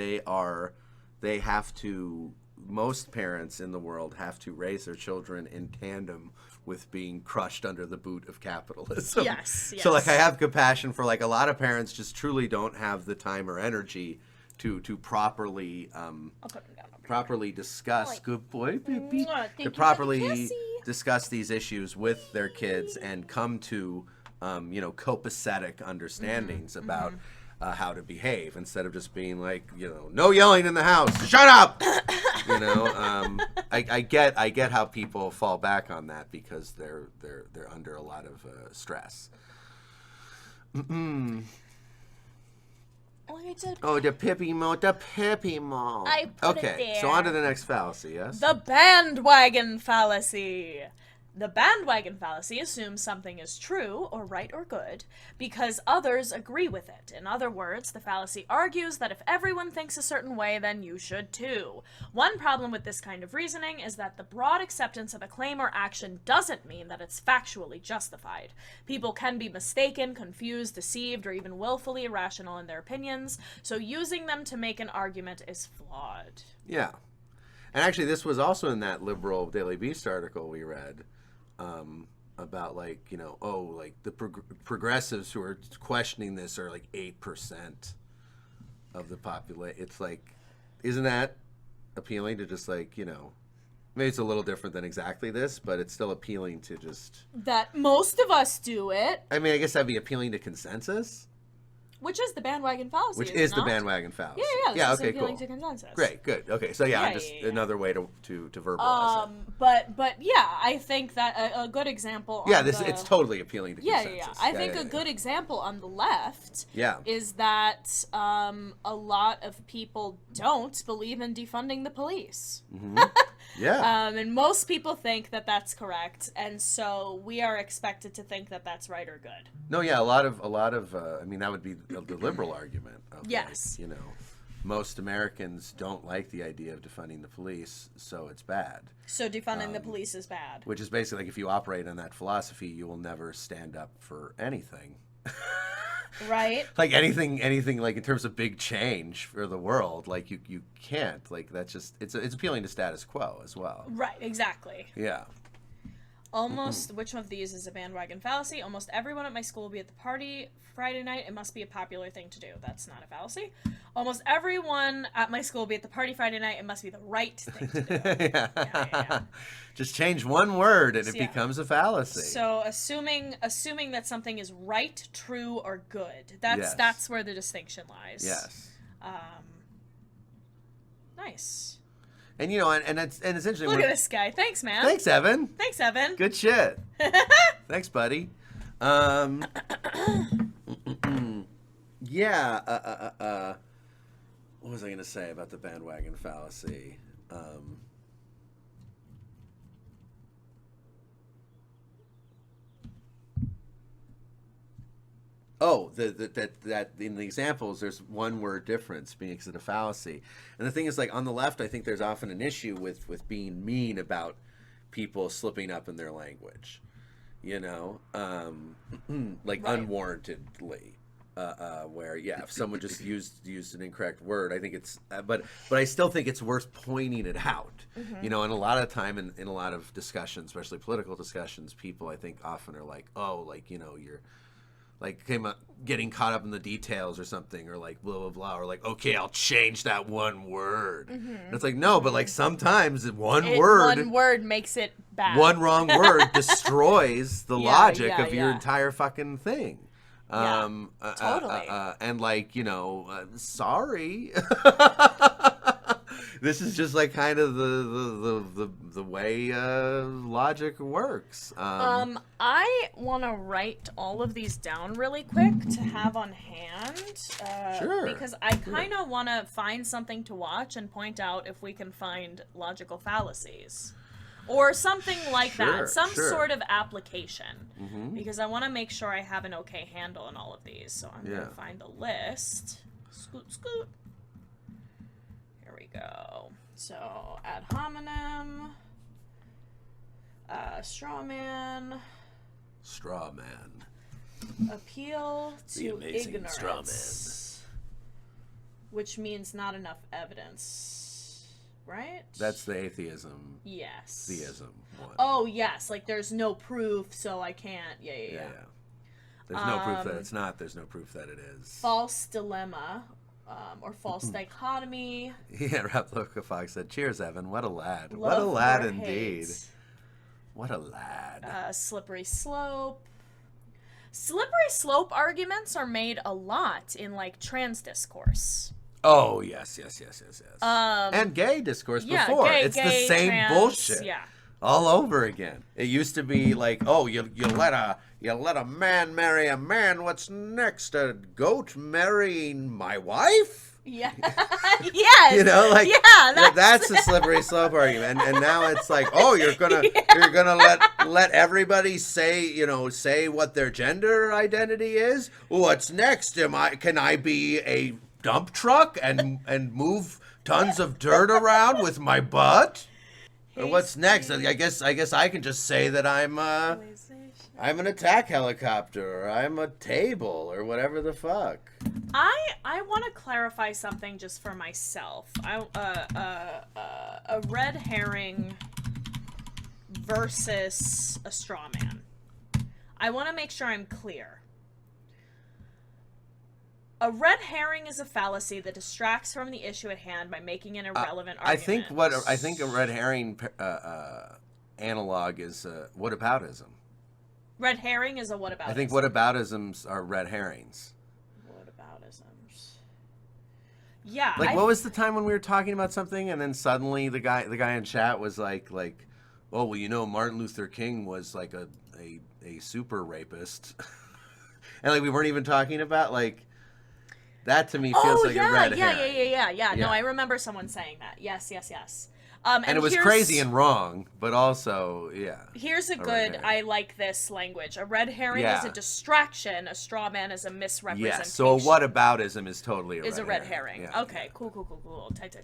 S2: most parents in the world have to raise their children in tandem with being crushed under the boot of capitalism.
S1: Yes.
S2: So like I have compassion for like a lot of parents just truly don't have the time or energy to properly
S1: I'll put him down.
S2: properly discuss good boy baby,
S1: Thank you
S2: to
S1: for
S2: properly
S1: the kissy.
S2: discuss these issues with their kids and come to you know, copacetic understandings about how to behave instead of just being like, you know, no yelling in the house, shut up. You know, I get how people fall back on that because they're under a lot of stress. Oh, the Pippi Mo.
S1: I put it
S2: Okay,
S1: there.
S2: so on to the next fallacy, yes?
S1: The bandwagon fallacy. The bandwagon fallacy assumes something is true, or right, or good, because others agree with it. In other words, the fallacy argues that if everyone thinks a certain way, then you should too. One problem with this kind of reasoning is that the broad acceptance of a claim or action doesn't mean that it's factually justified. People can be mistaken, confused, deceived, or even willfully irrational in their opinions, so using them to make an argument is flawed.
S2: Yeah. And actually, this was also in that liberal Daily Beast article we read. About like, you know, like the progressives who are questioning this are like 8% of the population. It's like, isn't that appealing to just like, you know, maybe it's a little different than exactly this, but it's still appealing to just.
S1: That most of us do it.
S2: I mean, I guess that'd be appealing to consensus.
S1: Which is the bandwagon fallacy.
S2: Which
S1: is
S2: is
S1: it
S2: the
S1: not?
S2: bandwagon fallacy.
S1: Yeah.
S2: Okay,
S1: appealing
S2: cool.
S1: to consensus.
S2: Great, good. Okay, so
S1: Yeah,
S2: just
S1: yeah.
S2: another way to verbalize it.
S1: But yeah, I think that a good example.
S2: Yeah,
S1: on
S2: it's totally appealing to consensus.
S1: Yeah. I think a good example on the left.
S2: Yeah.
S1: Is that a lot of people don't believe in defunding the police.
S2: Yeah.
S1: And most people think that that's correct, and so we are expected to think that that's right or good.
S2: No, yeah, a lot of. I mean, that would be the liberal argument. Of
S1: Yes.
S2: like, you know, most Americans don't like the idea of defunding the police, so it's bad.
S1: So defunding the police is bad.
S2: Which is basically like if you operate on that philosophy, you will never stand up for anything.
S1: Right?
S2: Like anything like in terms of big change for the world, like you can't. Like that's just it's appealing to status quo as well.
S1: Right, exactly.
S2: Yeah.
S1: Which one of these is a bandwagon fallacy? Almost everyone at my school will be at the party Friday night. It must be a popular thing to do. That's not a fallacy. Almost everyone at my school will be at the party Friday night. It must be the right thing to do. Yeah.
S2: Just change one word and it
S1: Yeah.
S2: becomes a fallacy.
S1: So assuming that something is right, true, or good.
S2: Yes.
S1: That's where the distinction lies.
S2: Yes.
S1: Nice.
S2: And you know, and it's interesting.
S1: Look at this guy. Thanks, man.
S2: Thanks, Evan.
S1: Thanks, Evan.
S2: Good shit. Thanks, buddy. Yeah. What was I going to say about the bandwagon fallacy? That in the examples, there's one word difference makes it a fallacy. And the thing is, like on the left, I think there's often an issue with being mean about people slipping up in their language, you know, like
S1: Right.
S2: unwarrantedly. where if someone just used an incorrect word, I think it's but I still think it's worth pointing it out. And a lot of time in a lot of discussions, especially political discussions, people I think often are like, oh, like you're like getting caught up in the details or something, or like blah blah blah, or like, okay, I'll change that one word. And it's like, no, but like sometimes one word
S1: makes it bad.
S2: One wrong word destroys the logic of your entire fucking thing.
S1: Totally.
S2: And like, sorry. This is just like kind of the way logic works.
S1: I want to write all of these down really quick to have on hand.
S2: Sure.
S1: Because I kind of want to find something to watch and point out if we can find logical fallacies. Or something like that. Some sort of application. Because I want to make sure I have an okay handle on all of these. So I'm going to find the list. Scoot, scoot. Here we go. So, ad hominem. Straw man.
S2: Straw man.
S1: Appeal
S2: The
S1: to
S2: amazing
S1: ignorance.
S2: straw man.
S1: Which means not enough evidence. Right?
S2: That's the atheism.
S1: Yes.
S2: Theism one.
S1: Oh, yes. Like, there's no proof, so I can't. Yeah.
S2: There's no proof that it's not. There's no proof that it is.
S1: False dilemma, or false dichotomy.
S2: Yeah, Replica Fox said, cheers, Evan. What a lad.
S1: Love
S2: What a lad
S1: or
S2: indeed.
S1: hate.
S2: What a lad.
S1: Slippery slope. Slippery slope arguments are made a lot in, like, trans discourse.
S2: Oh, yes. And gay discourse before. It's the same
S1: trans,
S2: bullshit.
S1: Yeah.
S2: All over again. It used to be like, oh, you let a man marry a man. What's next? A goat marrying my wife?
S1: Yeah. Yes.
S2: That's the slippery slope argument. And now it's like, oh, you're gonna let everybody say what their gender identity is. What's next? Can I be a dump truck and move tons of dirt around with my butt? Or what's next? I guess I can just say that I'm an attack helicopter, or I'm a table, or whatever the fuck.
S1: I want to clarify something just for myself. A red herring versus a straw man. I want to make sure I'm clear. A red herring is a fallacy that distracts from the issue at hand by making an irrelevant argument.
S2: I think a red herring analog is whataboutism.
S1: Red herring is a whataboutism.
S2: I think whataboutisms are red herrings.
S1: Whataboutisms. Yeah.
S2: Like, what was the time when we were talking about something, and then suddenly the guy in chat was like, oh, well, Martin Luther King was like a super rapist, and like we weren't even talking about like. That to me feels like a red herring.
S1: Yeah. No, I remember someone saying that. Yes. And
S2: it was crazy and wrong, but also,
S1: Here's a good, I like this language. A red herring is a distraction. A straw man is a misrepresentation.
S2: Yes, so a whataboutism is totally
S1: a red herring.
S2: Yeah,
S1: okay, cool. Tight.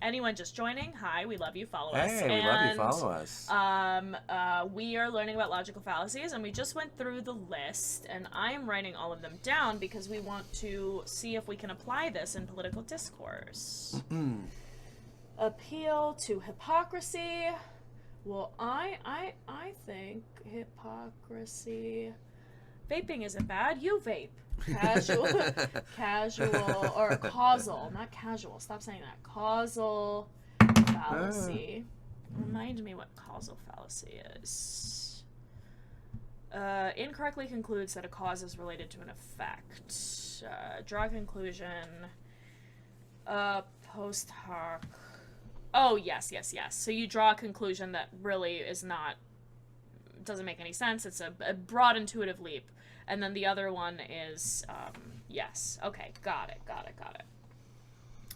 S1: Anyone just joining? Hi, we love you. Follow us.
S2: Hey, we love you. Follow us.
S1: We are learning about logical fallacies, and we just went through the list, and I am writing all of them down because we want to see if we can apply this in political discourse. Appeal to hypocrisy. Well, I think hypocrisy. Vaping isn't bad. You vape. Casual, or causal, not casual. Stop saying that. Causal fallacy. Remind me what causal fallacy is. Incorrectly concludes that a cause is related to an effect. Draw a conclusion. Post hoc. Oh, yes. So you draw a conclusion that really doesn't make any sense. It's a broad intuitive leap. And then the other one is, yes. Okay, got it.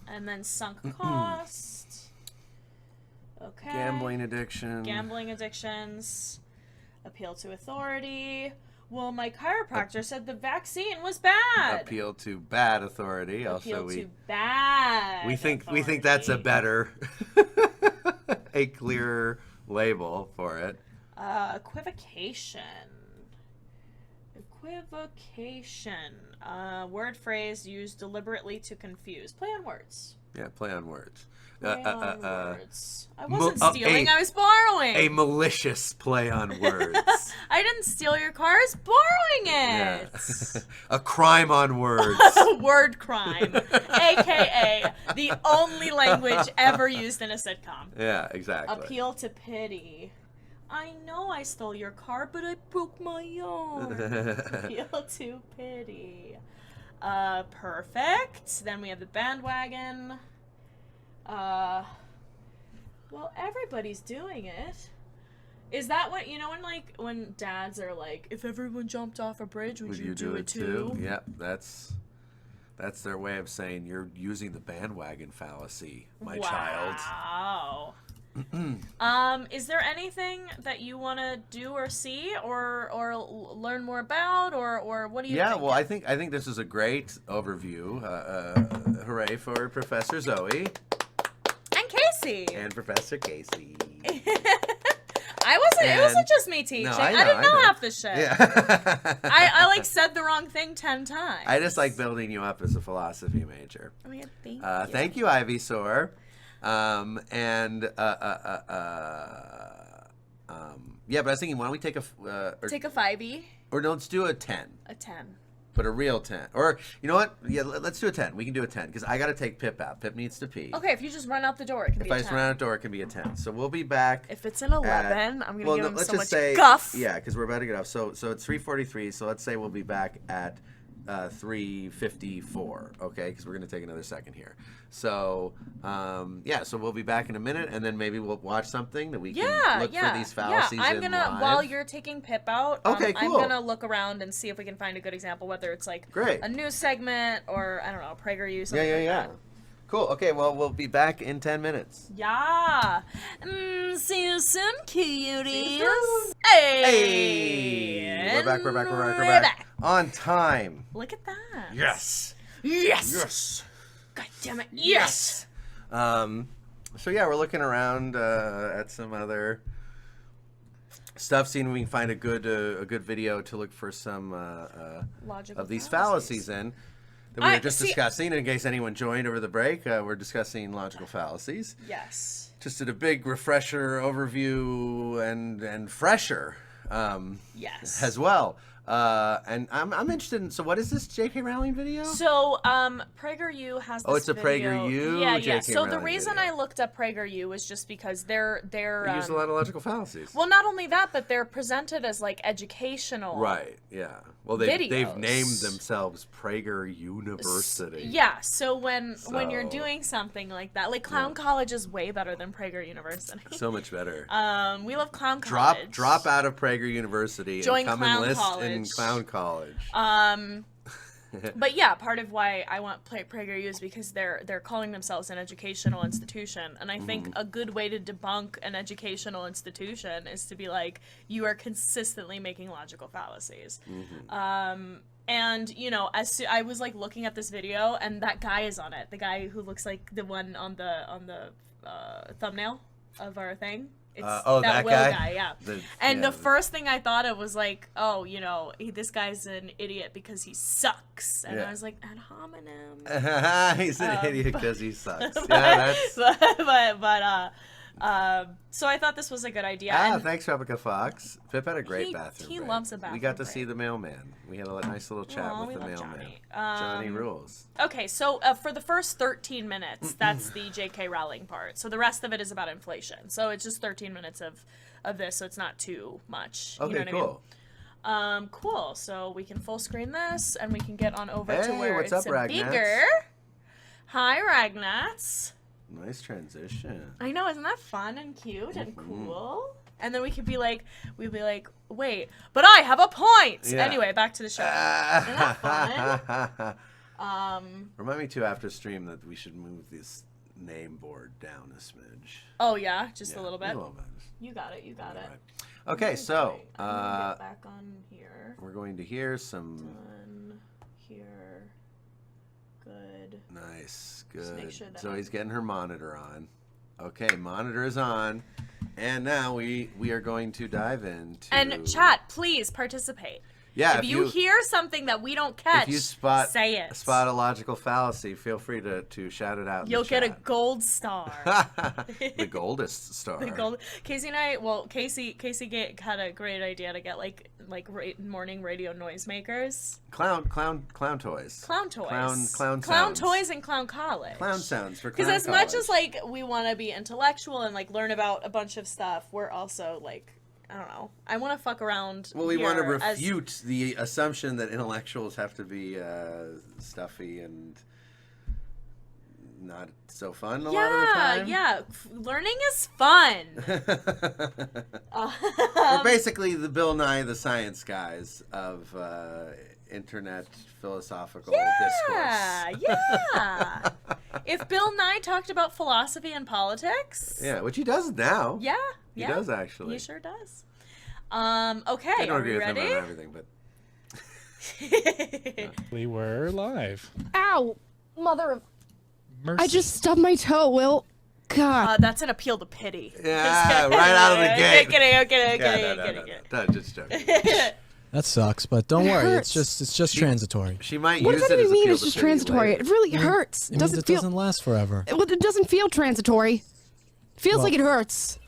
S1: And then sunk cost. Okay.
S2: Gambling addictions.
S1: Appeal to authority. Well, my chiropractor said the vaccine was bad.
S2: Appeal to bad authority.
S1: Appeal to bad.
S2: We think that's a better, a clearer label for it.
S1: Equivocation. Equivocation. Word phrase used deliberately to confuse. Play on words.
S2: Yeah, play on words.
S1: Play on words. I wasn't stealing, I was borrowing.
S2: A malicious play on words.
S1: I didn't steal your car, I was borrowing it.
S2: Yeah. A crime on words.
S1: Word crime. AKA the only language ever used in a sitcom.
S2: Yeah, exactly.
S1: Appeal to pity. I know I stole your car, but I broke my arm. Appeal to pity. Perfect. Then we have the bandwagon. Well, everybody's doing it. Is that what, when dads are like, if everyone jumped off a bridge, would you do it too?
S2: Yep, that's their way of saying you're using the bandwagon fallacy, my child.
S1: Wow. Is there anything that you want to do or see or learn more about or what do you think?
S2: Yeah, well, I think this is a great overview. Hooray for Professor Zoe.
S1: And Casey.
S2: And Professor Casey.
S1: It wasn't just me teaching.
S2: No,
S1: I didn't know half the shit.
S2: Yeah.
S1: I said the wrong thing 10 times.
S2: I just like building you up as a philosophy major.
S1: Oh, yeah, thank you.
S2: Thank you, Ivysaur. Yeah, but I was thinking, why don't we take
S1: take a 5e?
S2: Or no, let's do a 10.
S1: A 10.
S2: But a real 10. Or, you know what? Yeah, let's do a 10. We can do a 10, because I got to take Pip out. Pip needs to pee.
S1: Okay, if you just run out the door, it can be a 10.
S2: If I just run out the door, it can be a 10. So we'll be back.
S1: If it's an 11, I'm going to give him so much guff.
S2: Yeah, because we're about to get off. So it's 3:43, so let's say we'll be back at 3:54, okay? Because we're going to take another second here. So, so we'll be back in a minute, and then maybe we'll watch something that we can look for these fallacies
S1: I'm gonna,
S2: live.
S1: while you're taking Pip out,
S2: okay, cool.
S1: I'm going to look around and see if we can find a good example, whether it's like a news segment or, I don't know, PragerU, something like that.
S2: Cool. Okay, well, we'll be back in 10 minutes.
S1: Yeah. See you soon, cuties. Hey.
S2: We're back. On time.
S1: Look at that.
S2: Yes.
S1: God damn it. Yes.
S2: So yeah, we're looking around at some other stuff, seeing if we can find a good video to look for some
S1: Logical
S2: of these fallacies in. That we were just discussing. In case anyone joined over the break, we're discussing logical fallacies.
S1: Yes.
S2: Just did a big refresher overview and fresher.
S1: Yes.
S2: As well. And I'm interested in. So what is this J.K. Rowling video?
S1: So PragerU has this
S2: it's a
S1: video.
S2: PragerU.
S1: Yeah.
S2: J.K.
S1: So the
S2: Rowling
S1: reason
S2: video.
S1: I looked up PragerU was just because they're
S2: They use a lot of logical fallacies.
S1: Well, not only that, but they're presented as like educational.
S2: Right. Yeah. Well, they've
S1: videos.
S2: named themselves Prager University.
S1: Yeah. So when you're doing something like that, like Clown College is way better than Prager University.
S2: So much better.
S1: We love Clown College.
S2: Drop out of Prager University
S1: Join
S2: and come
S1: Clown
S2: enlist
S1: College.
S2: in Clown College.
S1: But yeah, part of why I want PragerU is because they're calling themselves an educational institution, and I think a good way to debunk an educational institution is to be like, you are consistently making logical fallacies. And I was like looking at this video, and that guy is on it. The guy who looks like the one on the thumbnail of our thing. It's that Will guy, yeah. The first thing I thought of was like, this guy's an idiot because he sucks. And I was like, ad hominem.
S2: He's an idiot because he sucks. Yeah, that's...
S1: So I thought this was a good idea.
S2: Thanks, Rebecca Fox. Pip had a great bathroom
S1: He
S2: break.
S1: loves a bathroom
S2: We got to
S1: break.
S2: see the mailman. We had a nice little chat with the mailman.
S1: Johnny.
S2: Johnny rules.
S1: Okay, so for the first 13 minutes, that's the J.K. Rowling part. So the rest of it is about inflation. So it's just 13 minutes of this, so it's not too much.
S2: Okay,
S1: you know what
S2: cool.
S1: I mean? Cool. So we can full screen this, and we can get on over to
S2: Hey,
S1: where
S2: what's
S1: it's
S2: up, Ragnats?
S1: bigger. Hi, Ragnats.
S2: Nice transition.
S1: I know, isn't that fun and cute and cool? And then we'd be like, wait, but I have a point.
S2: Yeah.
S1: Anyway, back to the show. Isn't that fun?
S2: Remind me too after stream that we should move this name board down a smidge.
S1: Oh yeah, just a little bit.
S2: A little bit.
S1: You got it.
S2: Right. Okay, so
S1: I'm gonna get back on here.
S2: we're going to hear some.
S1: On here. Good.
S2: Nice,
S1: Just make
S2: good.
S1: sure that
S2: Zoe's getting her monitor on. Okay, monitor is on, and now we are going to dive into.
S1: And chat, please participate.
S2: Yeah,
S1: If you hear something that we don't catch,
S2: if you say it.
S1: Spot
S2: a logical fallacy, feel free to shout it out.
S1: You'll get a
S2: chat.
S1: gold star.
S2: The goldest star.
S1: The gold. Casey and I. Well, Casey had a great idea to get like morning radio noisemakers.
S2: Clown toys.
S1: Clown toys.
S2: Clown sounds.
S1: Toys and clown college.
S2: Clown sounds for clown
S1: Because as
S2: college.
S1: much as like we want to be intellectual and like learn about a bunch of stuff, we're also like, I don't know. I want to fuck around.
S2: Well, we want to
S1: here
S2: refute the assumption that intellectuals have to be stuffy and not so fun a lot of the time.
S1: Yeah. Learning is fun.
S2: We're basically the Bill Nye the Science Guys of internet philosophical discourse.
S1: Yeah. If Bill Nye talked about philosophy and politics.
S2: Yeah, which he does now.
S1: Yeah.
S2: He does actually.
S1: He sure does. Okay,
S2: I don't agree with
S1: ready?
S2: him on everything, but
S5: We were live.
S6: Ow! Mother of...
S5: Mercy.
S6: I just stubbed my toe, Will. God.
S1: That's an appeal to pity.
S2: yeah, right out of the gate.
S1: I'm kidding.
S2: No, just joking.
S7: That sucks, but don't
S6: It
S7: worry.
S6: hurts.
S7: It's just transitory.
S2: She might
S6: What
S2: use
S6: does that
S2: it as
S6: even mean?
S2: appeal
S6: It's
S2: to
S6: just
S2: pity
S6: transitory.
S2: later.
S6: It really hurts.
S7: It means
S6: Doesn't
S7: it
S6: feel...
S7: doesn't last forever.
S6: Well, it doesn't feel transitory. Feels
S7: Well-
S6: like it hurts.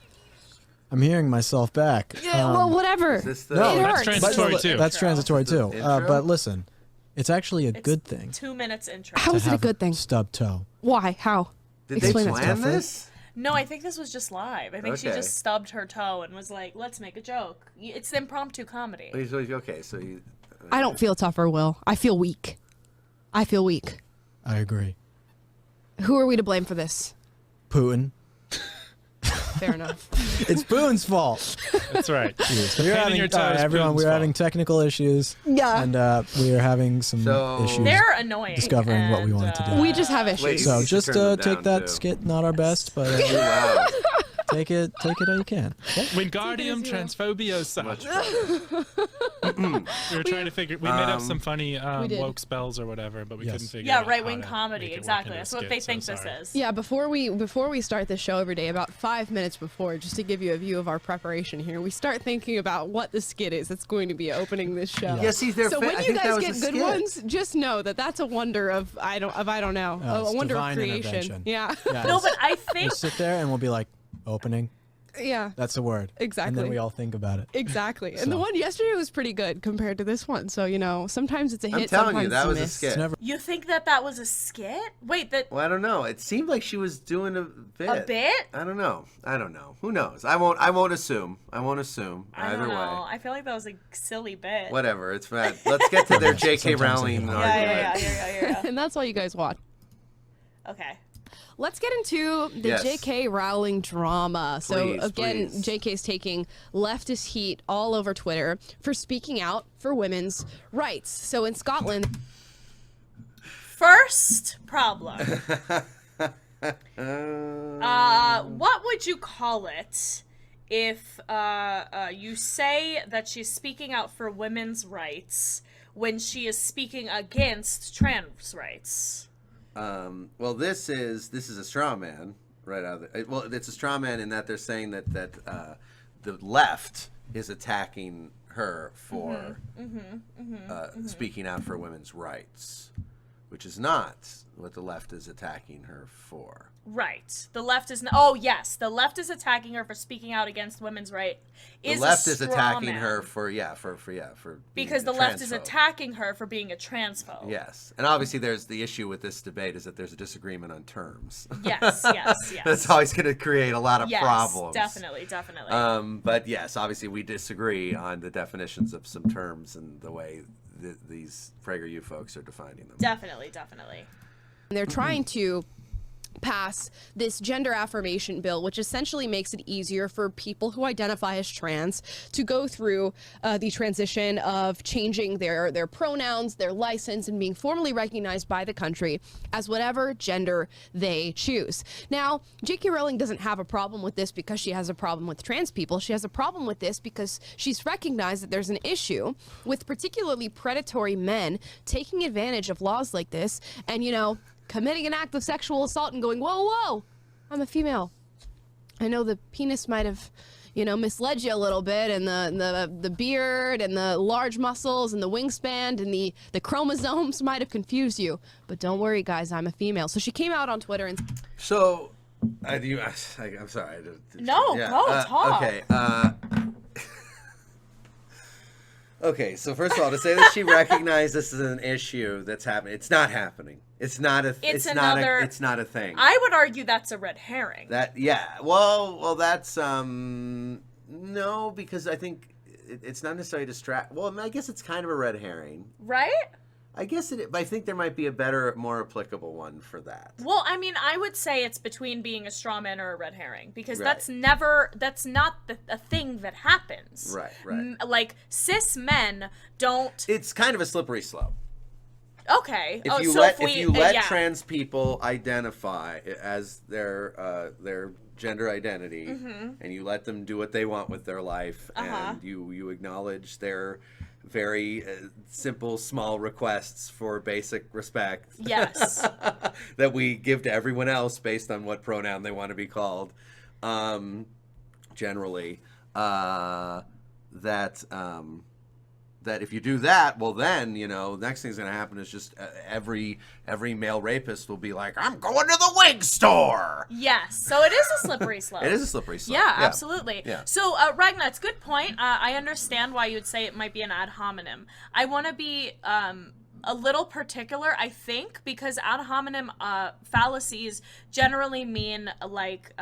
S7: I'm hearing myself back.
S6: Yeah, well, whatever.
S2: Is this the
S7: No,
S6: It
S5: that's
S6: hurts.
S5: transitory too.
S7: That's transitory too.
S2: Intro?
S7: But listen, it's actually a good thing.
S1: 2 minutes intro.
S6: How
S7: to
S6: is it a
S7: have
S6: good thing?
S7: Stub toe.
S6: Why? How?
S2: Did
S6: Explain
S2: they
S6: it.
S2: plan
S7: Stuff it.
S2: this?
S1: No, I think this was just live. I think she
S2: Okay.
S1: just stubbed her toe and was like, let's make a joke. It's impromptu comedy.
S2: Okay, so you.
S6: I don't feel tougher, Will. I feel weak. I feel weak.
S7: I agree.
S6: Who are we to blame for this?
S7: Putin.
S6: Fair enough.
S7: It's Putin's fault.
S5: That's right.
S7: We're
S5: Pain in
S7: having,
S5: your toe is
S7: everyone,
S5: Putin's
S7: we're having
S5: fault.
S7: technical issues.
S6: Yeah.
S7: And we are having some
S2: So-
S7: issues
S1: They're annoying.
S7: discovering what we wanted to do.
S6: We just have issues.
S2: Wait,
S7: So
S2: You should
S7: just
S2: turn them
S7: take
S2: down,
S7: that
S2: too.
S7: skit, not our best, but
S2: Wow.
S7: take it how you can. Okay?
S5: Wingardium Transphobiosa.
S2: Much better.
S5: We were trying to figure. We made up some funny
S6: did.
S5: woke spells or whatever, but we
S7: Yes.
S5: couldn't figure.
S1: Yeah,
S5: out
S1: right
S5: how
S1: wing
S5: to
S1: comedy.
S5: make it work
S1: Exactly.
S5: in a
S1: That's what
S5: skit,
S1: they
S5: so
S1: think this
S5: sorry.
S1: is.
S6: Yeah, before we start the show every day, about 5 minutes before, just to give you a view of our preparation here, we start thinking about what the skit is that's going to be opening this show.
S2: Yeah, see, they're
S6: So
S2: fa-
S6: when
S2: I
S6: you
S2: think that
S6: guys
S2: was
S6: get
S2: a
S6: good
S2: skit.
S6: ones, just know that that's a wonder of I don't know, a
S7: it's
S6: wonder of
S7: divine
S6: creation.
S7: intervention.
S6: Yeah,
S7: Yeah,
S1: No,
S7: it's-
S1: but I
S7: we'll
S1: think
S7: sit there and we'll be like, opening.
S6: yeah,
S7: That's the word. And
S6: Exactly.
S7: then we all think about it.
S6: exactly. And the
S7: So-
S6: one yesterday was pretty good compared to this one. So sometimes it's a hit.
S2: I'm telling you,
S6: sometimes
S2: that
S6: it's a
S2: was a
S6: miss.
S2: skit.
S7: It's never.
S1: you think that was a skit. Wait, that
S2: Well, I don't know. It seemed like she was doing a bit.
S1: a bit?
S2: I don't know. Who knows? I won't assume.
S1: I
S2: Either
S1: don't know.
S2: way.
S1: I feel like that was a silly bit.
S2: Whatever. It's fine. Let's get to their J.K.
S7: Sometimes they
S2: Rowling
S7: can
S2: argument.
S1: Yeah.
S6: And that's all you guys watch.
S1: Okay.
S6: Let's get into the
S2: Yes.
S6: J.K. Rowling drama.
S2: Please,
S6: So again,
S2: please.
S6: J.K.'s taking leftist heat all over Twitter for speaking out for women's rights. So in Scotland,
S1: First problem. What would you call it if you say that she's speaking out for women's rights when she is speaking against trans rights?
S2: Well, this is a straw man, right out of the, well, it's a straw man in that they're saying that the left is attacking her for speaking out for women's rights, which is not what the left is attacking her for.
S1: Right. The left is. Oh yes, the left is attacking her for speaking out against women's right.
S2: The
S1: Is
S2: left
S1: a
S2: is
S1: straw
S2: attacking
S1: man.
S2: her for being
S1: Because
S2: a
S1: the left is
S2: transphobe.
S1: attacking her for being a transphobe.
S2: Yes, and obviously there's the issue with this debate is that there's a disagreement on terms.
S1: Yes.
S2: That's always going to create a lot of
S1: Yes,
S2: problems.
S1: definitely.
S2: But yes, obviously we disagree on the definitions of some terms and the way these PragerU folks are defining them.
S1: Definitely.
S6: they're trying to pass this gender affirmation bill, which essentially makes it easier for people who identify as trans to go through the transition of changing their pronouns, their license, and being formally recognized by the country as whatever gender they choose. Now, J.K. Rowling doesn't have a problem with this because she has a problem with trans people. She has a problem with this because she's recognized that there's an issue with particularly predatory men taking advantage of laws like this and, committing an act of sexual assault and going, whoa, I'm a female. I know the penis might have, misled you a little bit, and the beard and the large muscles and the wingspan and the chromosomes might have confused you. But don't worry, guys, I'm a female. So she came out on Twitter and
S2: So, I'm sorry.
S1: No, go, talk.
S2: Okay. Okay, so first of all, to say that she recognized this as an issue that's happening, it's not happening. It's not a. It's not a thing.
S1: I would argue that's a red herring.
S2: Well, that's no, because I think it's not necessarily distract. Well, I guess it's kind of a red herring,
S1: right?
S2: I guess but I think there might be a better, more applicable one for that.
S1: Well, I mean, I would say it's between being a straw man or a red herring, because
S2: Right.
S1: that's not a thing that happens.
S2: Right.
S1: Like, cis men don't...
S2: It's kind of a slippery slope.
S1: Okay.
S2: If you let trans people identify as their gender identity, and you let them do what they want with their life, and you acknowledge their very simple, small requests for basic respect.
S1: Yes.
S2: That we give to everyone else based on what pronoun they want to be called. Generally, that if you do that, well then, next thing's going to happen is just every male rapist will be like, I'm going to the wig store.
S1: Yes. So it is a slippery slope.
S2: It is a slippery slope.
S1: Yeah, absolutely.
S2: Yeah.
S1: So, Ragnar, it's a good point. I understand why you would say it might be an ad hominem. I want to be a little particular, I think, because ad hominem fallacies generally mean like...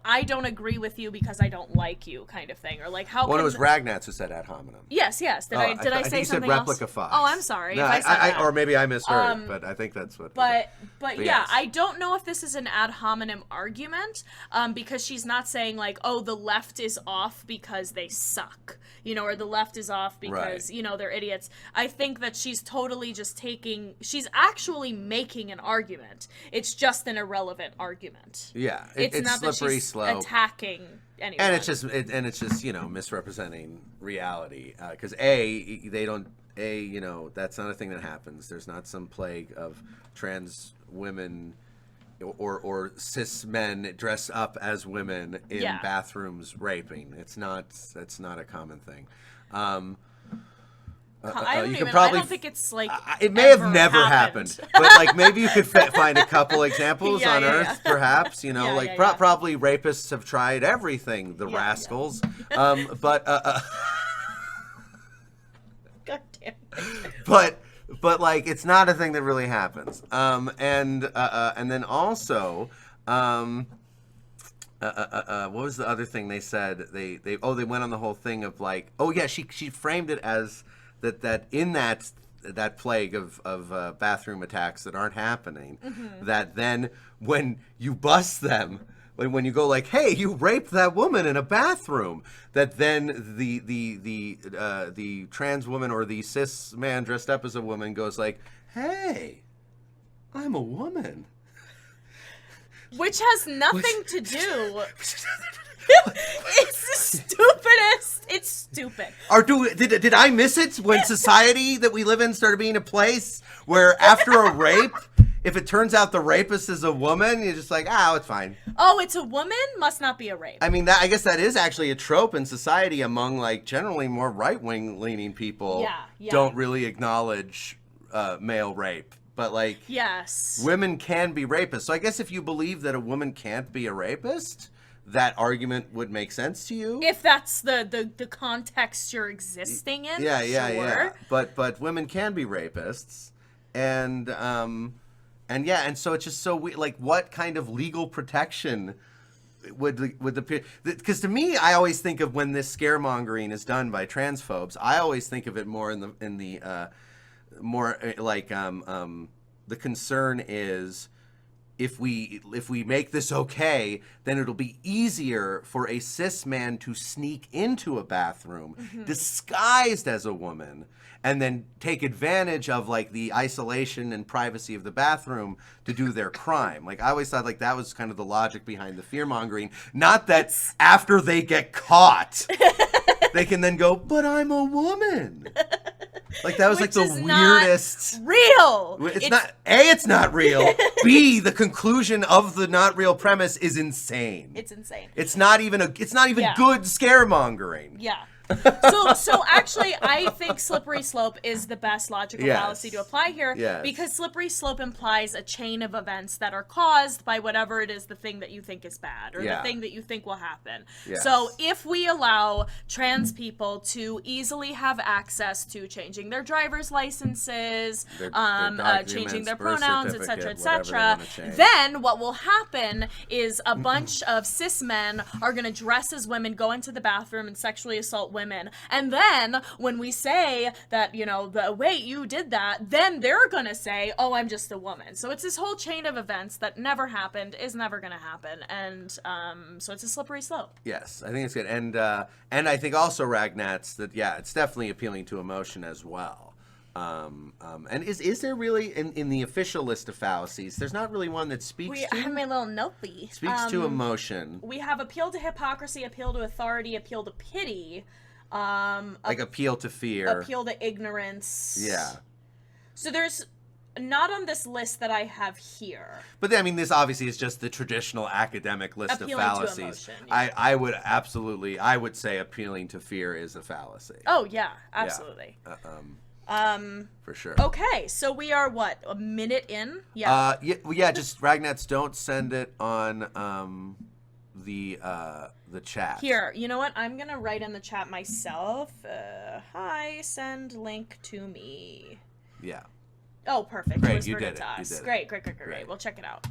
S1: I don't agree with you because I don't like you, kind of thing, or like how.
S2: Well, it was Ragnats who said ad hominem.
S1: Yes. Did I say
S2: I think you
S1: something
S2: said replica
S1: else?
S2: fox.
S1: Oh, I'm sorry.
S2: No,
S1: if I said that.
S2: or maybe I misheard, but I think that's what.
S1: But yeah,
S2: yes.
S1: I don't know if this is an ad hominem argument, because she's not saying like, oh, the left is off because they suck, or the left is off because they're idiots. I think that she's totally just she's actually making an argument. It's just an irrelevant argument.
S2: Yeah,
S1: it's not that
S2: slippery
S1: she's
S2: slope.
S1: Attacking anyone.
S2: And it's just misrepresenting reality, because that's not a thing that happens. There's not some plague of trans women or cis men dressed up as women in bathrooms raping. That's not a common thing.
S1: I don't think it's like
S2: it may have never happened, but like maybe you could find a couple examples on Earth, perhaps. Probably rapists have tried everything, the rascals. But
S1: God damn it.
S2: but like it's not a thing that really happens. And then also, what was the other thing they said? They went on the whole thing of like, she framed it as that in that plague of bathroom attacks that aren't happening, that then when you bust them, when you go like, hey, you raped that woman in a bathroom, that then the trans woman or the cis man dressed up as a woman goes like, hey, I'm a woman.
S1: Which has nothing to do. It's the stupidest. It's stupid.
S2: Did I miss it when society that we live in started being a place where after a rape, if it turns out the rapist is a woman, you're just like, it's fine.
S1: Oh, it's a woman? Must not be a rape.
S2: I mean, I guess that is actually a trope in society among like generally more right-wing leaning people.
S1: Yeah.
S2: Don't really acknowledge male rape. But like,
S1: yes,
S2: women can be rapists. So I guess if you believe that a woman can't be a rapist, that argument would make sense to you.
S1: If that's the context you're existing in.
S2: Yeah. But women can be rapists, and so it's just so like, what kind of legal protection would the, because to me, I always think of when this scaremongering is done by transphobes, I always think of it more in the more like the concern is if we make this okay, then it'll be easier for a cis man to sneak into a bathroom disguised as a woman and then take advantage of like the isolation and privacy of the bathroom to do their crime. Like I always thought like that was kind of the logic behind the fear-mongering, not that after they get caught they can then go, but I'm a woman. Like that was like
S1: Which
S2: the
S1: is not
S2: weirdest.
S1: real.
S2: It's not real. B, the conclusion of the not real premise is insane.
S1: It's insane.
S2: It's not even
S1: Yeah.
S2: good scaremongering.
S1: Yeah. So actually, I think slippery slope is the best logical
S2: Yes.
S1: fallacy to apply here
S2: Yes.
S1: because slippery slope implies a chain of events that are caused by whatever it is the thing that you think is bad or
S2: Yeah.
S1: the thing that you think will happen.
S2: Yes.
S1: So if we allow trans people to easily have access to changing their driver's licenses,
S2: Their
S1: changing their
S2: documents, birth
S1: pronouns,
S2: certificate,
S1: etc.,
S2: whatever they wanna change.
S1: then what will happen is a bunch of cis men are going to dress as women, go into the bathroom and sexually assault women. And then when we say that, wait, you did that, then they're going to say, oh, I'm just a woman. So it's this whole chain of events that never happened, is never going to happen. And so it's a slippery slope.
S2: Yes, I think it's good. And I think also Ragnat's that, yeah, it's definitely appealing to emotion as well. And is there really, in the official list of fallacies, there's not really one that speaks
S1: I have my little notebook.
S2: speaks to emotion.
S1: We have appeal to hypocrisy, appeal to authority, appeal to pity,
S2: Like appeal to fear.
S1: appeal to ignorance.
S2: Yeah.
S1: So there's not on this list that I have here.
S2: But I mean, this obviously is just the traditional academic list
S1: Appealing
S2: of
S1: to
S2: fallacies.
S1: emotion, yeah.
S2: I would say appealing to fear is a fallacy.
S1: Oh yeah, absolutely.
S2: For sure.
S1: Okay, so we are what, a minute in? Yeah.
S2: Just Ragnats, don't send it on the chat.
S1: Here, you know what? I'm gonna write in the chat myself. Hi, send link to me.
S2: Yeah.
S1: Oh, perfect.
S2: Great,
S1: It was
S2: you
S1: worded
S2: did
S1: to
S2: it, you
S1: us.
S2: did it.
S1: Great. We'll check it out.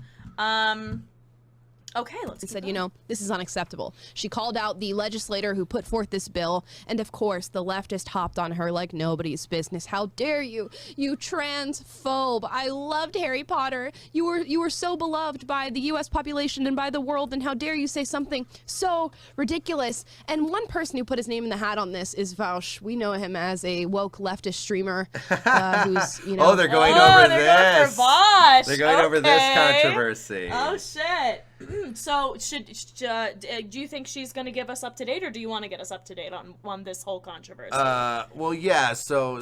S1: Okay, let's
S6: and
S1: keep
S6: said,
S1: going.
S6: this is unacceptable. She called out the legislator who put forth this bill, and of course, the leftist hopped on her like nobody's business. How dare you, you transphobe! I loved Harry Potter. You were so beloved by the U.S. population and by the world, and how dare you say something so ridiculous? And one person who put his name in the hat on this is Vaush. We know him as a woke leftist streamer who's,
S2: Oh, they're going over
S1: they're
S2: this.
S1: Going for Vosh.
S2: They're going over this
S1: Okay.
S2: controversy.
S1: Oh shit. So do you think she's going to give us up to date, or do you want to get us up to date on this whole controversy?
S2: Well, yeah. So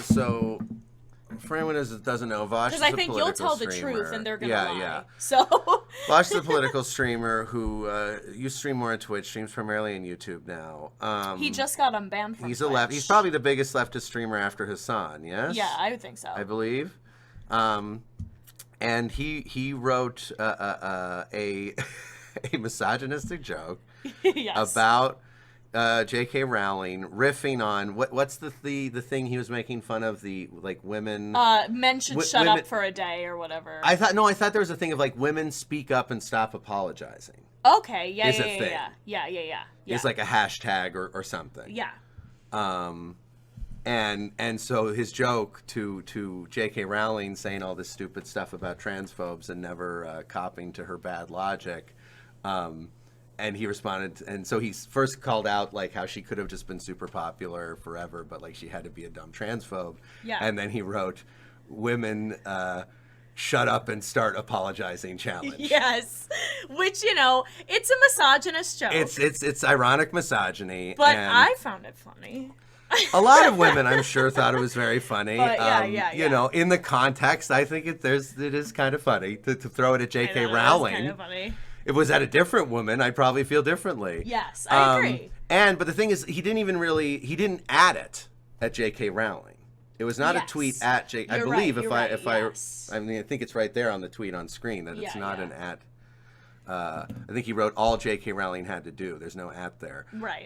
S2: for anyone who doesn't know, Vosh is
S1: Because I
S2: a
S1: think you'll
S2: political
S1: tell the
S2: streamer.
S1: truth and they're going to lie.
S2: Yeah.
S1: So
S2: Vosh is a political streamer who used to stream more on Twitch, streams primarily on YouTube now.
S1: he just got unbanned from
S2: He's
S1: Twitch.
S2: He's probably the biggest leftist streamer after Hassan. Yes.
S1: Yeah, I would think so.
S2: I believe. And he wrote a misogynistic joke
S1: Yes.
S2: about J.K. Rowling riffing on what's the thing he was making fun of, the like women.
S1: Men should shut
S2: women-
S1: up for a day or whatever.
S2: I thought there was a thing of like women speak up and stop apologizing.
S1: Okay, yeah.
S2: Is a thing.
S1: Yeah.
S2: It's like a hashtag or something.
S1: Yeah.
S2: And so his joke to J.K. Rowling saying all this stupid stuff about transphobes and never copping to her bad logic, and he responded, and so he first called out like how she could have just been super popular forever, but like she had to be a dumb transphobe.
S1: Yeah.
S2: And then he wrote, "Women, shut up and start apologizing challenge."
S1: Yes. Which, it's a misogynist joke.
S2: It's ironic misogyny.
S1: but
S2: and
S1: I found it funny.
S2: a lot of women, I'm sure, thought it was very funny.
S1: But yeah.
S2: You know, in the context, I think it is kind of funny to throw it at J.K.
S1: I know,
S2: Rowling.
S1: It's kind of funny.
S2: If it was at a different woman, I'd probably feel differently.
S1: Yes, I agree.
S2: But the thing is, he didn't add it at J.K. Rowling. It was not
S1: Yes.
S2: a tweet at J. I
S1: You're
S2: believe
S1: right,
S2: if
S1: yes.
S2: I mean, I think it's right there on the tweet on screen that it's
S1: Yeah,
S2: not
S1: yeah.
S2: an at. I think he wrote all J.K. Rowling had to do. There's no at there.
S1: Right.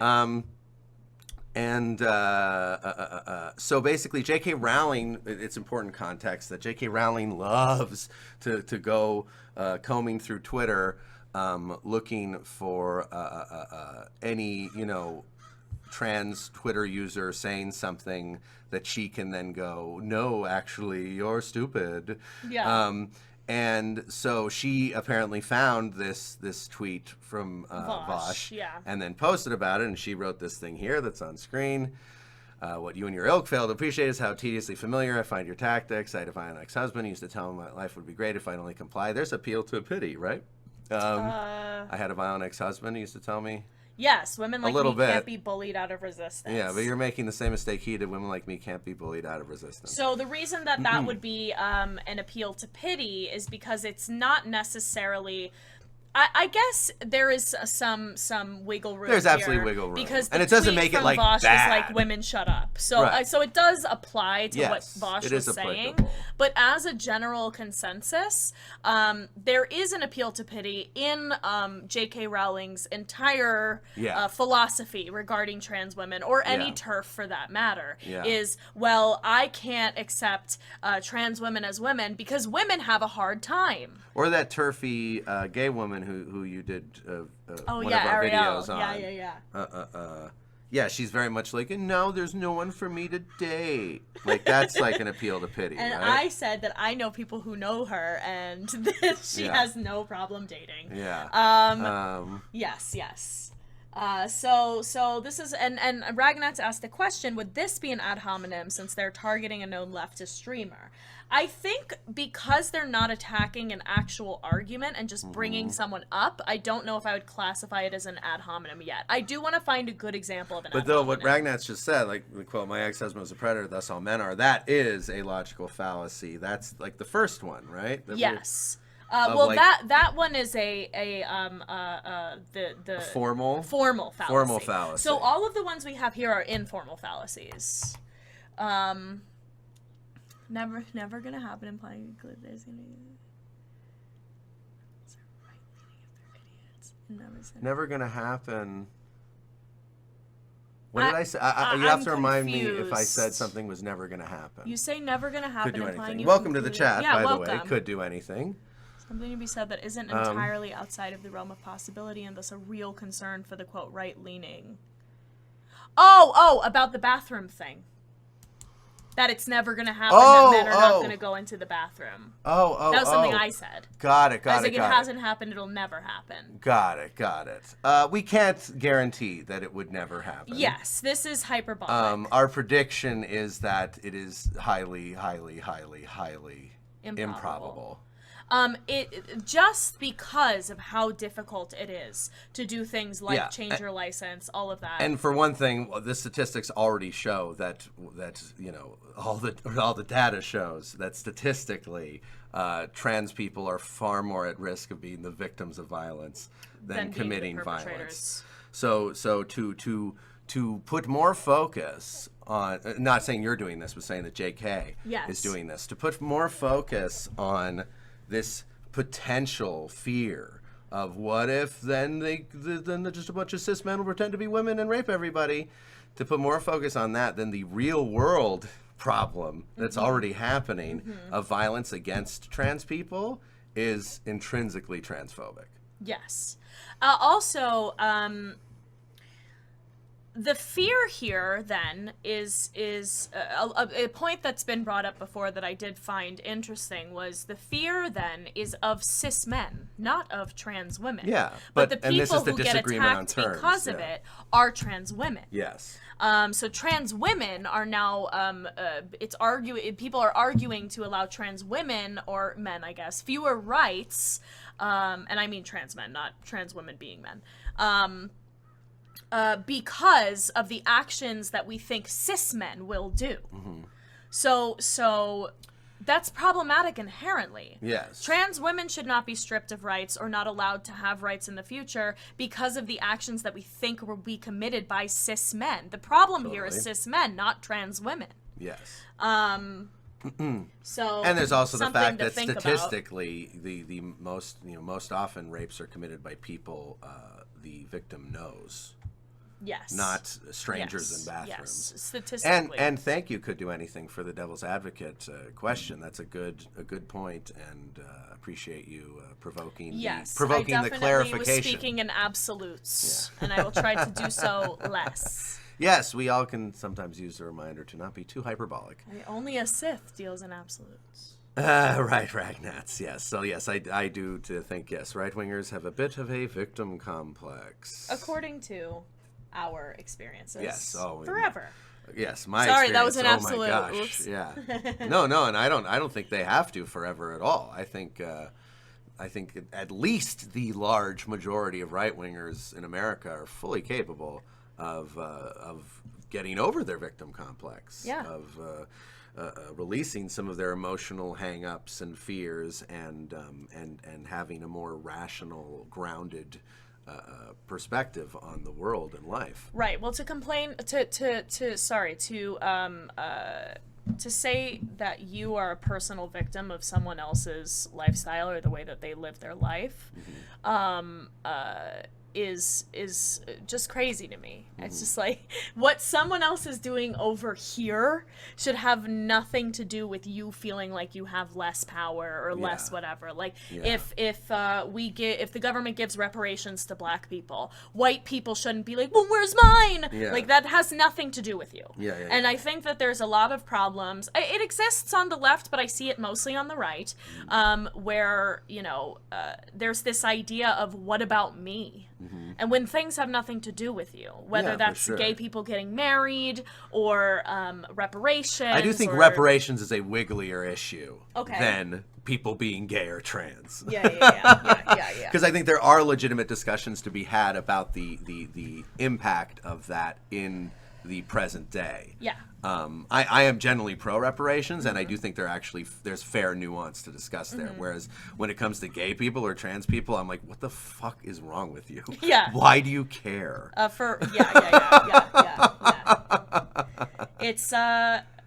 S2: So basically, J.K. Rowling, it's important context that J.K. Rowling loves to go combing through Twitter, looking for any, trans Twitter user saying something that she can then go, no, actually, you're stupid.
S1: Yeah.
S2: And so she apparently found this tweet from Vosh,
S1: yeah.
S2: and then posted about it, and she wrote this thing here that's on screen. What you and your ilk fail to appreciate is how tediously familiar I find your tactics. I had a violent ex-husband. He used to tell me my life would be great if I'd only comply. There's appeal to pity, right? I had a violent ex-husband. He used to tell me.
S1: Yes, women like
S2: little
S1: me
S2: bit.
S1: can't be bullied out of resistance.
S2: Yeah, but you're making the same mistake he did. Women like me can't be bullied out of resistance.
S1: So the reason that that would be an appeal to pity is because it's not necessarily. I guess there is some wiggle room.
S2: There's absolutely
S1: here
S2: wiggle room.
S1: because
S2: And
S1: the
S2: it doesn't
S1: tweet
S2: make it,
S1: from
S2: like,
S1: Vosh is like
S2: bad.
S1: women shut up. So
S2: Right.
S1: so it does apply to what
S2: Yes,
S1: Vosh
S2: it
S1: was
S2: is
S1: saying.
S2: applicable.
S1: But as a general consensus, there is an appeal to pity in J.K. Rowling's entire
S2: Yeah.
S1: philosophy regarding trans women, or any
S2: Yeah.
S1: TERF for that matter.
S2: Yeah.
S1: Is, well, I can't accept trans women as women because women have a hard time.
S2: Or that turfy gay woman who you did
S1: Oh
S2: one
S1: yeah,
S2: of our
S1: Ariel.
S2: videos on.
S1: Yeah.
S2: Yeah, she's very much like, and now there's no one for me to date. Like, that's like an appeal to pity,
S1: And
S2: right?
S1: I said that I know people who know her, and that she
S2: Yeah.
S1: has no problem dating.
S2: Yeah.
S1: Yes. So this is and Ragnats asked the question: would this be an ad hominem since they're targeting a known leftist streamer? I think because they're not attacking an actual argument and just bringing someone up, I don't know if I would classify it as an ad hominem yet. I do want to find a good example of an
S2: But
S1: ad
S2: though what
S1: hominem.
S2: Ragnatz just said, like, quote, my ex-husband was a predator, thus all men are, that is a logical fallacy. That's like the first one, right? That we-
S1: Yes.
S2: of,
S1: Well,
S2: like-
S1: that one is the
S2: formal?
S1: formal fallacy.
S2: Formal fallacy.
S1: So all of the ones we have here are informal fallacies. Never gonna happen. Implying there's gonna be.
S2: Never gonna happen. What did I say? You
S1: I'm
S2: have to remind me if I
S1: confused.
S2: said something was never gonna happen.
S1: You say never gonna happen.
S2: Could do
S1: implying
S2: anything.
S1: you
S2: Welcome to the
S1: concluded-
S2: chat,
S1: Yeah,
S2: by
S1: welcome.
S2: the way. Could do anything.
S1: Something to be said that isn't entirely outside of the realm of possibility and thus a real concern for the quote right leaning. Oh, about the bathroom thing. That it's never gonna happen. That men are not gonna go into the bathroom.
S2: Oh,
S1: That was something I said.
S2: Got it,
S1: I was
S2: got
S1: like,
S2: it,
S1: it
S2: got
S1: hasn't happened. It'll never happen.
S2: Got it. We can't guarantee that it would never happen.
S1: Yes, this is hyperbolic.
S2: Our prediction is that it is highly improbable.
S1: It just because of how difficult it is to do things like
S2: Yeah,
S1: change your license, all of that.
S2: And for one thing, the statistics already show that you know all the data shows that statistically, trans people are far more at risk of being the victims of violence than
S1: Than being the
S2: committing
S1: perpetrators.
S2: violence. So to put more focus on, not saying you're doing this, but saying that JK
S1: Yes.
S2: is doing this, to put more focus on this potential fear of what if then just a bunch of cis men will pretend to be women and rape everybody, to put more focus on that than the real world problem that's already happening of violence against trans people is intrinsically transphobic.
S1: Yes. Also, the fear here then is a point that's been brought up before that I did find interesting was the fear then is of cis men, not of trans women.
S2: Yeah,
S1: but
S2: but-
S1: the
S2: and this
S1: people
S2: is the
S1: who get
S2: disagreement on
S1: attacked
S2: terms,
S1: because of
S2: yeah.
S1: it are trans women.
S2: Yes.
S1: So trans women are now people are arguing to allow trans women or men, I guess, fewer rights, and I mean trans men, not trans women being men, because of the actions that we think cis men will do. So that's problematic inherently.
S2: Yes.
S1: Trans women should not be stripped of rights or not allowed to have rights in the future because of the actions that we think will be committed by cis men. The problem here is
S2: Totally.
S1: cis men, not trans women.
S2: Yes.
S1: So
S2: And there's also the
S1: something
S2: fact
S1: to
S2: that
S1: think about.
S2: statistically, the most often rapes are committed by people the victim knows,
S1: Yes.
S2: not strangers
S1: Yes.
S2: in bathrooms.
S1: Yes. Statistically.
S2: And thank you, could do anything for the devil's advocate question. That's a good point, and appreciate you provoking
S1: Yes,
S2: the
S1: I definitely was
S2: clarification.
S1: speaking in absolutes, and I will try to do so less.
S2: Yes, we all can sometimes use a reminder to not be too hyperbolic.
S1: Only a Sith deals in absolutes.
S2: Right, Ragnats, yes. So yes, I do to think, yes, right-wingers have a bit of a victim complex.
S1: According to our experiences.
S2: Yes,
S1: forever.
S2: Yes, my
S1: Sorry, that was
S2: experience.
S1: an
S2: Oh my
S1: absolute.
S2: gosh,
S1: Oops.
S2: yeah. No, and I don't think they have to forever at all. I think I think at least the large majority of right-wingers in America are fully capable of getting over their victim complex,
S1: Yeah.
S2: of releasing some of their emotional hang-ups and fears, and having a more rational, grounded perspective on the world and life.
S1: Right. Well, to complain, to say that you are a personal victim of someone else's lifestyle or the way that they live their life, is just crazy to me. It's just like what someone else is doing over here should have nothing to do with you feeling like you have less power or less whatever. Like if the government gives reparations to black people, white people shouldn't be like, well, where's mine? Like that has nothing to do with you. And I think that there's a lot of problems. It exists on the left, but I see it mostly on the right, where there's this idea of what about me? And when things have nothing to do with you, whether that's gay people getting married or reparations.
S2: I do think reparations is a wigglier issue than people being gay or trans.
S1: Yeah.
S2: Because I think there are legitimate discussions to be had about the impact of that in the present day.
S1: Yeah.
S2: I am generally pro reparations, and I do think there's fair nuance to discuss there. Whereas when it comes to gay people or trans people, I'm like, what the fuck is wrong with you?
S1: Yeah.
S2: Why do you care?
S1: It's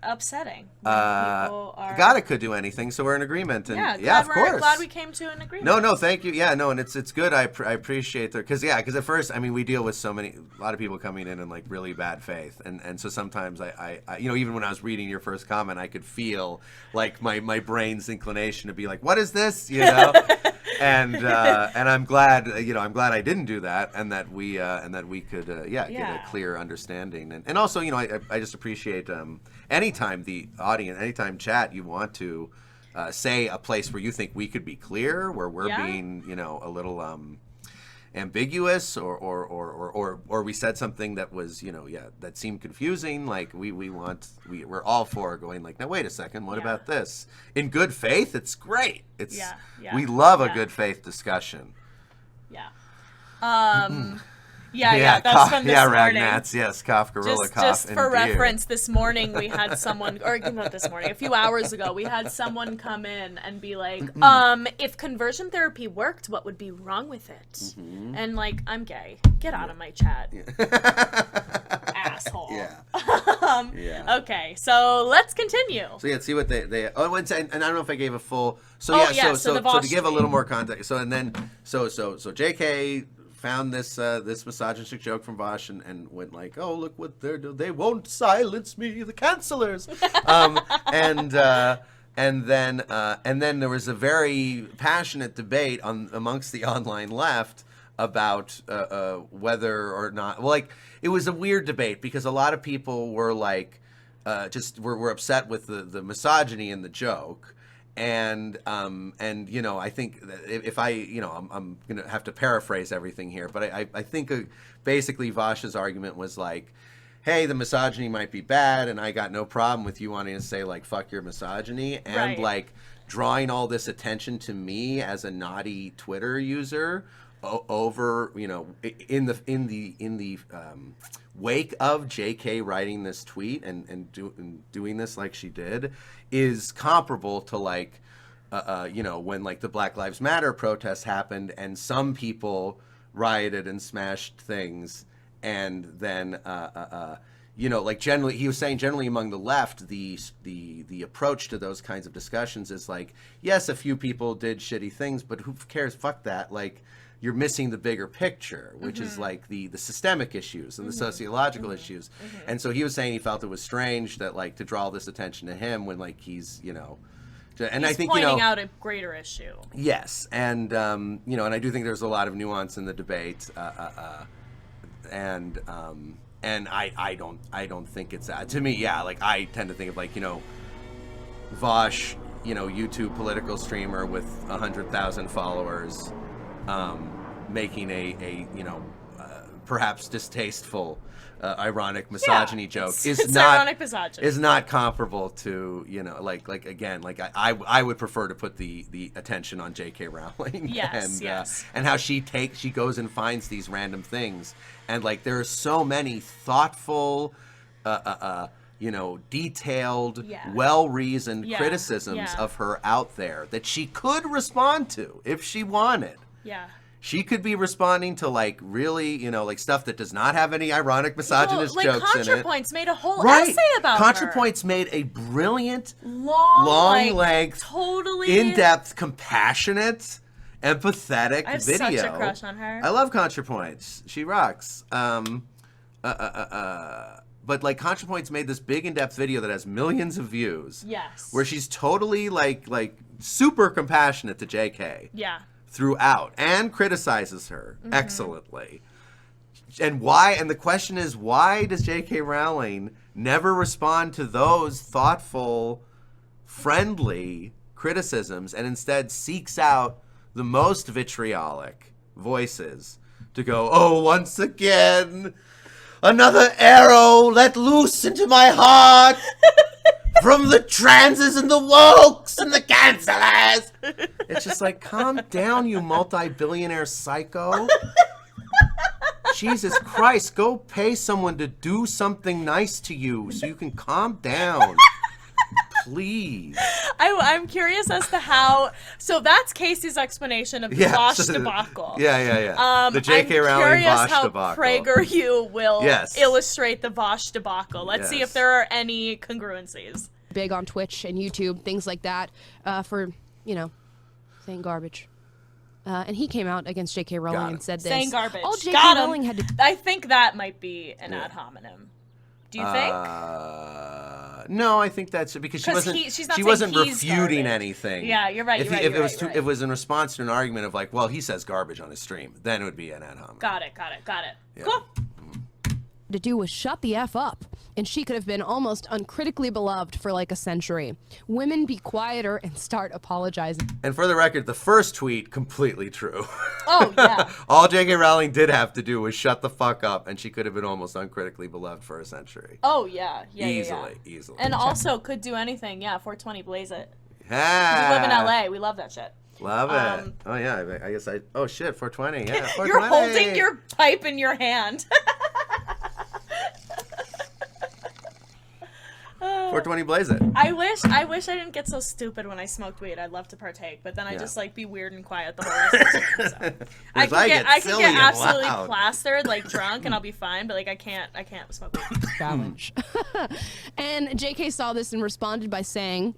S1: upsetting.
S2: God, it could do anything, so we're in agreement. And of
S1: we're
S2: course.
S1: glad we came to an agreement.
S2: No, thank you. Yeah, no, and it's good. I appreciate that because at first, I mean, we deal with a lot of people coming in like really bad faith, and so sometimes I even when I was reading your first comment, I could feel like my brain's inclination to be like, what is this, and I'm glad I didn't do that, and that we could get a clear understanding, and also I just appreciate anytime chat you want to say a place where you think we could be clear, where we're being a little ambiguous, or we said something that was that seemed confusing. Like we're all for going like, now wait a second, what about this? In good faith, it's great. We love a good faith discussion.
S1: That's from this morning.
S2: Ragnats, yes, cough, gorilla, cough,
S1: just
S2: and
S1: for
S2: beer.
S1: reference, this morning we had someone, or not this morning, a few hours ago, we had someone come in and be like, if conversion therapy worked, what would be wrong with it? And like, I'm gay. Get out of my chat. Asshole. Okay, so let's continue.
S2: So see what they and I don't know if I gave a full. So
S1: the Vosh
S2: to give a
S1: tweet.
S2: little more context. So JK found this misogynistic joke from Vosh and went like, oh, look what they're doing. They won't silence me, the cancelers. And then there was a very passionate debate amongst the online left about whether or not. Well, like it was a weird debate because a lot of people were like, were upset with the misogyny in the joke. And I think that if I'm gonna have to paraphrase everything here, but I think basically Vosh's argument was like, hey, the misogyny might be bad, and I got no problem with you wanting to say like fuck your misogyny, and like drawing all this attention to me as a naughty Twitter user over in the wake of JK writing this tweet and doing this like she did is comparable to like when like the Black Lives Matter protests happened and some people rioted and smashed things, and then like generally he was saying generally among the left the approach to those kinds of discussions is like, yes, a few people did shitty things, but who cares, fuck that, like you're missing the bigger picture, which is like the systemic issues and the sociological issues. And so he was saying he felt it was strange that like to draw this attention to him when like he's
S1: I think pointing out a greater issue.
S2: Yes, and and I do think there's a lot of nuance in the debate, and I don't think it's to me. Like I tend to think of like Vosh, YouTube political streamer with 100,000 followers, making a perhaps distasteful, ironic misogyny joke
S1: it's ironic misogyny.
S2: is not comparable to, like again, like I would prefer to put the attention on J.K. Rowling.
S1: Yes,
S2: and,
S1: yes.
S2: And how she goes and finds these random things, and like there are so many thoughtful, detailed, well-reasoned criticisms of her out there that she could respond to if she wanted.
S1: Yeah.
S2: She could be responding to like really, like stuff that does not have any ironic misogynist
S1: like
S2: jokes in it.
S1: ContraPoints made a whole
S2: Right.
S1: essay about her.
S2: ContraPoints made a brilliant,
S1: long
S2: length,
S1: totally
S2: in-depth, compassionate, empathetic
S1: I have
S2: video.
S1: such a crush on her.
S2: I love ContraPoints. She rocks. But like ContraPoints made this big in-depth video that has millions of views.
S1: Yes.
S2: Where she's totally like super compassionate to JK.
S1: Yeah.
S2: Throughout, and criticizes her excellently. And the question is, why does J.K. Rowling never respond to those thoughtful, friendly criticisms and instead seeks out the most vitriolic voices to go, oh, once again, another arrow let loose into my heart from the transes and the wokes and the cancelers. It's just like, calm down, you multi-billionaire psycho. Jesus Christ, go pay someone to do something nice to you so you can calm down. Please.
S1: I'm curious as to how. So that's Casey's explanation of the Bosch debacle.
S2: Yeah. The J.K. Rowling Bosch debacle.
S1: I'm curious how PragerU will
S2: Yes.
S1: illustrate the Bosch debacle. Let's see if there are any congruencies.
S6: Big on Twitch and YouTube, things like that, for, saying garbage. And he came out against J.K. Rowling and said this.
S1: Saying garbage.
S6: All J.K.
S1: Got him.
S6: Rowling had to...
S1: I think that might be an ad hominem. Do you think?
S2: No, I think that's because she wasn't.
S1: She's not
S2: she
S1: saying
S2: wasn't
S1: he's
S2: refuting
S1: garbage.
S2: anything.
S1: Yeah, you're right.
S2: If
S1: You're
S2: it
S1: right,
S2: was
S1: you're
S2: if it was in response to an argument of like, well, he says garbage on his stream, then it would be an ad hominem.
S1: Got it.
S2: Yeah.
S1: Cool.
S6: to do was shut the F up, and she could have been almost uncritically beloved for like a century. Women, be quieter and start apologizing.
S2: And for the record, the first tweet, completely true.
S1: Oh, yeah.
S2: All J.K. Rowling did have to do was shut the fuck up, and she could have been almost uncritically beloved for a century.
S1: Oh, yeah.
S2: Easily.
S1: And also could do anything. Yeah, 420, blaze it.
S2: Ah,
S1: We live in LA. We love that shit.
S2: Love it. Oh, yeah. I guess oh, shit, 420. Yeah, 420.
S1: You're holding your pipe in your hand.
S2: 420, blaze it.
S1: I wish I didn't get so stupid when I smoked weed. I'd love to partake, but then I just like be weird and quiet the whole rest of the time. So. I can get absolutely plastered, like drunk, and I'll be fine. But like I can't smoke weed.
S6: Challenge. And JK saw this and responded by saying,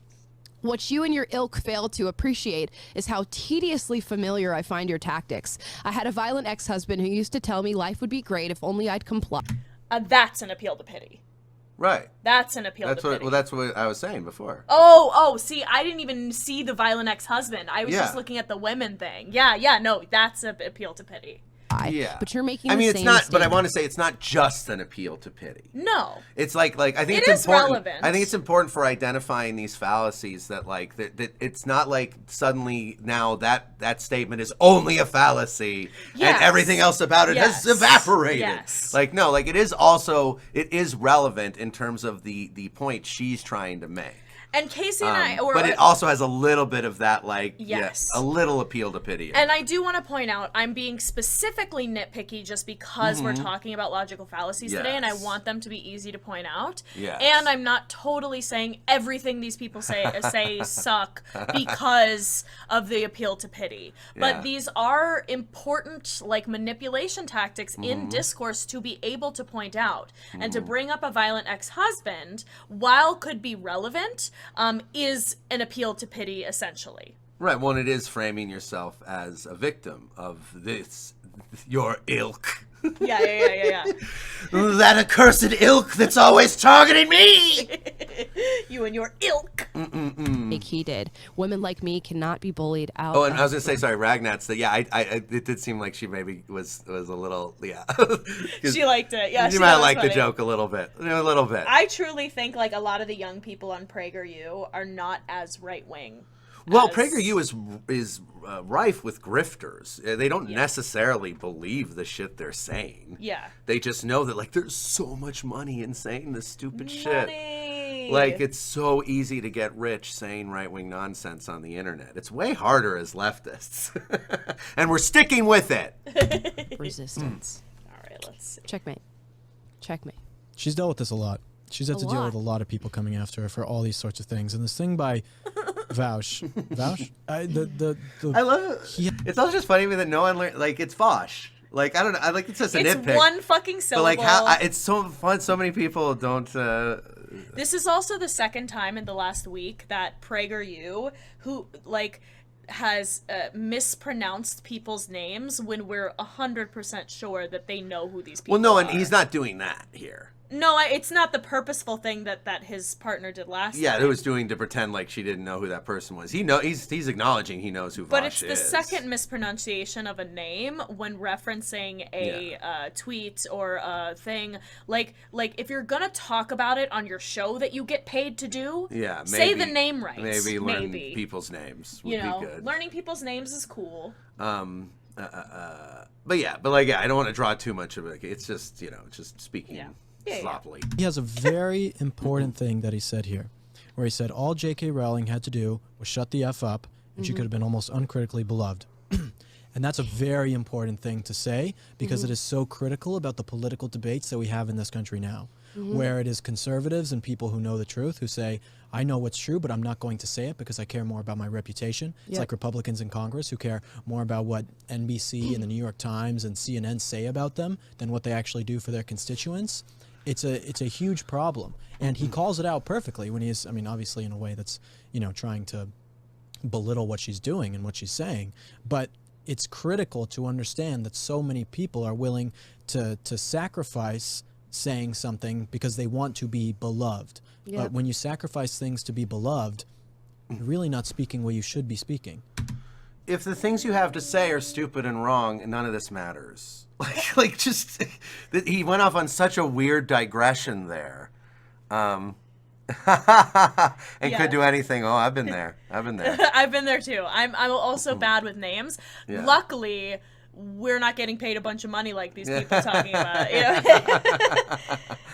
S6: "What you and your ilk fail to appreciate is how tediously familiar I find your tactics. I had a violent ex-husband who used to tell me life would be great if only I'd comply."
S1: That's an appeal to pity.
S2: Right.
S1: That's an appeal to pity.
S2: Well, that's what I was saying before.
S1: Oh, see, I didn't even see the violent ex-husband. I was just looking at the women thing. Yeah, no, that's an appeal to pity.
S2: Yeah.
S6: But you're making
S2: I mean,
S6: the
S2: it's
S6: same
S2: not,
S6: statement.
S2: but I want to say it's not just an appeal to pity.
S1: No.
S2: It's like I think
S1: It
S2: it's
S1: is
S2: important.
S1: relevant.
S2: I think it's important for identifying these fallacies that that it's not like suddenly now that statement is only a fallacy and everything else about it has evaporated.
S1: Yes.
S2: Like no, like it is relevant in terms of the point she's trying to make.
S1: And Casey and I,
S2: but it also has a little bit of that, like,
S1: Yes.
S2: a little appeal to pity.
S1: And I do want to point out, I'm being specifically nitpicky just because we're talking about logical fallacies today, and I want them to be easy to point out.
S2: Yes.
S1: And I'm not totally saying everything these people say suck because of the appeal to pity. But these are important, like, manipulation tactics in discourse to be able to point out. And to bring up a violent ex-husband, while could be relevant, is an appeal to pity, essentially.
S2: Right. Well, it is framing yourself as a victim of your ilk.
S1: Yeah.
S2: That accursed ilk that's always targeting me.
S1: You and your ilk.
S6: Like he did. Women like me cannot be bullied out.
S2: Oh, and I was gonna say, sorry, Ragnat's. It did seem like she maybe was a little,
S1: She liked it. Yeah,
S2: she might have liked the joke a little bit.
S1: I truly think like a lot of the young people on PragerU are not as right wing.
S2: Well,
S1: as-
S2: PragerU is rife with grifters. They don't necessarily believe the shit they're saying.
S1: Yeah.
S2: They just know that like there's so much money in saying this stupid shit.
S1: Money.
S2: Like it's so easy to get rich saying right-wing nonsense on the internet. It's way harder as leftists. And we're sticking with it.
S6: Resistance.
S1: All right, let's see.
S6: Checkmate. Checkmate.
S7: She's dealt with this a lot. She's had
S6: A
S7: to deal
S6: lot.
S7: with a lot of people coming after her for all these sorts of things. And this thing by Vaush,
S2: I love it.
S7: He-
S2: It's also just funny to me that no one learned, like it's Vosh. Like I don't know. I like it's just a
S1: It's
S2: nitpick.
S1: one fucking
S2: but
S1: syllable.
S2: like it's so fun. So many people don't.
S1: This is also the second time in the last week that PragerU, who like has mispronounced people's names when we're 100% sure that they know who these people
S2: Well, no,
S1: are.
S2: and he's not doing that here.
S1: No, it's not the purposeful thing that his partner did last
S2: Yeah,
S1: time.
S2: it was doing to pretend like she didn't know who that person was. He's acknowledging he knows who
S1: But
S2: Vosh
S1: it's the
S2: is.
S1: second mispronunciation of a name when referencing a tweet or a thing. Like if you're gonna talk about it on your show that you get paid to do,
S2: Yeah,
S1: say the
S2: maybe-
S1: name right.
S2: Maybe learn people's names would
S1: You know,
S2: be good.
S1: learning people's names is cool.
S2: But yeah, I don't want to draw too much of it. It's just just speaking
S1: Yeah,
S2: sloppily.
S7: He has a very important thing that he said here, where he said all J.K. Rowling had to do was shut the F up, and she could have been almost uncritically beloved. And that's a very important thing to say because it is so critical about the political debates that we have in this country now, where it is conservatives and people who know the truth who say, I know what's true, but I'm not going to say it because I care more about my reputation. It's like Republicans in Congress who care more about what NBC and the New York Times and CNN say about them than what they actually do for their constituents. It's a huge problem. And he calls it out perfectly when he's, I mean, obviously in a way that's, trying to belittle what she's doing and what she's saying. But it's critical to understand that so many people are willing to sacrifice saying something because they want to be beloved.
S6: Yep.
S7: But when you sacrifice things to be beloved, you're really not speaking what you should be speaking.
S2: If the things you have to say are stupid and wrong, none of this matters. Like just he went off on such a weird digression there. And could do anything. Oh, I've been there. I've been there.
S1: I've been there too. I'm also bad with names.
S2: Yeah.
S1: Luckily, we're not getting paid a bunch of money like these people talking about.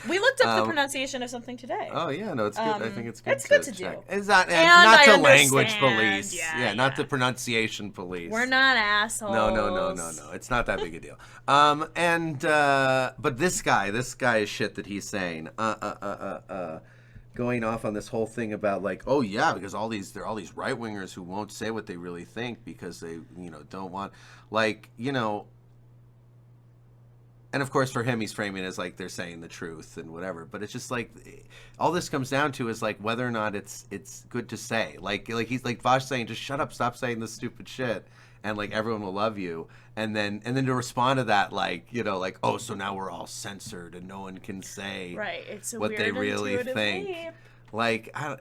S1: We looked up the pronunciation of something today.
S2: Oh yeah, no, it's good. I think it's good.
S1: it's good to
S2: check.
S1: do.
S2: It's not
S1: And
S2: not
S1: I
S2: the language
S1: understand.
S2: police.
S1: Yeah,
S2: not the pronunciation police.
S1: We're not assholes.
S2: No. It's not that big a deal. But this guy shit that he's saying, going off on this whole thing about like, oh yeah, because there are all these right wingers who won't say what they really think because they, don't want, and of course for him he's framing it as like they're saying the truth and whatever, but it's just like all this comes down to is like whether or not it's good to say, like he's like Vosh saying, just shut up, stop saying this stupid shit, and like everyone will love you, and then to respond to that like oh, so now we're all censored and no one can say
S1: Right. It's a
S2: what
S1: weird
S2: they really
S1: intuitive
S2: think.
S1: leap.
S2: Like I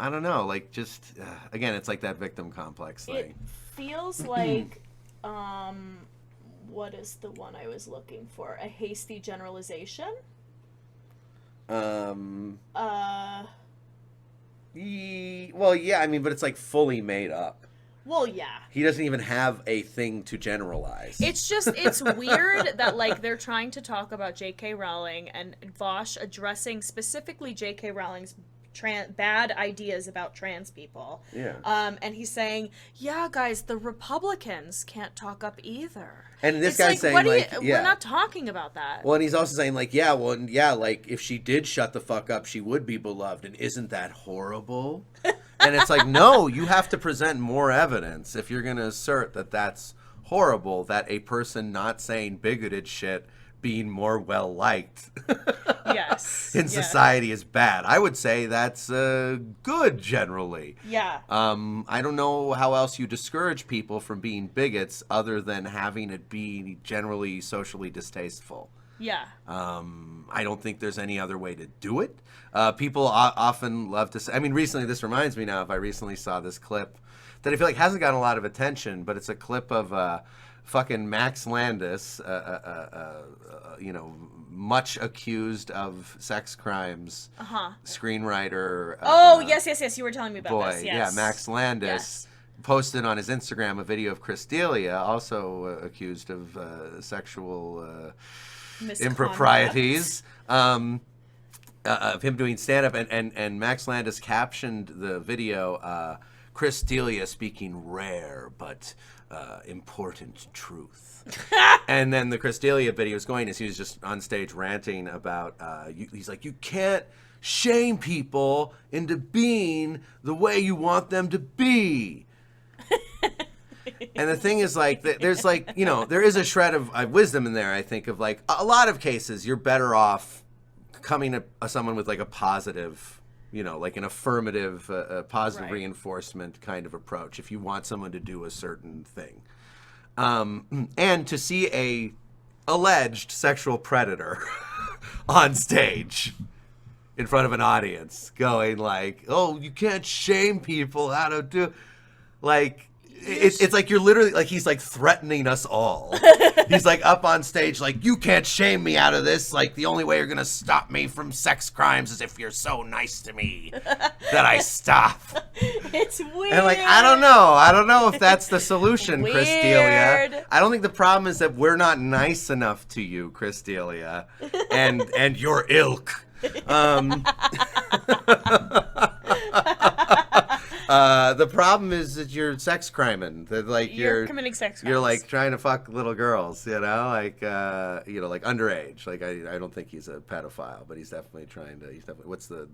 S2: don't know, like just again it's like that victim complex thing.
S1: It feels like what is the one I was looking for? A hasty generalization?
S2: Well, yeah, I mean, but it's like fully made up.
S1: Well, yeah.
S2: He doesn't even have a thing to generalize.
S1: It's weird that, like, they're trying to talk about J.K. Rowling and Vosh addressing specifically J.K. Rowling's bad ideas about trans people.
S2: Yeah.
S1: And he's saying, yeah, guys, the Republicans can't talk up either.
S2: And this
S1: It's
S2: guy's
S1: like,
S2: saying,
S1: what do
S2: like,
S1: we're not talking about that.
S2: Well, and he's also saying, like, like, if she did shut the fuck up, she would be beloved, and isn't that horrible? And it's like, no, you have to present more evidence if you're going to assert that that's horrible, that a person not saying bigoted shit being more well-liked
S1: Yes.
S2: in society is bad. I would say that's good, generally.
S1: Yeah.
S2: I don't know how else you discourage people from being bigots other than having it be generally socially distasteful.
S1: Yeah.
S2: I don't think there's any other way to do it. People often love to say, I mean, recently, this reminds me now, I recently saw this clip that I feel like hasn't gotten a lot of attention, but it's a clip of fucking Max Landis, you know, much accused of sex crimes, screenwriter.
S1: Oh, yes, you were telling me about
S2: boy,
S1: this. Yes.
S2: yeah, Max Landis.
S1: Yes.
S2: Posted on his Instagram a video of Chris D'Elia, also accused of sexual
S1: Misconduct.
S2: improprieties, of him doing stand-up, and Max Landis captioned the video, Chris D'Elia speaking rare but important truth. And then the Chris D'Elia video was going as he was just on stage ranting about, he's like, you can't shame people into being the way you want them to be. And the thing is, like, there's, like, you know, there is a shred of wisdom in there, I think, of, like, a lot of cases, you're better off coming to someone with, like, a positive, you know, like an affirmative, positive
S1: Right.
S2: reinforcement kind of approach if you want someone to do a certain thing. And to see a alleged sexual predator on stage in front of an audience going, like, oh, you can't shame people how to do, like, it's like you're literally, like, he's like threatening us all. He's like up on stage like, you can't shame me out of this, like the only way you're gonna stop me from sex crimes is if you're so nice to me that I stop.
S1: It's weird.
S2: And, like, I don't know if that's the solution, Chris D'Elia.
S1: Weird.
S2: I don't think the problem is that we're not nice enough to you, Chris D'Elia, and your ilk. The problem is that you're sex criming. That, like,
S1: You're committing sex crimes.
S2: You're, like, trying to fuck little girls, you know, like, you know, like underage. Like, I don't think he's a pedophile, but he's definitely trying to. He's definitely, what's the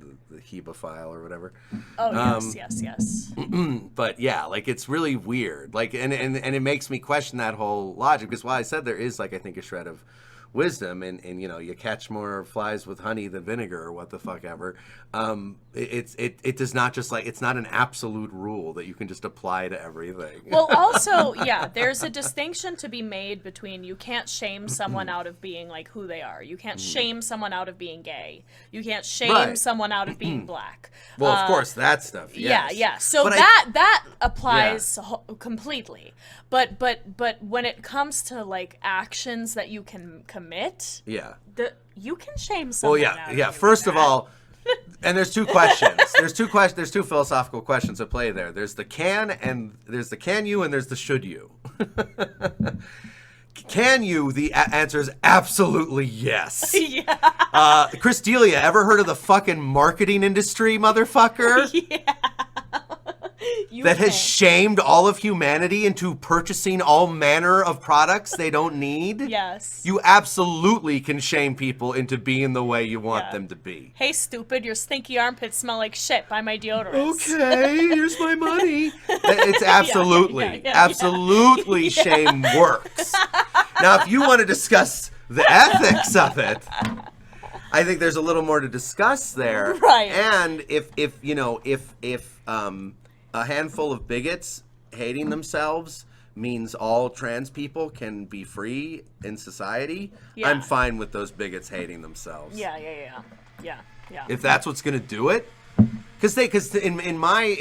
S2: hebophile or whatever.
S1: Oh, yes.
S2: But yeah, like, it's really weird. Like, and it makes me question that whole logic, because while I said there is, like, I think a shred of wisdom and you know, you catch more flies with honey than vinegar or what the fuck ever, it does not just, like, it's not an absolute rule that you can just apply to everything.
S1: Well, also, yeah, there's a distinction to be made between you can't shame someone out of being, like, who they are. You can't shame someone out of being gay. You can't shame
S2: Right.
S1: someone out of being black.
S2: Well, of course, that stuff, yes.
S1: Yeah. So
S2: But
S1: that applies completely. But when it comes to, like, actions that you can commit,
S2: Yeah.
S1: you can shame
S2: Well,
S1: someone.
S2: yeah,
S1: out of
S2: yeah.
S1: doing
S2: First of
S1: that.
S2: all, and there's two questions. There's two philosophical questions at play there. There's the can you, and there's the should you. Can you? The answer is absolutely yes.
S1: Yeah.
S2: Chris D'Elia, ever heard of the fucking marketing industry, motherfucker?
S1: You
S2: That has
S1: can.
S2: shamed all of humanity into purchasing all manner of products they don't need?
S1: Yes.
S2: You absolutely can shame people into being the way you want
S1: Yeah.
S2: them to be.
S1: Hey, stupid, your stinky armpits smell like shit. Buy my deodorant.
S2: Okay, here's my money. It's absolutely,
S1: yeah.
S2: absolutely shame works. Now, if you want to discuss the ethics of it, I think there's a little more to discuss there.
S1: Right.
S2: And if you know, if a handful of bigots hating themselves means all trans people can be free in society,
S1: Yeah.
S2: I'm fine with those bigots hating themselves.
S1: Yeah.
S2: If that's what's going to do it, because in my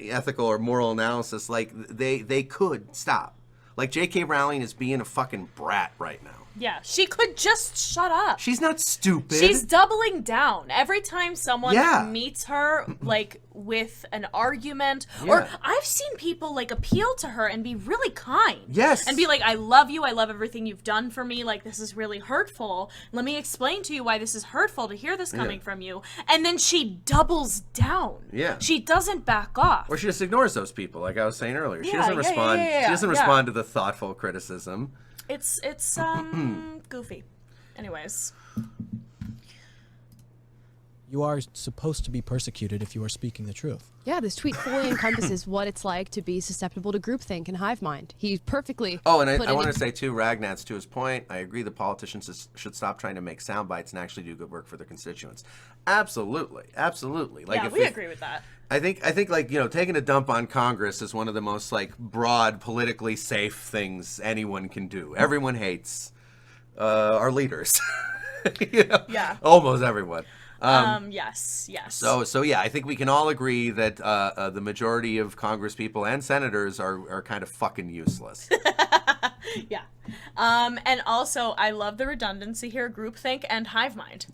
S2: ethical or moral analysis, like, they could stop. Like, J.K. Rowling is being a fucking brat right now.
S1: Yeah, she could just shut up.
S2: She's not stupid.
S1: She's doubling down every time someone
S2: Yeah.
S1: meets her, like, with an argument.
S2: Yeah.
S1: Or I've seen people, like, appeal to her and be really kind.
S2: Yes.
S1: And be like, I love you. I love everything you've done for me. Like, this is really hurtful. Let me explain to you why this is hurtful to hear this coming from you. And then she doubles down.
S2: Yeah.
S1: She doesn't back off.
S2: Or she just ignores those people, like I was saying earlier. She
S1: Yeah,
S2: doesn't
S1: yeah,
S2: respond.
S1: yeah,
S2: She doesn't
S1: yeah.
S2: respond to the thoughtful criticism.
S1: It's goofy. Anyways.
S7: You are supposed to be persecuted if you are speaking the truth.
S6: Yeah, this tweet fully encompasses what it's like to be susceptible to groupthink and hive mind. He perfectly.
S2: Oh, and
S6: put
S2: I
S6: it
S2: want
S6: in-
S2: to say too, Ragnatz, to his point, I agree that politicians should stop trying to make sound bites and actually do good work for their constituents. Absolutely, absolutely. Like,
S1: Yeah,
S2: if
S1: we agree with that.
S2: I think like, you know, taking a dump on Congress is one of the most, like, broad, politically safe things anyone can do. Everyone hates our leaders. You know?
S1: Yeah.
S2: Almost everyone.
S1: Yes.
S2: So yeah, I think we can all agree that the majority of Congress people and senators are kind of fucking useless.
S1: Yeah. And also, I love the redundancy here, groupthink and hive mind.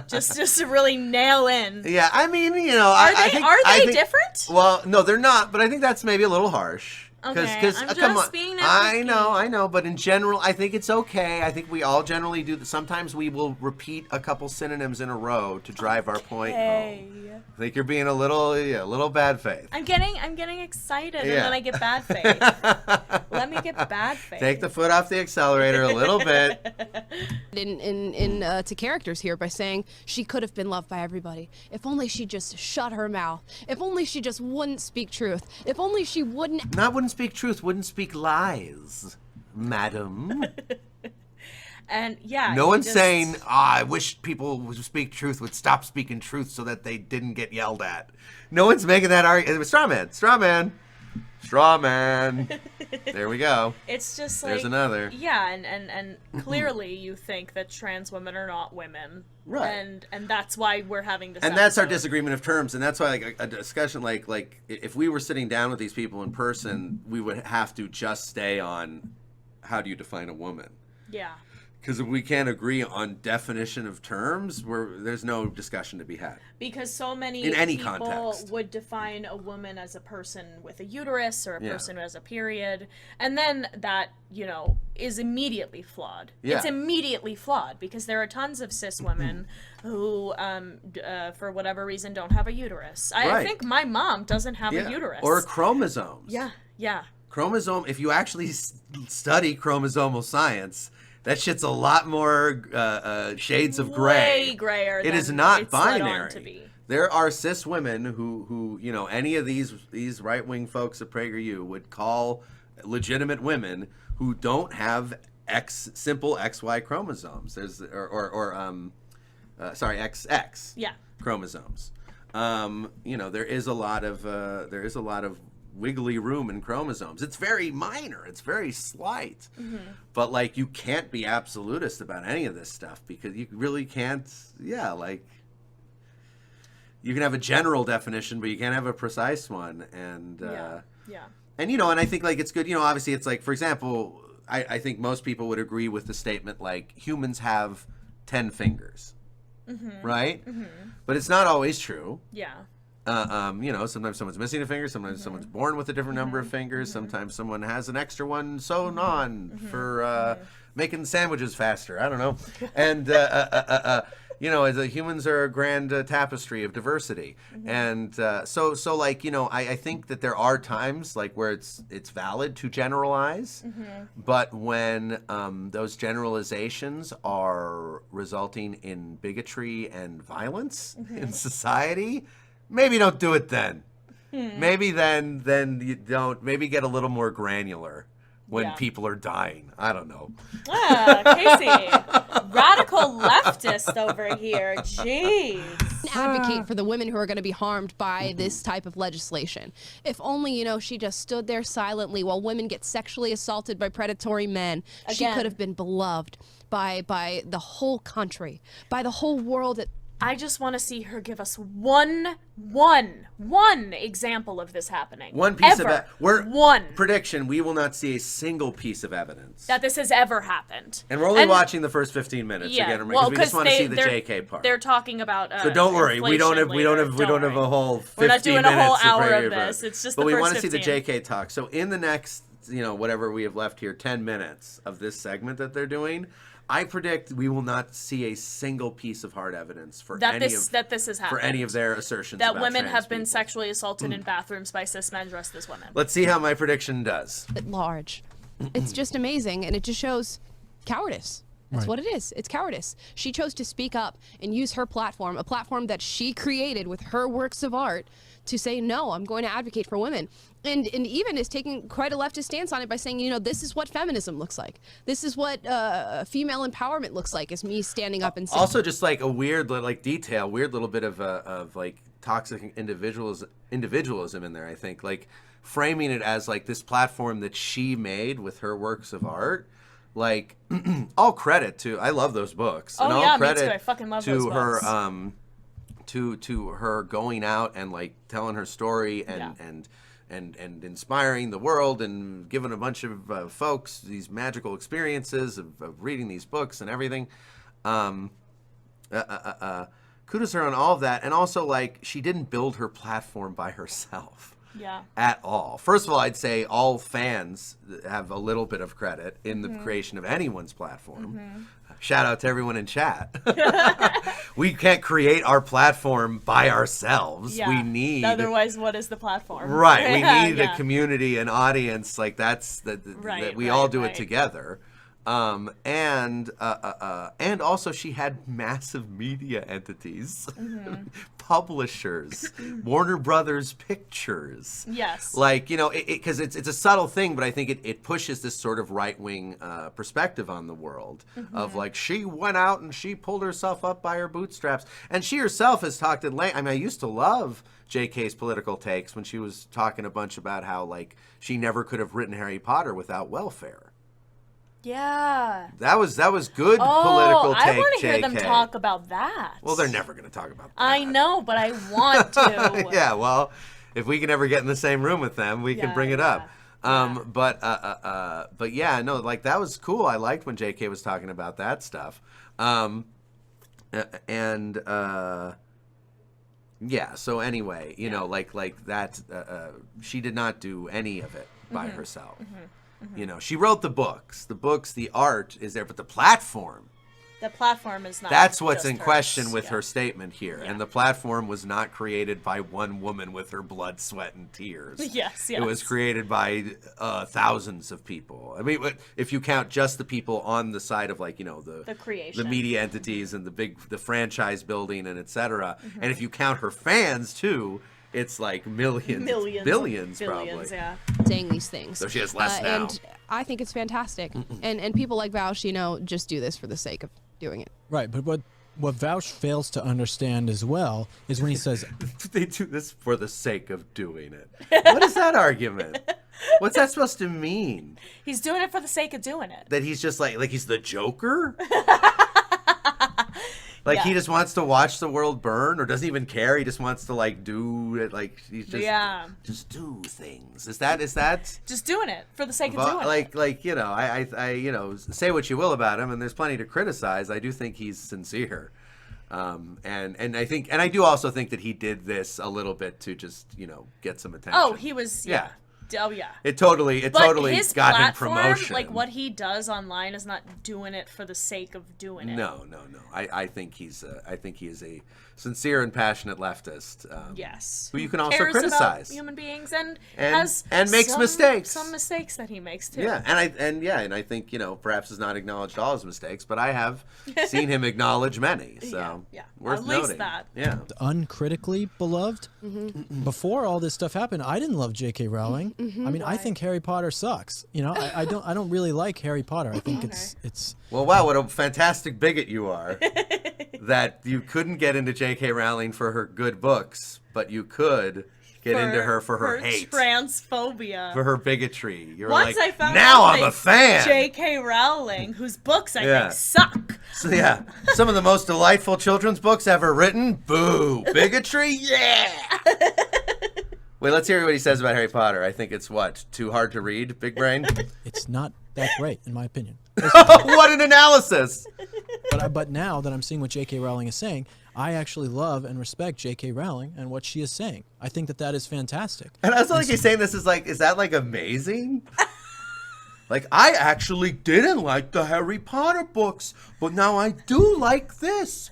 S1: just to really nail in.
S2: Yeah, I mean, you know,
S1: Are
S2: I think
S1: different?
S2: Well, no, they're not, but I think that's maybe a little harsh.
S1: Okay, I'm
S2: come
S1: just
S2: on.
S1: being
S2: I
S1: nitpicky.
S2: know, but in general, I think it's okay. I think we all generally do. Sometimes we will repeat a couple synonyms in a row to drive our point home. I think you're being a little bad faith.
S1: I'm getting excited, and
S2: Yeah.
S1: then I get bad faith. Let me get bad faith.
S2: Take the foot off the accelerator a little bit.
S6: To characters here by saying she could have been loved by everybody. If only she just shut her mouth. If only she just wouldn't speak truth. If only she wouldn't.
S2: Wouldn't speak truth, wouldn't speak lies, madam.
S1: And yeah,
S2: No
S1: you
S2: one's
S1: just-
S2: saying, I wish people who speak truth would stop speaking truth so that they didn't get yelled at. No one's making that argument. Straw man. There we go.
S1: It's just like
S2: There's another.
S1: Yeah, and clearly you think that trans women are not women,
S2: Right.
S1: And that's why we're having this.
S2: And that's our
S1: episode.
S2: disagreement of terms, and that's why like a discussion like if we were sitting down with these people in person, we would have to just stay on how do you define a woman.
S1: Yeah.
S2: Because if we can't agree on definition of terms, there's no discussion to be had.
S1: Because so many
S2: In any
S1: people
S2: context.
S1: would define a woman as a person with a uterus or a
S2: Yeah.
S1: person who has a period, and then that, is immediately flawed.
S2: Yeah.
S1: It's immediately flawed because there are tons of cis women who, for whatever reason, don't have a uterus. I
S2: Right.
S1: think my mom doesn't have a uterus.
S2: Or chromosomes.
S1: Yeah.
S2: Chromosome, if you actually study chromosomal science, that shit's a lot more shades of gray.
S1: Way grayer.
S2: It is
S1: than
S2: not
S1: it's led on
S2: binary.
S1: to be.
S2: There are cis women who any of these right wing folks at PragerU would call legitimate women who don't have simple XY chromosomes. There's XX
S1: Yeah.
S2: chromosomes. There is a lot of wiggly room in chromosomes. It's very minor. It's very slight. But like you can't be absolutist about any of this stuff because you really can't. Yeah, like you can have a general definition, but you can't have a precise one. And
S1: Yeah.
S2: and and I think like it's good. Obviously it's like, for example, I think most people would agree with the statement like humans have 10 fingers, right? But it's not always true.
S1: Yeah.
S2: Sometimes someone's missing a finger, sometimes someone's born with a different number of fingers, sometimes someone has an extra one sewn on for making sandwiches faster. I don't know. And the humans are a grand tapestry of diversity. And so I think that there are times like where it's valid to generalize, but when those generalizations are resulting in bigotry and violence in society, maybe don't do it then. Maybe then you don't. Maybe get a little more granular when people are dying. I don't know.
S1: Casey, radical leftist over here. Jeez.
S6: Advocate for the women who are going to be harmed by this type of legislation. If only, she just stood there silently while women get sexually assaulted by predatory men. She
S1: Again.
S6: could have been beloved by the whole country, by the whole world.
S1: I just want to see her give us one example of this happening.
S2: One piece
S1: ever.
S2: of
S1: one
S2: prediction: we will not see a single piece of evidence.
S1: that this has ever happened.
S2: And we're only watching the first 15 minutes again, because we just want to see the JK part.
S1: They're talking about.
S2: So don't worry, we don't have
S1: inflation
S2: a whole 15
S1: We're not doing a whole
S2: minutes
S1: hour of
S2: regular
S1: this.
S2: vote.
S1: It's just
S2: but
S1: the
S2: we
S1: first
S2: want to see the
S1: 15.
S2: JK talk. So in the next, whatever we have left here, 10 minutes of this segment that they're doing, I predict we will not see a single piece of hard evidence for
S1: that
S2: any
S1: this has happened.
S2: for any of their assertions
S1: that
S2: about
S1: women
S2: trans
S1: have been
S2: people.
S1: sexually assaulted in bathrooms by cis men dressed as women.
S2: Let's see how my prediction does.
S6: At large. It's just amazing, and it just shows cowardice. That's
S7: Right.
S6: what it is. It's cowardice. She chose to speak up and use her platform, a platform that she created with her works of art, to say, no, I'm going to advocate for women. And even is taking quite a leftist stance on it by saying, this is what feminism looks like. This is what female empowerment looks like, is me standing up and saying.
S2: Also, just like a weird detail, weird little bit of like toxic individualism in there. I think like framing it as like this platform that she made with her works of art. Like all credit to, I love those books.
S1: Oh,
S2: and all
S1: yeah, me
S2: credit
S1: too. I fucking love
S2: to
S1: those
S2: her,
S1: books.
S2: to her going out and like telling her story and and inspiring the world and giving a bunch of folks these magical experiences of reading these books and everything. Kudos her on all of that. And also, like, she didn't build her platform by herself.
S1: Yeah.
S2: At all. First of all, I'd say all fans have a little bit of credit in the creation of anyone's platform. Shout out to everyone in chat. We can't create our platform by ourselves.
S1: Yeah.
S2: We need...
S1: Otherwise, what is the platform?
S2: Right. We
S1: Yeah,
S2: need a community, an audience. Like, that's... that we all do it together. And also she had massive media entities, publishers, Warner Brothers Pictures.
S1: Yes.
S2: Like, you know, because it's a subtle thing, but I think it pushes this sort of right-wing perspective on the world of, like, she went out and she pulled herself up by her bootstraps. And she herself has talked at length. I mean, I used to love JK's political takes when she was talking a bunch about how, like, she never could have written Harry Potter without welfare.
S1: Yeah.
S2: That was good political take,
S1: I want to hear
S2: JK.
S1: them talk about that.
S2: Well, they're never going to talk about that.
S1: I know, but I want to.
S2: Yeah, well, if we can ever get in the same room with them, we can bring it up. But yeah, no, like, that was cool. I liked when JK was talking about that stuff. Yeah, so anyway, you know, like that, she did not do any of it by herself. You know, she wrote the books. The art is there, but the platform.
S1: The platform is not.
S2: That's what's
S1: just
S2: in
S1: hers.
S2: question with
S1: Yeah.
S2: her statement here. And the platform was not created by one woman with her blood, sweat, and tears.
S1: Yes.
S2: It was created by thousands of people. I mean, if you count just the people on the side of, like, you know, the
S1: creation,
S2: the media entities and the franchise building and etc. And if you count her fans too, it's like billions, probably.
S1: Yeah.
S6: saying these things.
S2: So she has less now.
S6: And I think it's fantastic. And people like Vaush, you know, just do this for the sake of doing it.
S7: Right, but what Vaush fails to understand as well is when he says,
S2: They do this for the sake of doing it. What is that argument? What's that supposed to mean?
S1: He's doing it for the sake of doing it.
S2: That he's just like he's the Joker? Like, he just wants to watch the world burn, or doesn't even care. He just wants to, like, do it. Like, he's just do things. Is that
S1: just doing it for the sake of doing it?
S2: Like, you know, I you know, say what you will about him, and there's plenty to criticize. I do think he's sincere, and I do also think that he did this a little bit to just, you know, get some attention.
S1: Oh, he was. Yeah. Oh yeah.
S2: It totally
S1: his
S2: got him
S1: platform,
S2: promotion.
S1: like what he does online, is not doing it for the sake of doing it.
S2: No. I think he is a sincere and passionate leftist.
S1: Yes.
S2: Who you can also
S1: cares
S2: criticize.
S1: about human beings and
S2: makes mistakes.
S1: Some mistakes that he makes too.
S2: Yeah, and I think, you know, perhaps has not acknowledged all his mistakes, but I have seen him acknowledge many. So
S1: yeah.
S2: worth
S1: At
S2: noting.
S1: least that.
S2: Yeah.
S7: uncritically beloved. Before all this stuff happened, I didn't love J.K. Rowling. I mean, I think Harry Potter sucks. You know, I don't really like Harry Potter. I think it's.
S2: Well, wow, what a fantastic bigot you are. That you couldn't get into J.K. Rowling for her good books, but you could get into her for her hate.
S1: Transphobia.
S2: For her bigotry. You're
S1: Once
S2: like,
S1: I found
S2: now
S1: out
S2: I'm
S1: that
S2: a fan.
S1: J.K. Rowling, whose books I think suck.
S2: So yeah, some of the most delightful children's books ever written. Boo. Bigotry? Yeah. Wait, let's hear what he says about Harry Potter. I think it's too hard to read, Big Brain?
S7: It's not that great, in my opinion.
S2: What an analysis!
S7: But now that I'm seeing what J.K. Rowling is saying, I actually love and respect J.K. Rowling and what she is saying. I think that is fantastic.
S2: And I also think he's saying this is that like amazing? Like, I actually didn't like the Harry Potter books, but now I do like this.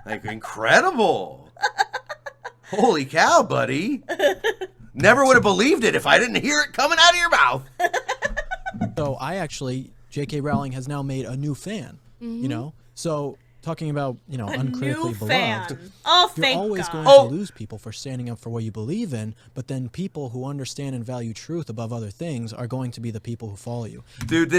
S2: Like, incredible. Holy cow, buddy. Never would have believed it if I didn't hear it coming out of your mouth.
S7: So J.K. Rowling has now made a new fan, you know? So talking about, you know, uncritically beloved, you're always going to lose people for standing up for what you believe in, but then people who understand and value truth above other things are going to be the people who follow you.
S2: Dude,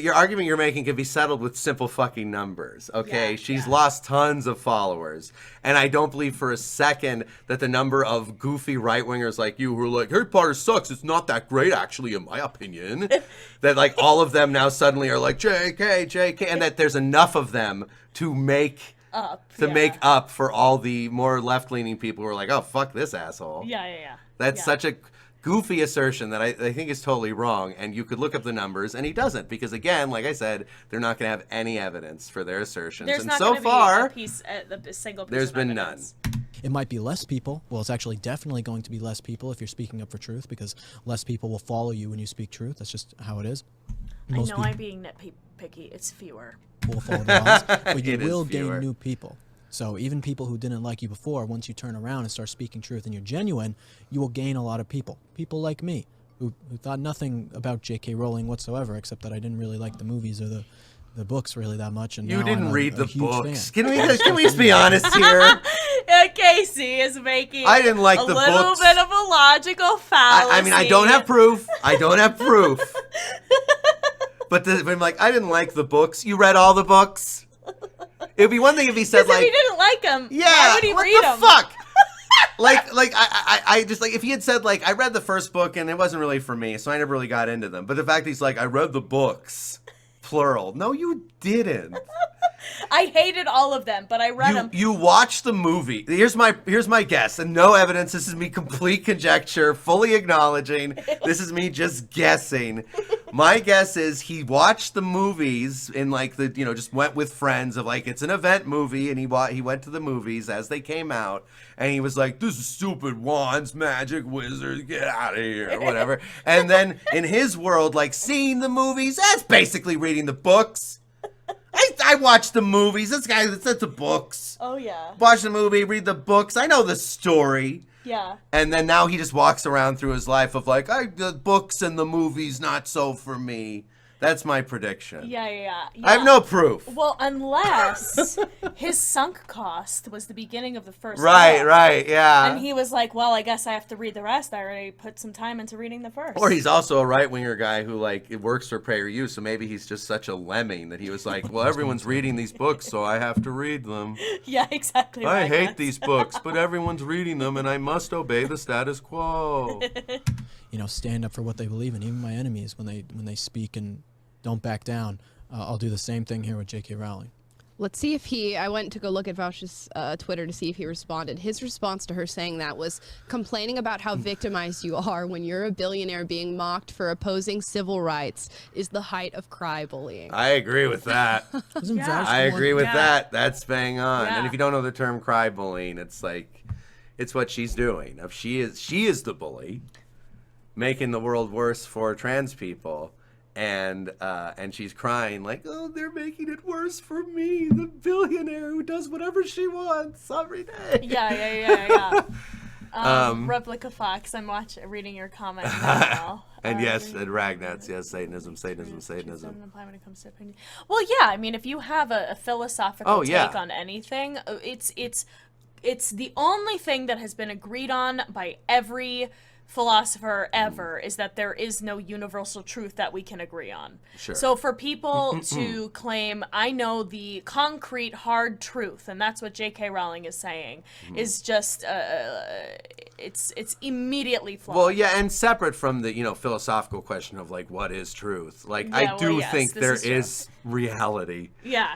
S2: your argument you're making can be settled with simple fucking numbers, okay? She's lost tons of followers, and I don't believe for a second that the number of goofy right-wingers like you who are like, Harry Potter sucks, it's not that great actually in my opinion, that like all of them now suddenly are like, JK, and that there's enough of them to make up for all the more left-leaning people who are like, oh, fuck this asshole.
S1: Yeah.
S2: That's
S1: Yeah.
S2: such a goofy assertion that I think is totally wrong. And you could look up the numbers, and he doesn't, because again, like I said, they're not going to have any evidence for their assertions.
S1: There's
S2: and
S1: not
S2: so
S1: going to
S2: far,
S1: be a single piece
S2: there's
S1: of
S2: been
S1: evidence.
S7: It might be less people. Well, it's actually definitely going to be less people if you're speaking up for truth, because less people will follow you when you speak truth. That's just how it is.
S1: I
S7: Most
S1: know I'm being nitpicky. It's fewer.
S7: people will follow the laws, but you
S2: It is
S7: will gain
S2: fewer.
S7: new people. So even people who didn't like you before, once you turn around and start speaking truth and you're genuine, you will gain a lot of people. People like me, who thought nothing about J.K. Rowling whatsoever, except that I didn't really like the movies or the books really that much. And
S2: you
S7: now
S2: didn't
S7: I'm
S2: read
S7: a
S2: the
S7: huge
S2: books.
S7: fan.
S2: Can we just be honest here?
S1: Casey is making
S2: I didn't like
S1: a
S2: the
S1: little
S2: books.
S1: bit of a logical fallacy.
S2: I mean, I don't have proof. But I'm like, I didn't like the books. You read all the books? It'd be one thing if he said,
S1: If
S2: like,
S1: he didn't like them,
S2: yeah,
S1: why would he
S2: what
S1: read
S2: the
S1: them?
S2: fuck? I just, like, if he had said, like, I read the first book and it wasn't really for me, so I never really got into them. But the fact that he's like, I read the books, plural. No, you didn't.
S1: I hated all of them, but I read them.
S2: You watched the movie. Here's my guess, and no evidence. This is me complete conjecture, fully acknowledging. This is me just guessing. My guess is he watched the movies in like the just went with friends of like it's an event movie, and he went to the movies as they came out, and he was like, "This is stupid wands, magic, wizards, get out of here," or whatever. And then in his world, like seeing the movies, that's basically reading the books. I watch the movies. That's the books.
S1: Oh yeah,
S2: Watch the movie, read the books. I know the story.
S1: yeah.
S2: And then now he just walks around through his life of like, the books and the movies, not so for me. That's my prediction.
S1: Yeah.
S2: I have no proof.
S1: Well, unless his sunk cost was the beginning of the first
S2: Right,
S1: book.
S2: yeah.
S1: And he was like, well, I guess I have to read the rest. I already put some time into reading the first.
S2: Or he's also a right-winger guy who, like, it works for PragerU, so maybe he's just such a lemming that he was like, well, everyone's reading these books, so I have to read them.
S1: Yeah, exactly.
S2: I
S1: like
S2: hate
S1: that.
S2: these books, but everyone's reading them, and I must obey the status quo.
S7: Stand up for what they believe in. Even my enemies, when they speak and don't back down, I'll do the same thing here with J.K. Rowling.
S6: Let's see if I went to go look at Vaush's Twitter to see if he responded. His response to her saying that was complaining about how victimized you are when you're a billionaire being mocked for opposing civil rights is the height of cry bullying.
S2: I agree with that.
S7: Isn't
S1: Yeah.
S7: Vaush the
S2: I
S7: one-
S2: agree with
S1: Yeah.
S2: that. That's bang on.
S1: Yeah.
S2: And if you don't know the term cry bullying, it's like it's what she's doing. If she is the bully, making the world worse for trans people. And she's crying like, oh, they're making it worse for me, the billionaire who does whatever she wants every day.
S1: Yeah. Replica Fox, I'm reading your comment now.
S2: And yes, and Ragnats, yes, Satanism.
S1: Doesn't apply when it comes to opinion. Well, yeah, I mean, if you have a philosophical
S2: yeah.
S1: take on anything, it's the only thing that has been agreed on by every philosopher ever is that there is no universal truth that we can agree on.
S2: Sure.
S1: So for people to claim, I know the concrete hard truth, and that's what J.K. Rowling is saying, is just it's immediately flawed.
S2: Well, yeah, and separate from the philosophical question of like what is truth. Like
S1: Yeah,
S2: I
S1: well,
S2: do
S1: yes,
S2: think
S1: this
S2: there
S1: is true.
S2: is reality.
S1: Yeah.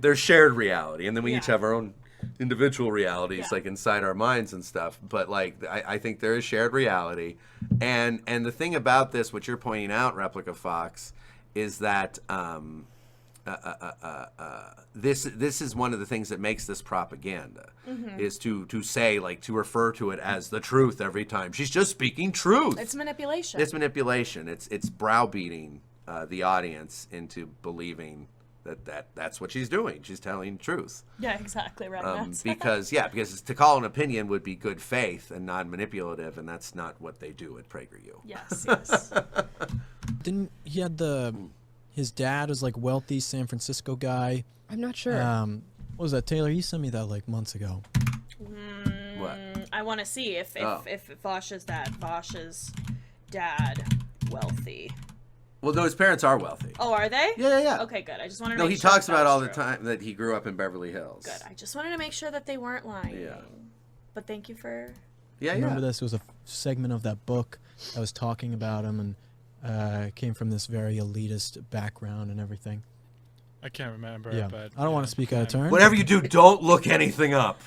S2: There's shared reality, and then we each
S1: Yeah.
S2: have our own individual realities,
S1: Yeah.
S2: like inside our minds and stuff. But like, I think there is shared reality, and the thing about this, what you're pointing out, Replica Fox, is that this is one of the things that makes this propaganda, is to say, like, to refer to it as the truth every time. She's just speaking truth.
S1: It's manipulation.
S2: It's manipulation. It's browbeating the audience into believing that's what she's doing. She's telling truth.
S1: Yeah, exactly right.
S2: Because to call an opinion would be good faith and non-manipulative, and that's not what they do at PragerU.
S1: Yes.
S7: Didn't he had his dad was like wealthy San Francisco guy.
S6: I'm not sure.
S7: What was that, Taylor? You sent me that like months ago.
S2: What?
S1: I want to see if Vaush's dad wealthy.
S2: Well, no, his parents are wealthy.
S1: Oh, are they?
S2: Yeah.
S1: Okay, good. I just wanted to
S2: No,
S1: make
S2: he
S1: sure
S2: talks
S1: that
S2: about
S1: was
S2: all the
S1: true.
S2: time that he grew up in Beverly Hills.
S1: Good. I just wanted to make sure that they weren't lying.
S2: Yeah.
S1: But thank you for...
S2: Yeah,
S7: Remember this? It was a segment of that book that was talking about him, and came from this very elitist background and everything.
S5: I can't remember.
S7: Yeah,
S5: But
S7: I don't want to speak out of turn.
S2: Whatever you do, don't look anything up.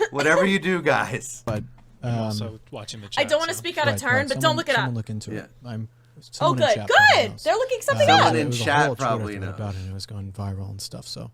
S2: Whatever you do, guys.
S7: But
S5: I'm also watching the chat.
S1: I don't want to
S5: so.
S1: speak out of turn, but don't look it
S7: someone
S1: up.
S7: look into
S2: Yeah.
S7: it. I'm.
S1: Oh,
S7: someone in
S1: good,
S7: chat probably
S1: good.
S7: knows.
S1: They're looking something
S2: Someone
S1: up.
S2: in
S7: There was a
S2: chat
S7: whole Twitter
S2: probably
S7: thread
S2: knows.
S7: about it, and it was going viral and stuff. So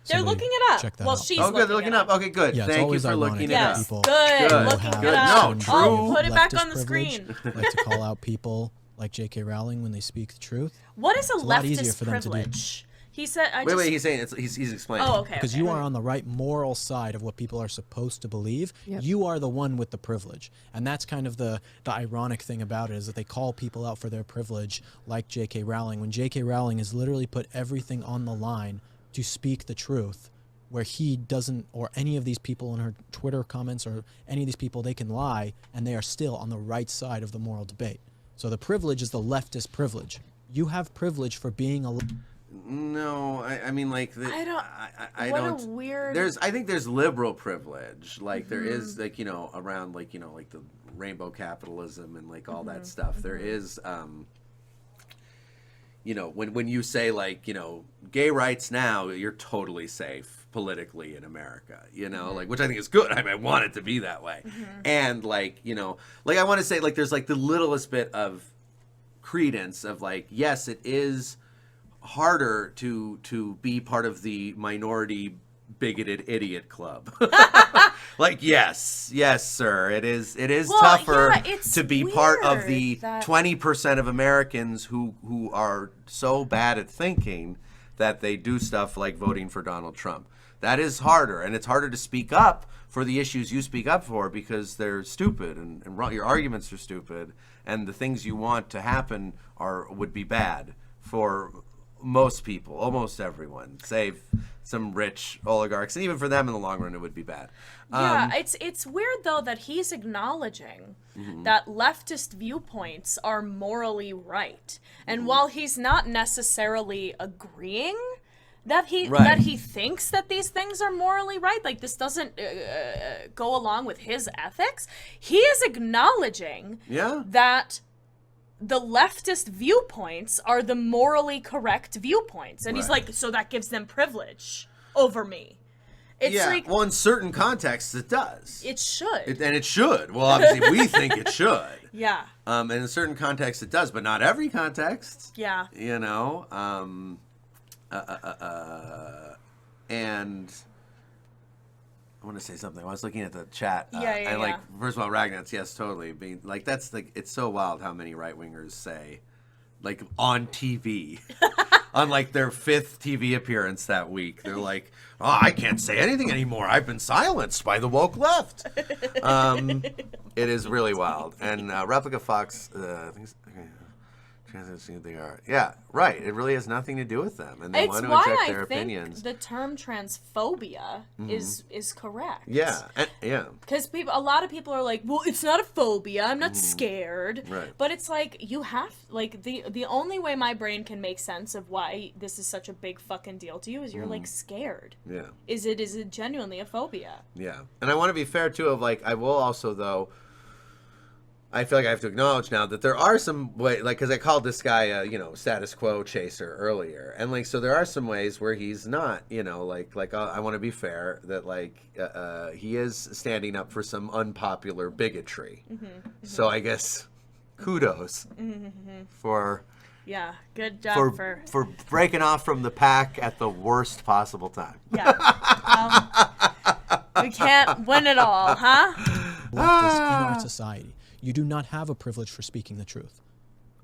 S1: They're
S7: somebody
S1: looking it up.
S7: check that
S1: Well,
S7: out.
S1: she's
S2: Oh, good. They're
S1: looking
S2: looking
S1: it
S2: up. Okay, good.
S7: Yeah, it's
S2: Thank you
S7: always
S2: for
S7: ironic
S2: looking it
S7: that
S1: Yes,
S2: up.
S7: people
S1: good.
S2: Good.
S1: Looking
S7: have
S1: it
S2: No,
S1: up.
S2: true.
S1: Oh, put it back
S7: leftist
S1: on the
S7: privilege,
S1: screen.
S7: like to call out people like J.K. Rowling when they speak the truth.
S1: What is a
S7: It's a lot easier
S1: leftist
S7: for them to do.
S1: privilege? He said,
S2: Wait, he's saying he's explaining.
S1: Oh, okay.
S7: Because
S1: okay.
S7: you are on the right moral side of what people are supposed to believe.
S6: Yep.
S7: You are the one with the privilege. And that's kind of the ironic thing about it, is that they call people out for their privilege, like J.K. Rowling, when J.K. Rowling has literally put everything on the line to speak the truth, where he doesn't, or any of these people in her Twitter comments, or any of these people, they can lie, and they are still on the right side of the moral debate. So the privilege is the leftist privilege. You have privilege for being a...
S2: No, I mean, like,
S1: I don't.
S2: I
S1: what
S2: don't.
S1: a weird.
S2: I think there's liberal privilege, like there is, like, you know, around, like, you know, like the rainbow capitalism and like all that stuff. There is, you know, when you say, like, you know, gay rights now, you're totally safe politically in America, you know, like, which I think is good. I mean, I want it to be that way. And like, you know, like I want to say, like, there's like the littlest bit of credence of like, yes, it is harder to be part of the minority bigoted idiot club. Like, yes, sir, it is
S1: Well,
S2: tougher
S1: yeah, it's
S2: to be part of
S1: weird
S2: the
S1: that-
S2: 20% of Americans who are so bad at thinking that they do stuff like voting for Donald Trump. That is harder, and it's harder to speak up for the issues you speak up for because they're stupid and your arguments are stupid, and the things you want to happen would be bad for most people, almost everyone, save some rich oligarchs, and even for them in the long run it would be bad.
S1: Yeah, it's weird though that he's acknowledging that leftist viewpoints are morally right, and while he's not necessarily agreeing that he thinks that these things are morally right, like this doesn't go along with his ethics, he is acknowledging that the leftist viewpoints are the morally correct viewpoints, and he's like, so that gives them privilege over me. It's like,
S2: well, in certain contexts it does.
S1: it should.
S2: And it should. Well, obviously we think it should.
S1: Yeah.
S2: And in certain contexts it does, but not every context.
S1: Yeah.
S2: You know. And I want to say something. I was looking at the chat. And like, first of all, Ragnats, yes, totally. Being like, that's like, it's so wild how many right wingers say, like, on TV, on like their 5th TV appearance that week, they're like, oh, I can't say anything anymore. I've been silenced by the woke left. It is really wild. And Replica Fox, I think they are. Yeah, right. It really has nothing to do with them, and they want to inject their opinions.
S1: The term transphobia is correct.
S2: Yeah, yeah.
S1: Because a lot of people are like, well, it's not a phobia. I'm not scared.
S2: Right.
S1: But it's like you have the only way my brain can make sense of why this is such a big fucking deal to you is you're like scared.
S2: Yeah.
S1: Is it genuinely a phobia?
S2: Yeah, and I want to be fair too. Of like, I will also though. I feel like I have to acknowledge now that there are some way, like, because I called this guy a, you know, status quo chaser earlier, and like, so there are some ways where he's not, you know, like I want to be fair that like he is standing up for some unpopular bigotry. So I guess kudos for
S1: good job
S2: for breaking off from the pack at the worst possible time.
S1: We can't win it all, huh?
S7: Leftists in our society. You do not have a privilege for speaking the truth.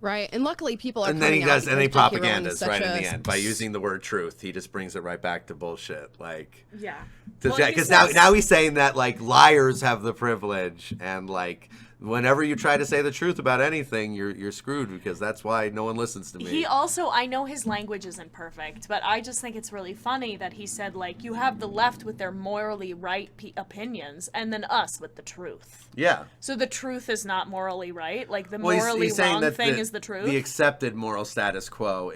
S6: Right, and luckily people are
S2: And then he
S6: coming out
S2: does, and he
S6: because J.K. Rowling is
S2: propagandas
S6: such
S2: right in
S6: a-
S2: the end by using the word truth. He just brings it right back to bullshit, like.
S1: Yeah.
S2: Because now he's saying that like liars have the privilege, and like whenever you try to say the truth about anything, you're screwed, because that's why no one listens to me.
S1: He also, I know his language isn't perfect, but I just think it's really funny that he said, like, you have the left with their morally right opinions, and then us with the truth.
S2: Yeah.
S1: So the truth is not morally right? Like, the
S2: Well,
S1: morally
S2: he's saying
S1: wrong
S2: that
S1: thing is the truth?
S2: The accepted moral status quo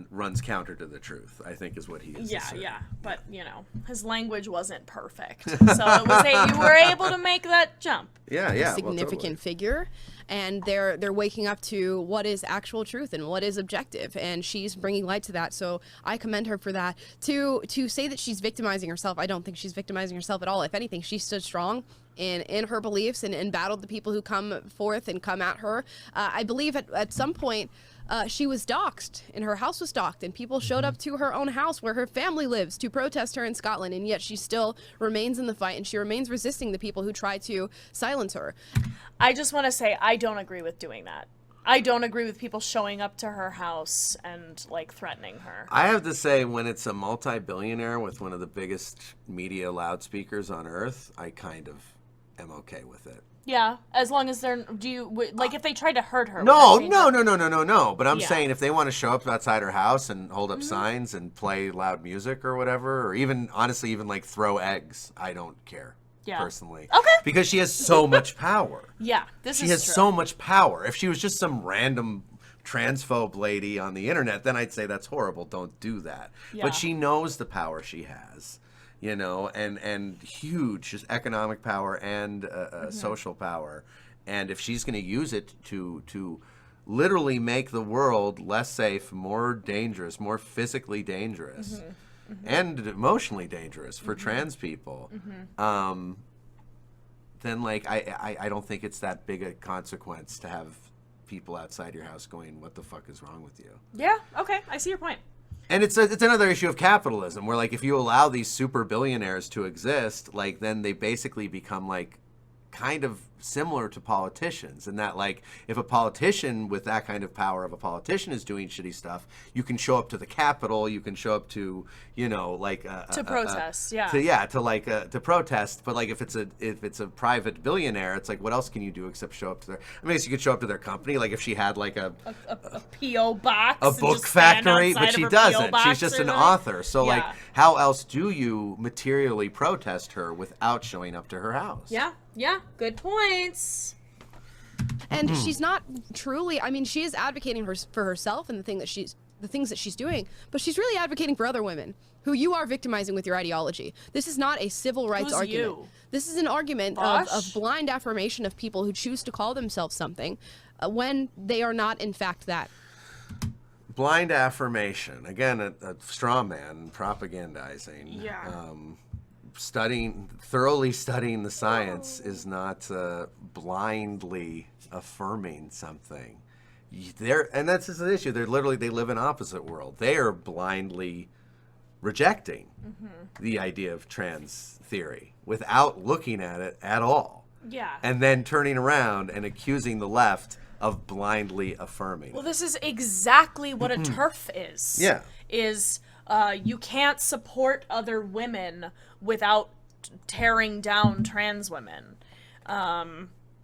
S2: runs counter to the truth, I think is what he is.
S1: Yeah. But, you know, his language wasn't perfect. So it was you were able to make that jump.
S2: Yeah.
S6: significant figure, and they're waking up to what is actual truth and what is objective, and she's bringing light to that. So I commend her for that. To say that she's victimizing herself, I don't think she's victimizing herself at all. If anything, she stood strong in her beliefs and battled the people who come forth and come at her. I believe at some point she was doxxed, and her house was doxxed, and people showed up to her own house where her family lives to protest her in Scotland, and yet she still remains in the fight, and she remains resisting the people who try to silence her.
S1: I just want to say I don't agree with doing that. I don't agree with people showing up to her house and, like, threatening her.
S2: I have to say, when it's a multi-billionaire with one of the biggest media loudspeakers on Earth, I kind of am okay with it.
S1: Yeah, as long as they're, like, if they tried to hurt her.
S2: No. But I'm
S1: Yeah.
S2: saying if they want to show up outside her house and hold up signs and play loud music or whatever, or even, honestly, even, like, throw eggs, I don't care.
S1: Yeah.
S2: Personally.
S1: Okay.
S2: Because she has so much power.
S1: Yeah, this
S2: She
S1: is
S2: has
S1: true.
S2: so much power. If she was just some random transphobe lady on the internet, then I'd say that's horrible. Don't do that.
S1: Yeah.
S2: But she knows the power she has, you know, and huge just economic power and social power. And if she's going to use it to literally make the world less safe, more dangerous, more physically dangerous, and emotionally dangerous for trans people, then, like, I don't think it's that big a consequence to have people outside your house going, what the fuck is wrong with you?
S1: Yeah, okay, I see your point.
S2: And it's another issue of capitalism, where, like, if you allow these super billionaires to exist, like, then they basically become, like, kind of similar to politicians, in that, like, if a politician with that kind of power of a politician is doing shitty stuff, you can show up to the Capitol, you can show up to, you know, like
S1: To protest, yeah.
S2: to protest. But, like, if it's a private billionaire, it's like, what else can you do except show up to their? I mean, I guess you could show up to their company, like if she had like a
S1: P.O. box.
S2: a
S1: and
S2: book
S1: just stand
S2: factory,
S1: outside
S2: but
S1: of
S2: she
S1: her
S2: doesn't.
S1: P.O. box
S2: She's just
S1: or
S2: an
S1: something.
S2: author. So, like,
S1: Yeah.
S2: how else do you materially protest her without showing up to her house?
S1: Yeah, good points.
S6: And she's not truly, I mean, she is advocating for herself and the things that she's doing, but she's really advocating for other women who you are victimizing with your ideology. This is not a civil rights
S1: Who's
S6: argument.
S1: you?
S6: This is an argument of blind affirmation of people who choose to call themselves something when they are not, in fact, that.
S2: Blind affirmation. Again, a straw man propagandizing.
S1: Yeah.
S2: Thoroughly studying the science is not blindly affirming something. And that's just the issue. They live in opposite world. They are blindly rejecting the idea of trans theory without looking at it at all.
S1: Yeah.
S2: And then turning around and accusing the left of blindly affirming.
S1: Well, this is exactly what a TERF is.
S2: Yeah.
S1: Is you can't support other women without tearing down trans women.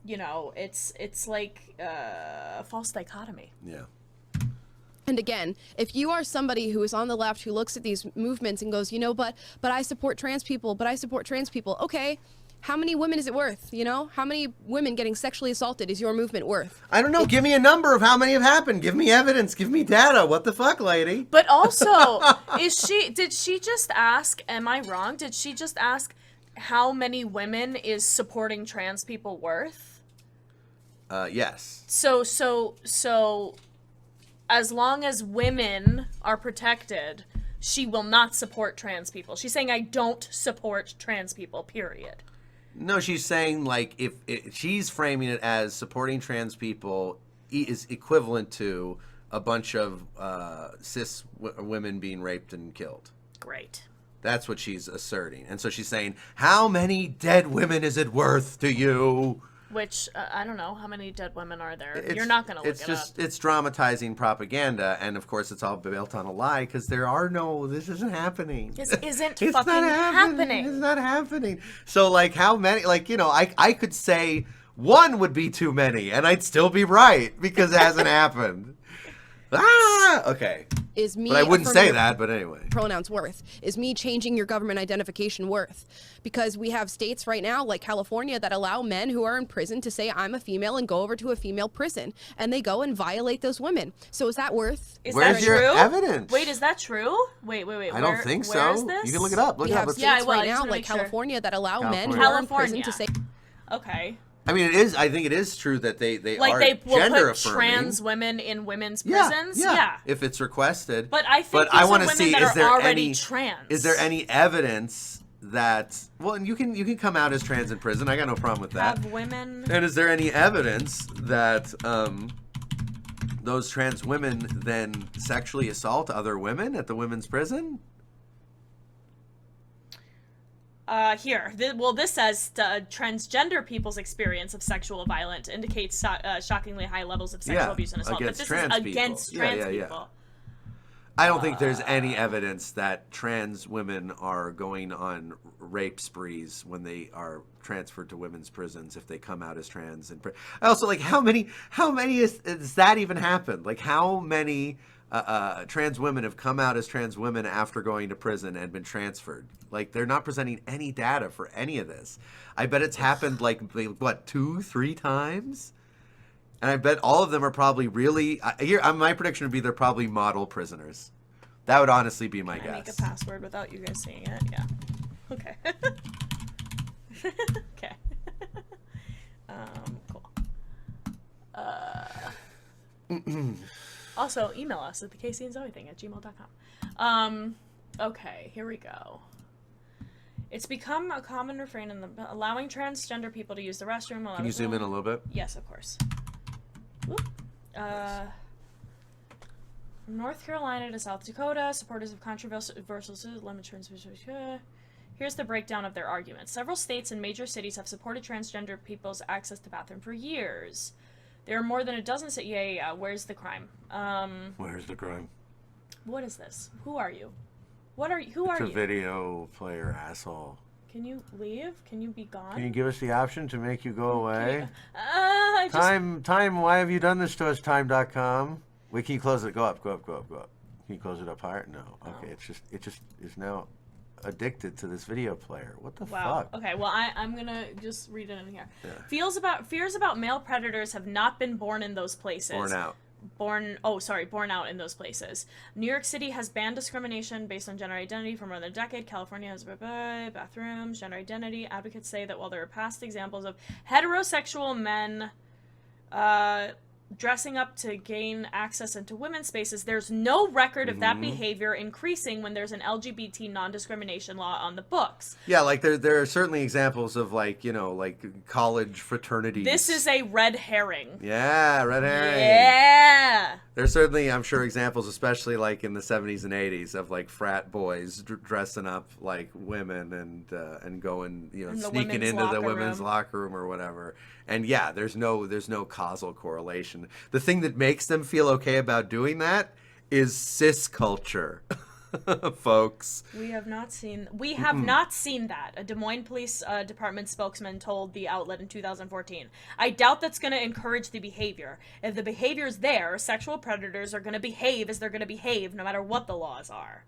S1: You know, it's like a false dichotomy.
S2: Yeah.
S6: And again, if you are somebody who is on the left who looks at these movements and goes, you know, but I support trans people, okay, how many women is it worth? You know, how many women getting sexually assaulted is your movement worth?
S2: I don't know. Give me a number of how many have happened. Give me evidence. Give me data. What the fuck, lady?
S1: But also, did she just ask, am I wrong? Did she just ask how many women is supporting trans people worth?
S2: Yes.
S1: So as long as women are protected, she will not support trans people. She's saying, I don't support trans people, period.
S2: No, she's saying, like, if she's framing it as supporting trans people is equivalent to a bunch of cis women being raped and killed.
S1: Great.
S2: That's what she's asserting. And so she's saying, how many dead women is it worth to you?
S1: Which, I don't know, how many dead women are there?
S2: It's-
S1: You're not going to look
S2: it's
S1: it
S2: just,
S1: up.
S2: It's dramatizing propaganda, and of course it's all built on a lie, because this isn't happening.
S1: This isn't
S2: It's
S1: fucking
S2: not
S1: happening.
S2: It's not happening. So, like, how many, like, you know, I could say one would be too many, and I'd still be right, because it hasn't happened. Okay.
S6: Is me
S2: But I wouldn't
S6: affirming
S2: say
S6: your
S2: that, but anyway.
S6: pronouns worth? Is me changing your government identification worth? Because we have states right now, like California, that allow men who are in prison to say, I'm a female, and go over to a female prison. And they go and violate those women. So is that worth?
S1: Is
S2: Where's
S1: that
S2: your
S1: true?
S2: evidence?
S1: Wait, is that true? Wait.
S2: I don't think so.
S1: Where is this?
S2: You can look it up. Look
S6: We
S2: it
S6: have
S2: up.
S6: states
S1: Yeah, well, I
S6: right
S1: just
S6: now,
S1: wanna
S6: like
S1: make sure.
S6: California, that allow men who
S2: California.
S6: are in prison to say...
S1: Okay.
S2: I mean, it is. I think it is true that they
S1: Like
S2: are
S1: they will
S2: gender
S1: put
S2: affirming.
S1: trans women in women's
S2: Yeah,
S1: prisons?
S2: yeah, if it's requested.
S1: But I think
S2: but
S1: these
S2: I
S1: are
S2: wanna
S1: women
S2: see,
S1: that
S2: is
S1: are
S2: there
S1: already
S2: any,
S1: trans.
S2: Is there any evidence and you can come out as trans in prison. I got no problem with that.
S1: Have women...
S2: And is there any evidence that those trans women then sexually assault other women at the women's prison?
S1: Here. This says transgender people's experience of sexual violence indicates shockingly high levels of sexual abuse and assault.
S2: Against
S1: But this
S2: trans
S1: is
S2: people.
S1: against trans people.
S2: I don't think there's any evidence that trans women are going on rape sprees when they are transferred to women's prisons if they come out as trans. I also how many does that even happen? Like how many trans women have come out as trans women after going to prison and been transferred? Like they're not presenting any data for any of this. I bet it's happened 2-3 times. And I bet all of them are probably really... my prediction would be they're probably model prisoners. That would honestly be my
S1: Can I
S2: guess.
S1: make a password without you guys seeing it? Yeah. Okay. Okay. Cool. Also, email us at thekcandzoe@gmail.com. Okay, here we go. It's become a common refrain in allowing transgender people to use the restroom.
S2: Can you zoom in a little bit?
S1: Yes, of course. From North Carolina to South Dakota, supporters of controversial limit transmission. Here's the breakdown of their arguments. Several states and major cities have supported transgender people's access to bathroom for years. There are more than a dozen cities. Yeah. Where's the crime?
S2: Where's the crime?
S1: What is this? Who are you? Who are you?
S2: It's a video player, asshole.
S1: Can you leave? Can you be gone?
S2: Can you give us the option to make you go away?
S1: Time,
S2: why have you done this to us, time.com? Wait, can you close it? Go up. Can you close it up higher? No. Okay, it just is now addicted to this video player. What the fuck?
S1: Okay, well, I'm gonna just read it in here. Yeah. Fears about male predators have not been born in those places. Born out in those places. New York City has banned discrimination based on gender identity for more than a decade. California has bathrooms, gender identity. Advocates say that while there are past examples of heterosexual men dressing up to gain access into women's spaces, there's no record of that behavior increasing when there's an LGBT non-discrimination law on the books.
S2: Yeah, there are certainly examples of college fraternities.
S1: This is a red herring.
S2: Yeah, red herring.
S1: Yeah.
S2: There's certainly, I'm sure, examples, especially in the 70s and 80s, of frat boys dressing up like women and going, sneaking into the women's locker room or whatever. And yeah, there's no causal correlation. The thing that makes them feel okay about doing that is cis culture. Folks.
S1: We have not seen that. A Des Moines Police Department spokesman told the outlet in 2014. I doubt that's going to encourage the behavior. If the behavior is there, sexual predators are going to behave as they're going to behave no matter what the laws are.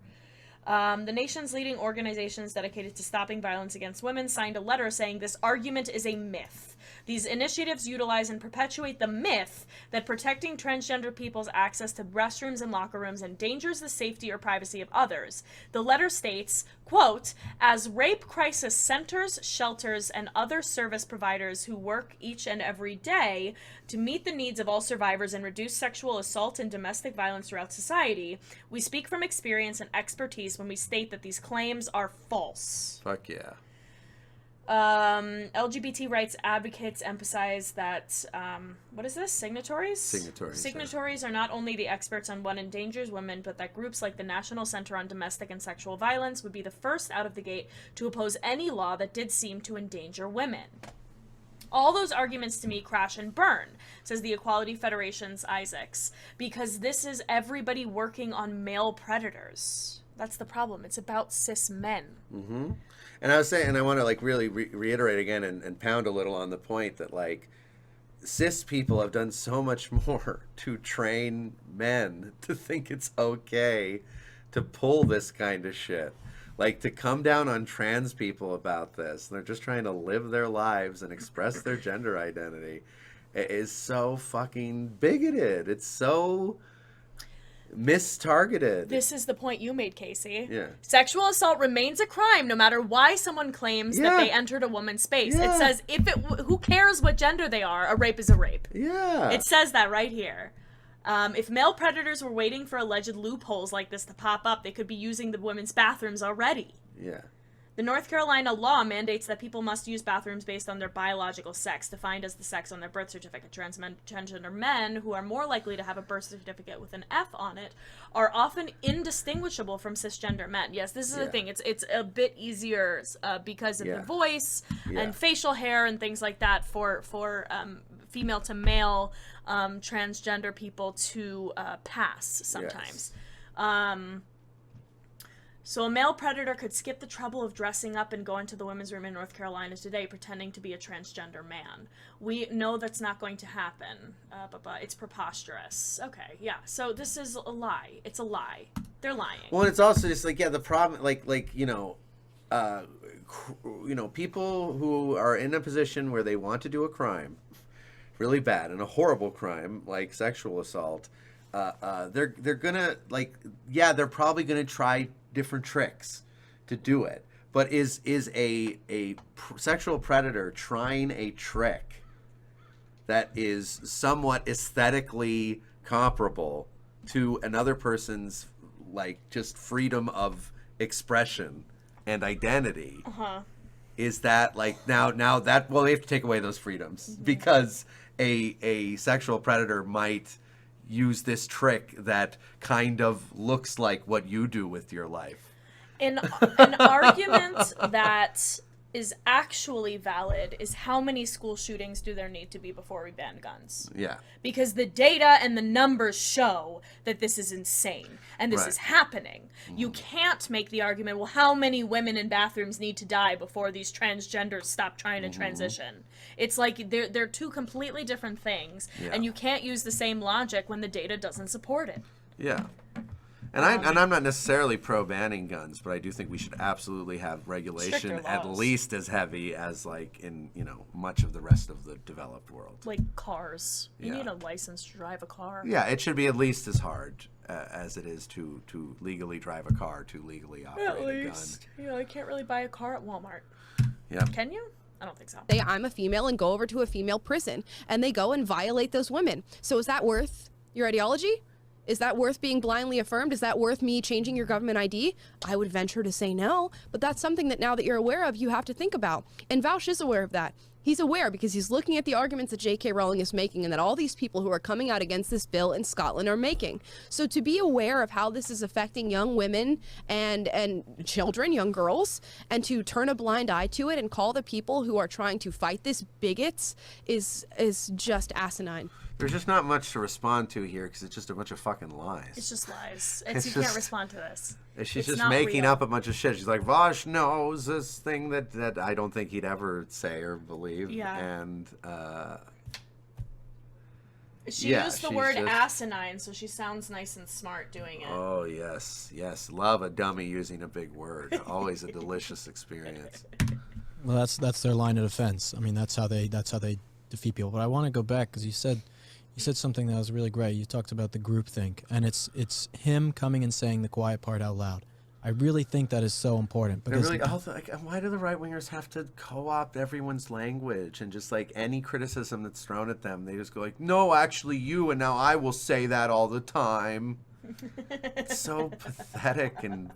S1: The nation's leading organizations dedicated to stopping violence against women signed a letter saying this argument is a myth. These initiatives utilize and perpetuate the myth that protecting transgender people's access to restrooms and locker rooms endangers the safety or privacy of others. The letter states, quote, as rape crisis centers, shelters, and other service providers who work each and every day to meet the needs of all survivors and reduce sexual assault and domestic violence throughout society, we speak from experience and expertise when we state that these claims are false.
S2: Fuck yeah.
S1: LGBT rights advocates emphasize that, what is this? Signatories? Signatories are not only the experts on what endangers women, but that groups like the National Center on Domestic and Sexual Violence would be the first out of the gate to oppose any law that did seem to endanger women. All those arguments to me crash and burn, says the Equality Federation's Isaacs, because this is everybody working on male predators. That's the problem. It's about cis men.
S2: Mm-hmm. And I was saying, and I want to really reiterate again and pound a little on the point that cis people have done so much more to train men to think it's okay to pull this kind of shit. To come down on trans people about this. They're just trying to live their lives and express their gender identity. It is so fucking bigoted. It's so mistargeted.
S1: This is the point you made, Casey.
S2: Yeah.
S1: Sexual assault remains a crime no matter why someone claims that they entered a woman's space. Yeah. It says who cares what gender they are, a rape is a rape.
S2: Yeah.
S1: It says that right here. If male predators were waiting for alleged loopholes like this to pop up, they could be using the women's bathrooms already.
S2: Yeah.
S1: The North Carolina law mandates that people must use bathrooms based on their biological sex, defined as the sex on their birth certificate. Transgender men, who are more likely to have a birth certificate with an F on it, are often indistinguishable from cisgender men. Yes, this is the thing. It's a bit easier because of the voice and facial hair and things like that for female to male transgender people to pass sometimes. So a male predator could skip the trouble of dressing up and going to the women's room in North Carolina today pretending to be a transgender man. We know that's not going to happen, but it's preposterous. Okay, yeah, so this is a lie. It's a lie. They're lying.
S2: Well, it's also just like, the problem, people who are in a position where they want to do a crime, really bad, and a horrible crime, like sexual assault, they're gonna, they're probably gonna try different tricks to do it. But is a sexual predator trying a trick that is somewhat aesthetically comparable to another person's just freedom of expression and identity? Is that now that, well, they have to take away those freedoms because a sexual predator might use this trick that kind of looks like what you do with your life.
S1: An argument that is actually valid is how many school shootings do there need to be before we ban guns?
S2: Yeah.
S1: Because the data and the numbers show that this is insane and this is happening. You can't make the argument, well, how many women in bathrooms need to die before these transgenders stop trying to transition? It's like they're two completely different things, and you can't use the same logic when the data doesn't support it.
S2: Yeah. And I'm not necessarily pro banning guns, but I do think we should absolutely have regulation at least as heavy as in much of the rest of the developed world.
S1: Like cars, you need a license to drive a car.
S2: Yeah, it should be at least as hard as it is to legally drive a car, to legally operate a gun.
S1: I can't really buy a car at Walmart.
S2: Yeah.
S1: Can you? I don't think so.
S6: Say I'm a female and go over to a female prison, and they go and violate those women. So is that worth your ideology? Is that worth being blindly affirmed? Is that worth me changing your government ID? I would venture to say no, but that's something that now that you're aware of, you have to think about. And Vaush is aware of that. He's aware because he's looking at the arguments that J.K. Rowling is making and that all these people who are coming out against this bill in Scotland are making. So to be aware of how this is affecting young women and children, young girls, and to turn a blind eye to it and call the people who are trying to fight this bigots is just asinine.
S2: There's just not much to respond to here because it's just a bunch of fucking lies.
S1: It's just lies. You can't respond to this.
S2: She's just making up a bunch of shit. She's like, Vaush knows this thing that I don't think he'd ever say or believe.
S1: Yeah.
S2: And
S1: she used the word asinine, so she sounds nice and smart doing it.
S2: Oh, yes. Yes. Love a dummy using a big word. Always a delicious experience.
S7: Well, that's their line of defense. I mean, that's how they defeat people. But I want to go back because you said something that was really great. You talked about the groupthink, and it's him coming and saying the quiet part out loud. I really think that is so important because
S2: why do the right wingers have to co-opt everyone's language and just any criticism that's thrown at them, they just go no, actually you, and now I will say that all the time. It's so pathetic and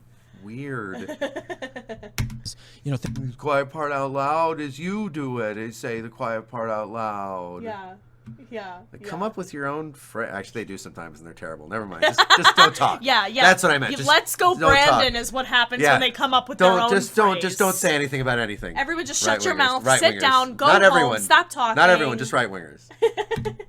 S2: weird. The quiet part out loud is you do it. They say the quiet part out loud.
S1: Yeah.
S2: Come up with your own actually, they do sometimes, and they're terrible. Never mind. Just don't talk.
S1: Yeah.
S2: That's what I meant.
S1: Let's go, Brandon, is what happens when they come up with their own phrase.
S2: Don't say anything about anything.
S1: Everyone just shut your mouth, sit
S2: wingers.
S1: down, go
S2: Not
S1: home,
S2: everyone.
S1: stop talking.
S2: Not everyone, just right wingers.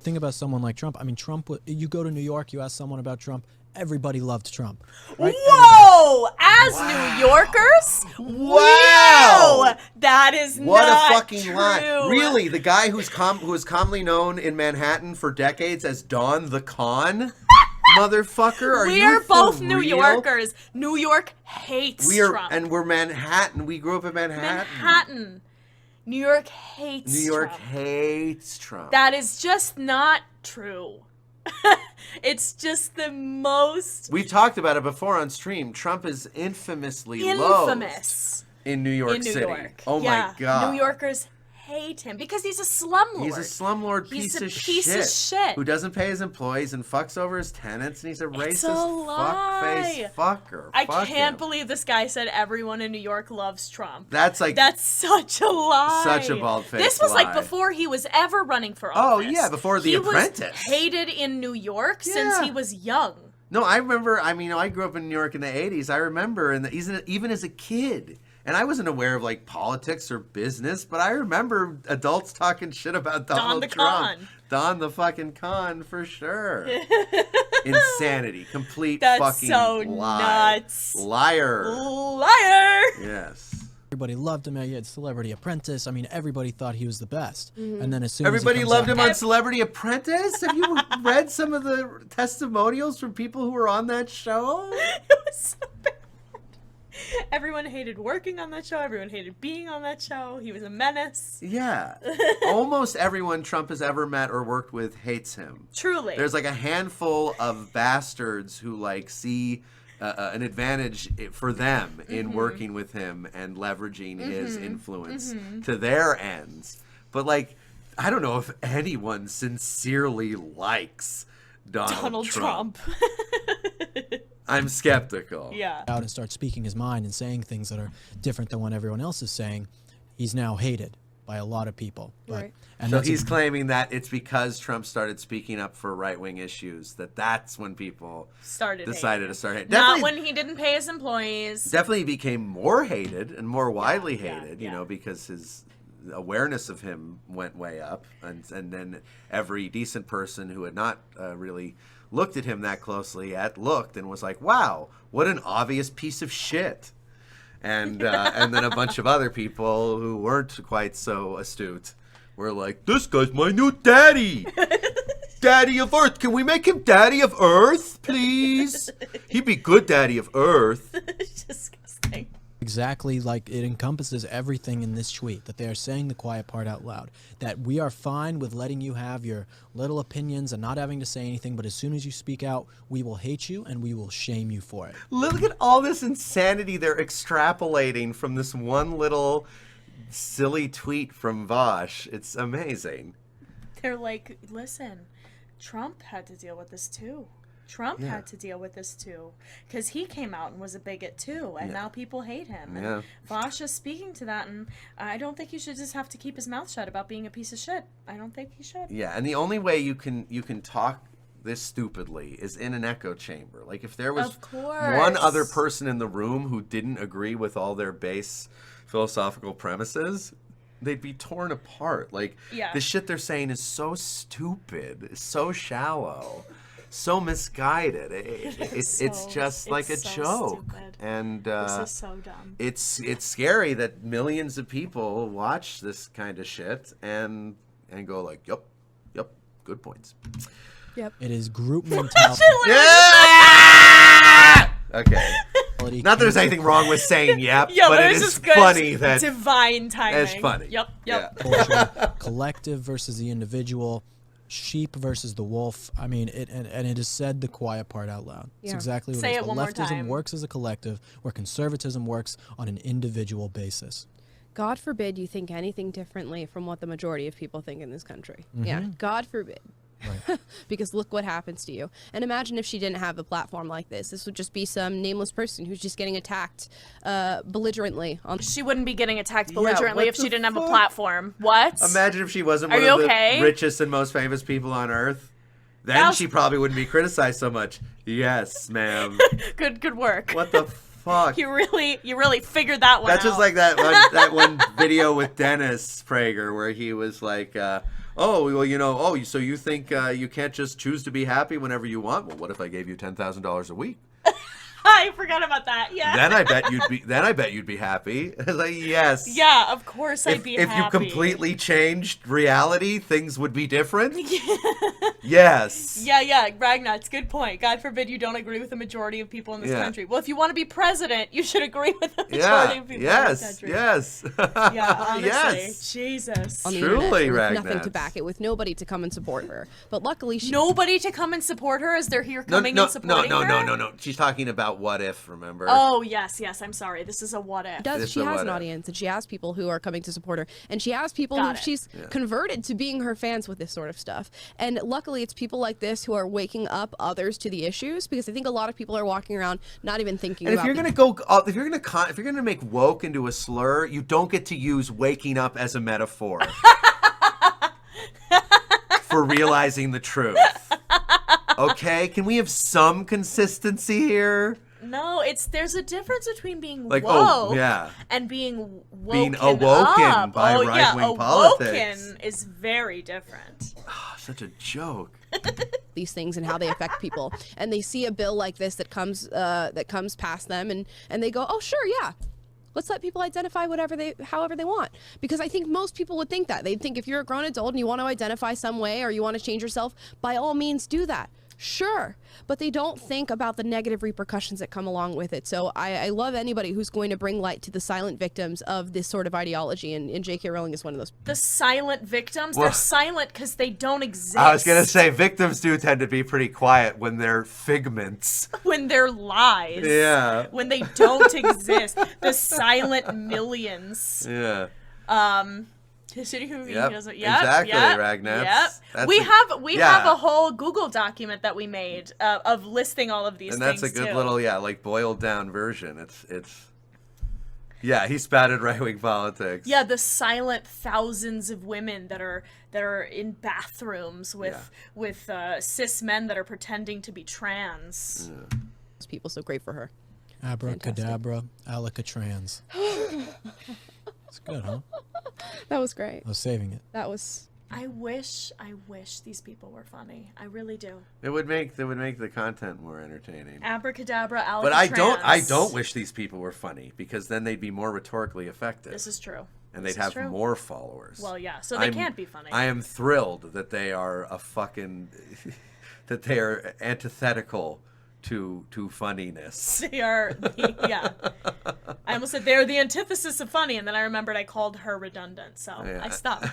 S7: Think about someone like Trump. I mean, Trump. You go to New York, you ask someone about Trump. Everybody loved Trump. Right?
S1: Whoa! As New Yorkers?
S2: Wow!
S1: That is
S2: what
S1: not
S2: a fucking
S1: true.
S2: lie! Really, the guy who was commonly known in Manhattan for decades as Don the Con, motherfucker. Are you
S1: We're both
S2: for
S1: New
S2: real?
S1: Yorkers. New York hates Trump.
S2: And we're Manhattan. We grew up in Manhattan.
S1: New York hates
S2: New York
S1: Trump.
S2: hates Trump.
S1: That is just not true. It's just the most...
S2: We've talked about it before on stream. Trump is infamously loathed in New York City.
S1: York.
S2: Oh my God.
S1: New Yorkers hate him because he's a slumlord.
S2: He's a slumlord
S1: He's
S2: piece
S1: a piece of shit.
S2: who doesn't pay his employees and fucks over his tenants, and he's a racist
S1: lie.
S2: fuckface fucker.
S1: I
S2: Fuck
S1: can't
S2: him.
S1: believe this guy said everyone in New York loves Trump.
S2: That's
S1: such a lie.
S2: Such a bald-faced
S1: This was like
S2: lie.
S1: before he was ever running for
S2: Oh,
S1: office.
S2: yeah, before The Apprentice.
S1: He was hated in New York since
S2: Yeah.
S1: he was young.
S2: No, I remember. I mean, I grew up in New York in the '80s. I remember, and even as a kid, and I wasn't aware of like politics or business, but I remember adults talking shit about Donald
S1: the
S2: Trump.
S1: con.
S2: Don the fucking con for sure. Insanity, complete
S1: That's
S2: fucking
S1: so
S2: lie.
S1: nuts.
S2: Liar.
S1: Liar.
S2: Yes.
S7: Everybody loved him. He had Celebrity Apprentice. I mean, everybody thought he was the best. And then as soon
S2: Everybody
S7: as he comes
S2: loved
S7: out-
S2: him on Celebrity Apprentice. Have you read some of the testimonials from people who were on that show?
S1: It was so bad. Everyone hated working on that show. Everyone hated being on that show. He was a menace.
S2: Yeah. Almost everyone Trump has ever met or worked with hates him.
S1: Truly.
S2: There's like a handful of bastards who like see an advantage for them in working with him and leveraging his influence to their ends. But like, I don't know if anyone sincerely likes Donald Trump. I'm skeptical.
S1: Yeah.
S7: out and starts speaking his mind and saying things that are different than what everyone else is saying, he's now hated by a lot of people. But,
S6: Right.
S7: And
S2: So
S7: that's
S2: he's claiming that it's because Trump started speaking up for right-wing issues that's when people decided to start hating.
S1: Not when he didn't pay his employees.
S2: Definitely became more hated and more widely hated, you
S1: yeah.
S2: know, because his awareness of him went way up, and then every decent person who had not really looked at him that closely looked and was like, wow, what an obvious piece of shit. And then a bunch of other people who weren't quite so astute were like, this guy's my new daddy. Daddy of Earth. Can we make him Daddy of Earth, please? He'd be good Daddy of Earth.
S1: It's disgusting.
S7: exactly like it encompasses everything in this tweet, that they are saying the quiet part out loud, that we are fine with letting you have your little opinions and not having to say anything, but as soon as you speak out, we will hate you and we will shame you for it.
S2: Look at all this insanity they're extrapolating from this one little silly tweet from Vosh. It's amazing.
S1: They're like, listen, Trump had to deal with this too. Trump had to deal with this too, because he came out and was a bigot too, and now people hate him. And Vosh is speaking to that, and I don't think he should just have to keep his mouth shut about being a piece of shit. I don't think he should.
S2: Yeah, and the only way you can talk this stupidly is in an echo chamber. Like if there was
S1: Of course.
S2: one other person in the room who didn't agree with all their base philosophical premises, they'd be torn apart. Like the shit they're saying is so stupid, so shallow, so misguided. It's just like a joke.
S1: Stupid.
S2: And
S1: This is so dumb.
S2: it's scary that millions of people watch this kind of shit and go like, yep, good points.
S7: It is group mentality.
S2: Yeah! Okay. Not that there's anything wrong with saying yep, but it
S1: it's
S2: is
S1: just good.
S2: funny that
S1: Divine timing.
S2: it's funny.
S1: Yep.
S2: Yeah.
S7: Culture, collective versus the individual, sheep versus the wolf. I mean, it is said the quiet part out loud. It's
S6: Yeah.
S7: exactly what
S1: Say
S7: it is.
S1: it
S7: But
S1: one more
S7: leftism
S1: time.
S7: works as a collective, where conservatism works on an individual basis.
S6: God forbid you think anything differently from what the majority of people think in this country. Yeah, God forbid.
S7: Right.
S6: Because look what happens to you. And imagine if she didn't have a platform like this. This would just be some nameless person who's just getting attacked belligerently.
S1: She wouldn't be getting attacked
S2: Yeah,
S1: belligerently
S2: what
S1: if she
S2: the
S1: didn't have a
S2: fuck?
S1: platform. What?
S2: Imagine if she wasn't
S1: Are
S2: one
S1: you
S2: of the
S1: okay?
S2: richest and most famous people on earth. Then
S1: That was-
S2: she probably wouldn't be criticized so much. Yes, ma'am.
S1: Good work.
S2: What the fuck?
S1: You really figured that one
S2: That's
S1: out.
S2: just like that one video with Dennis Prager where he was like, oh, well, you know, so you think you can't just choose to be happy whenever you want? Well, what if I gave you $10,000 a week?
S1: I forgot about that. Yeah.
S2: Then I bet you'd be happy. Like, yes.
S1: Yeah, of course I'd be
S2: If
S1: happy.
S2: you completely changed reality, things would be different. Yes.
S1: Yeah, Ragnar's good point. God forbid you don't agree with the majority of people in this country. Well, if you want to be president, you should agree with the majority of people in this country.
S2: Yes.
S1: Yeah, honestly.
S2: Yes.
S1: Jesus.
S6: On the
S2: Truly,
S6: internet with nothing
S2: Ragnats.
S6: to back it, with nobody to come and support her. But luckily she...
S1: Nobody to come and support her as they're here coming and supporting her?
S2: No. She's talking about about What If, remember?
S1: Oh, yes. I'm sorry. This is a what if.
S6: She has an audience, and she has people who are coming to support her, and she has people who she's converted to being her fans with this sort of stuff. And luckily, it's people like this who are waking up others to the issues, because I think a lot of people are walking around not even thinking
S2: And
S6: about
S2: if you're gonna make woke into a slur, you don't get to use waking up as a metaphor for realizing the truth. Okay, can we have some consistency here?
S1: No, there's a difference between being
S2: Like,
S1: woke
S2: yeah.
S1: and being
S2: Being
S1: woken
S2: awoken
S1: up.
S2: by right-wing politics.
S1: Awoken is very different.
S2: Oh, such a joke.
S6: these things and how they affect people, and they see a bill like this that comes past them, and they go, oh sure, yeah, let's let people identify however they want. Because I think most people would think that. They'd think if you're a grown adult and you want to identify some way or you want to change yourself, by all means do that. Sure. But they don't think about the negative repercussions that come along with it. So I love anybody who's going to bring light to the silent victims of this sort of ideology, and J.K. Rowling is one of those.
S1: The silent victims? They're silent because they don't exist.
S2: I was going to say, victims do tend to be pretty quiet when they're figments.
S1: When they're lies.
S2: Yeah.
S1: When they don't exist. The silent millions.
S2: Yeah.
S1: Exactly,
S2: Ragnats.
S1: Yep. We have a whole Google document that we made of listing all of these
S2: and
S1: things.
S2: And that's a good
S1: too.
S2: little, like boiled down version. He spouted right-wing politics.
S1: Yeah, the silent thousands of women that are in bathrooms with cis men that are pretending to be trans.
S2: Yeah.
S6: Those people, so great for her.
S7: Abracadabra, Alakatrans. It's good, huh?
S6: That was great.
S7: I was saving it.
S6: That was.
S1: I wish these people were funny. I really do.
S2: It would make the content more entertaining.
S1: Abracadabra, Alakatrans.
S2: But I don't wish these people were funny, because then they'd be more rhetorically effective.
S1: This is true.
S2: And they'd have more followers.
S1: Well, yeah, so they can't be funny.
S2: I am thrilled that they are that they are antithetical to funniness.
S1: They are, yeah. I almost said they're the antithesis of funny, and then I remembered I called her redundant, so I stopped.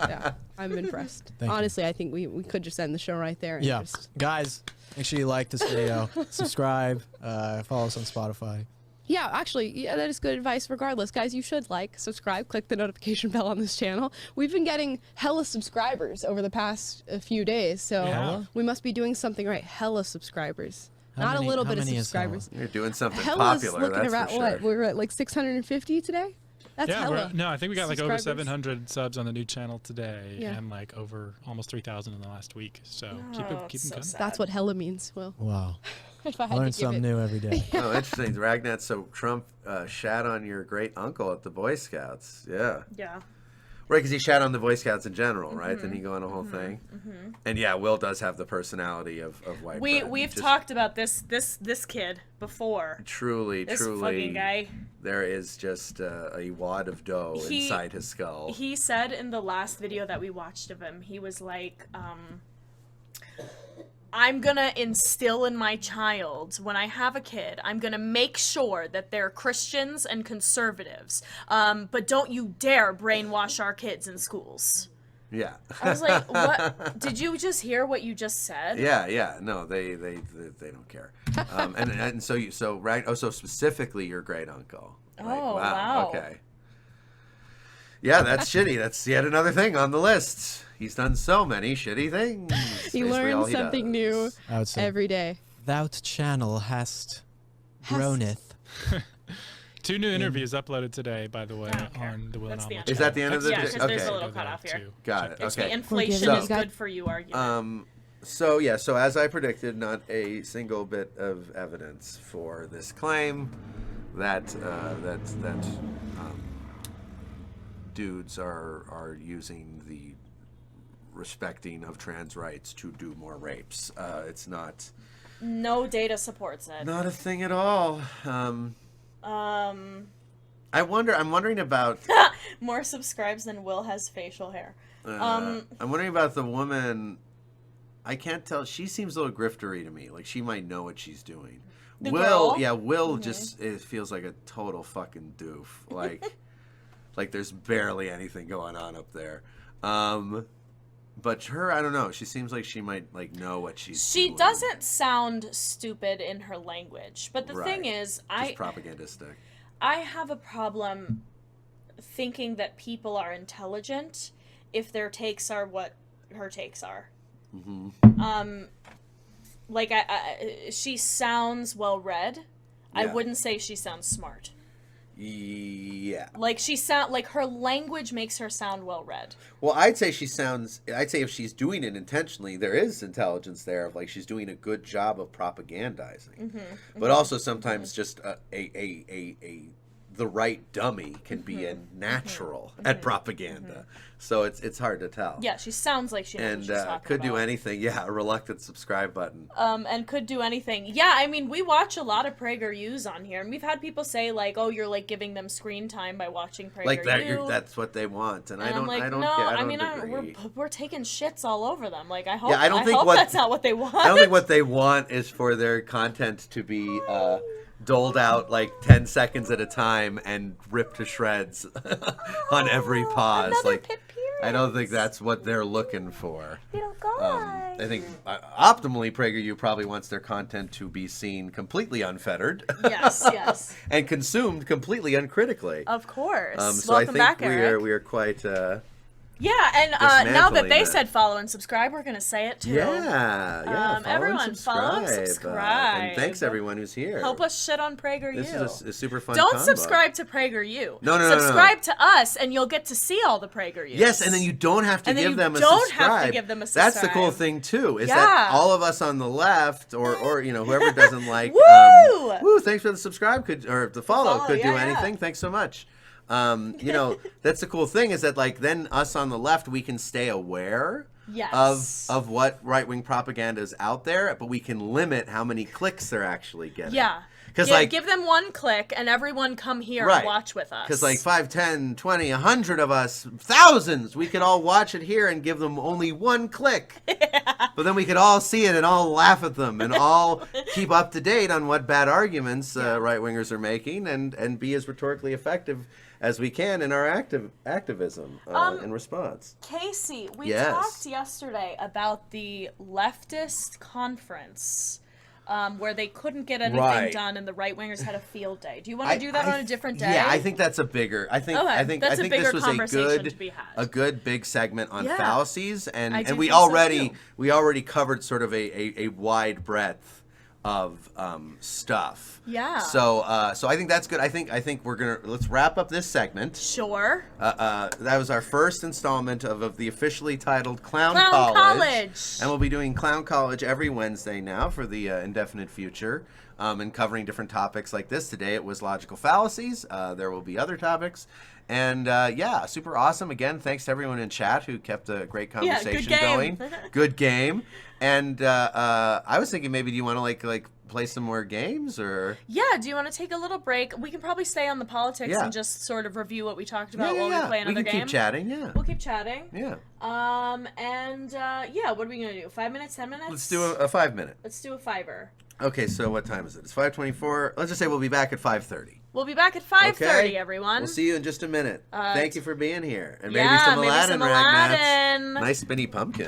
S6: Yeah, I'm impressed. Honestly, I think we could just end the show right there.
S7: Yeah, guys, make sure you like this video, subscribe, follow us on Spotify.
S6: Yeah, actually, that is good advice regardless. Guys, you should subscribe, click the notification bell on this channel. We've been getting hella subscribers over the past few days, so we must be doing something right. Hella subscribers. Not a little bit of subscribers.
S2: You're doing something
S6: Hella's
S2: popular,
S6: looking
S2: that's
S6: around,
S2: for sure.
S6: what, we're at like 650 today? That's hella.
S5: No, I think we got like over 700 subs on the new channel today, and like over almost 3,000 in the last week. So keep them coming.
S6: That's what hella means, Will.
S7: Wow.
S6: If I had
S7: Learn
S6: to give
S7: something new every day.
S2: Oh, interesting. Ragnat, so Trump shat on your great uncle at the Boy Scouts. Yeah.
S1: Yeah.
S2: Right, because he shat on the Boy Scouts in general, right? Didn't he go on a whole thing? Mm-hmm. And yeah, Will does have the personality of white bread.
S1: We've talked about this kid before.
S2: Truly,
S1: this fucking guy.
S2: There is just a wad of dough inside his skull.
S1: He said in the last video that we watched of him, he was like, I'm gonna instill in my child, when I have a kid, I'm gonna make sure that they're Christians and conservatives. But don't you dare brainwash our kids in schools.
S2: Yeah.
S1: I was like, what? Did you just hear what you just said?
S2: Yeah. No, they don't care. And so specifically your great uncle. Like, wow. Okay. Yeah, that's shitty. That's yet another thing on the list. He's done so many shitty things.
S6: He learns something new every day.
S7: Thou channel hast groaneth.
S5: 2 new interviews uploaded today, by the way, on the Will and Alma channel.
S2: Is that the end of the
S1: Yeah, because there's a little cutoff here.
S2: Got it.
S1: It's
S2: okay.
S1: the inflation is good for you argument.
S2: So as I predicted, not a single bit of evidence for this claim that dudes are using the respecting of trans rights to do more rapes. It's not.
S1: No data supports it.
S2: Not a thing at all. I'm wondering about
S1: more subscribes than Will has facial hair.
S2: I'm wondering about the woman. I can't tell. She seems a little griftery to me. Like she might know what she's doing. Will just it feels like a total fucking doof. Like there's barely anything going on up there. But her, I don't know. She seems like she might like know what she's
S1: She
S2: doing.
S1: doesn't sound stupid in her language. But the thing
S2: Right.
S1: is,
S2: Just propagandistic.
S1: I have a problem thinking that people are intelligent if their takes are what her takes are. Like she sounds well read. I
S2: Yeah.
S1: wouldn't say she sounds smart.
S2: Yeah.
S1: Like her language makes her sound well read.
S2: Well, I'd say if she's doing it intentionally, there is intelligence there of like she's doing a good job of propagandizing. But also sometimes just the right dummy can be a natural at propaganda. So it's hard to tell.
S1: Yeah, she sounds like she knows
S2: And
S1: what she's talking
S2: could
S1: about.
S2: do anything. Yeah, a reluctant subscribe button.
S1: And could do anything. Yeah, I mean, we watch a lot of PragerUs on here, and we've had people say like, "Oh, you're like giving them screen time by watching PragerU."
S2: Like that's what they want, and I don't.
S1: I'm like,
S2: I don't.
S1: no,
S2: I
S1: mean,
S2: agree.
S1: we're taking shits all over them. Like, I hope.
S2: Yeah, I don't think
S1: that's not what they want.
S2: I don't think what they want is for their content to be doled out like 10 seconds at a time and ripped to shreds on every pause.
S1: another
S2: Like,
S1: Pip
S2: I don't think that's what they're looking for.
S1: Little guy.
S2: I think optimally, PragerU probably wants their content to be seen completely unfettered.
S1: Yes.
S2: And consumed completely uncritically.
S1: Of course.
S2: So I
S1: Welcome
S2: think
S1: back,
S2: we
S1: Eric.
S2: are quite.
S1: Yeah, and now that
S2: dismantling
S1: they
S2: that.
S1: said follow and subscribe, we're gonna say it too.
S2: Yeah. Follow
S1: everyone,
S2: and
S1: follow and
S2: subscribe.
S1: subscribe.
S2: And thanks everyone who's here.
S1: Help us shit on PragerU.
S2: This is a super fun.
S1: Don't
S2: combo.
S1: subscribe to PragerU.
S2: No.
S1: Subscribe to us, and you'll get to see all the PragerUs.
S2: Yes, and then you don't have to
S1: And then
S2: give
S1: you
S2: them a
S1: don't
S2: subscribe.
S1: have to give them a
S2: That's the cool
S1: subscribe.
S2: thing too, is
S1: Yeah.
S2: that all of us on the left, or whoever doesn't like,
S1: Woo!
S2: thanks for the subscribe or the follow could do
S1: yeah,
S2: anything.
S1: yeah.
S2: Thanks so much. That's the cool thing is that like then us on the left we can stay aware
S1: Yes.
S2: of what right wing propaganda is out there, but we can limit how many clicks they're actually getting.
S1: Yeah.
S2: Because
S1: Give them one click, and everyone come here
S2: Right.
S1: and watch with us.
S2: Because like 5, 10, 20, 100 of us, thousands, we could all watch it here and give them only one click. But then we could all see it and all laugh at them and all keep up to date on what bad arguments right-wingers are making and be as rhetorically effective as we can in our activism in response.
S1: Casey, we
S2: Yes.
S1: talked yesterday about the leftist conference. Where they couldn't get anything
S2: Right.
S1: done, and the right wingers had a field day. Do you want to do that on a different day?
S2: Yeah, I think that's a bigger. I think
S1: Okay,
S2: I think
S1: that's
S2: I
S1: a
S2: think
S1: bigger
S2: this was
S1: conversation to be had.
S2: a good big segment on
S1: Yeah.
S2: fallacies,
S1: I
S2: and
S1: do
S2: we
S1: think so,
S2: already
S1: too.
S2: we already covered sort of a wide breadth of stuff.
S1: Yeah.
S2: So I think that's good. I think let's wrap up this segment.
S1: Sure.
S2: That was our first installment of the officially titled Clown
S1: Clown College.
S2: And we'll be doing Clown College every Wednesday now for the indefinite future, and covering different topics like this. Today it was logical fallacies. There will be other topics. And super awesome. Again, thanks to everyone in chat who kept a great
S1: Yeah, good
S2: conversation
S1: game.
S2: going. Good game. And I was thinking maybe do you want to like play some more games or?
S1: Yeah, do you want to take a little break? We can probably stay on the politics
S2: Yeah.
S1: and just sort of review what we talked about
S2: Yeah,
S1: while we play another
S2: we can
S1: game.
S2: keep chatting. Yeah.
S1: We'll keep chatting.
S2: Yeah.
S1: What are we gonna do? 5 minutes, 10 minutes?
S2: Let's do a 5 minute.
S1: Let's do a fiver.
S2: Okay, so what time is it? It's 5:24. Let's just say we'll be back at 5:30.
S1: We'll be back at 5:30,
S2: Okay?
S1: everyone.
S2: We'll see you in just a minute. Thank you for being here. And
S1: yeah,
S2: maybe some
S1: maybe
S2: Aladdin
S1: some
S2: Ragnats.
S1: Aladdin.
S2: Nice spinny pumpkin.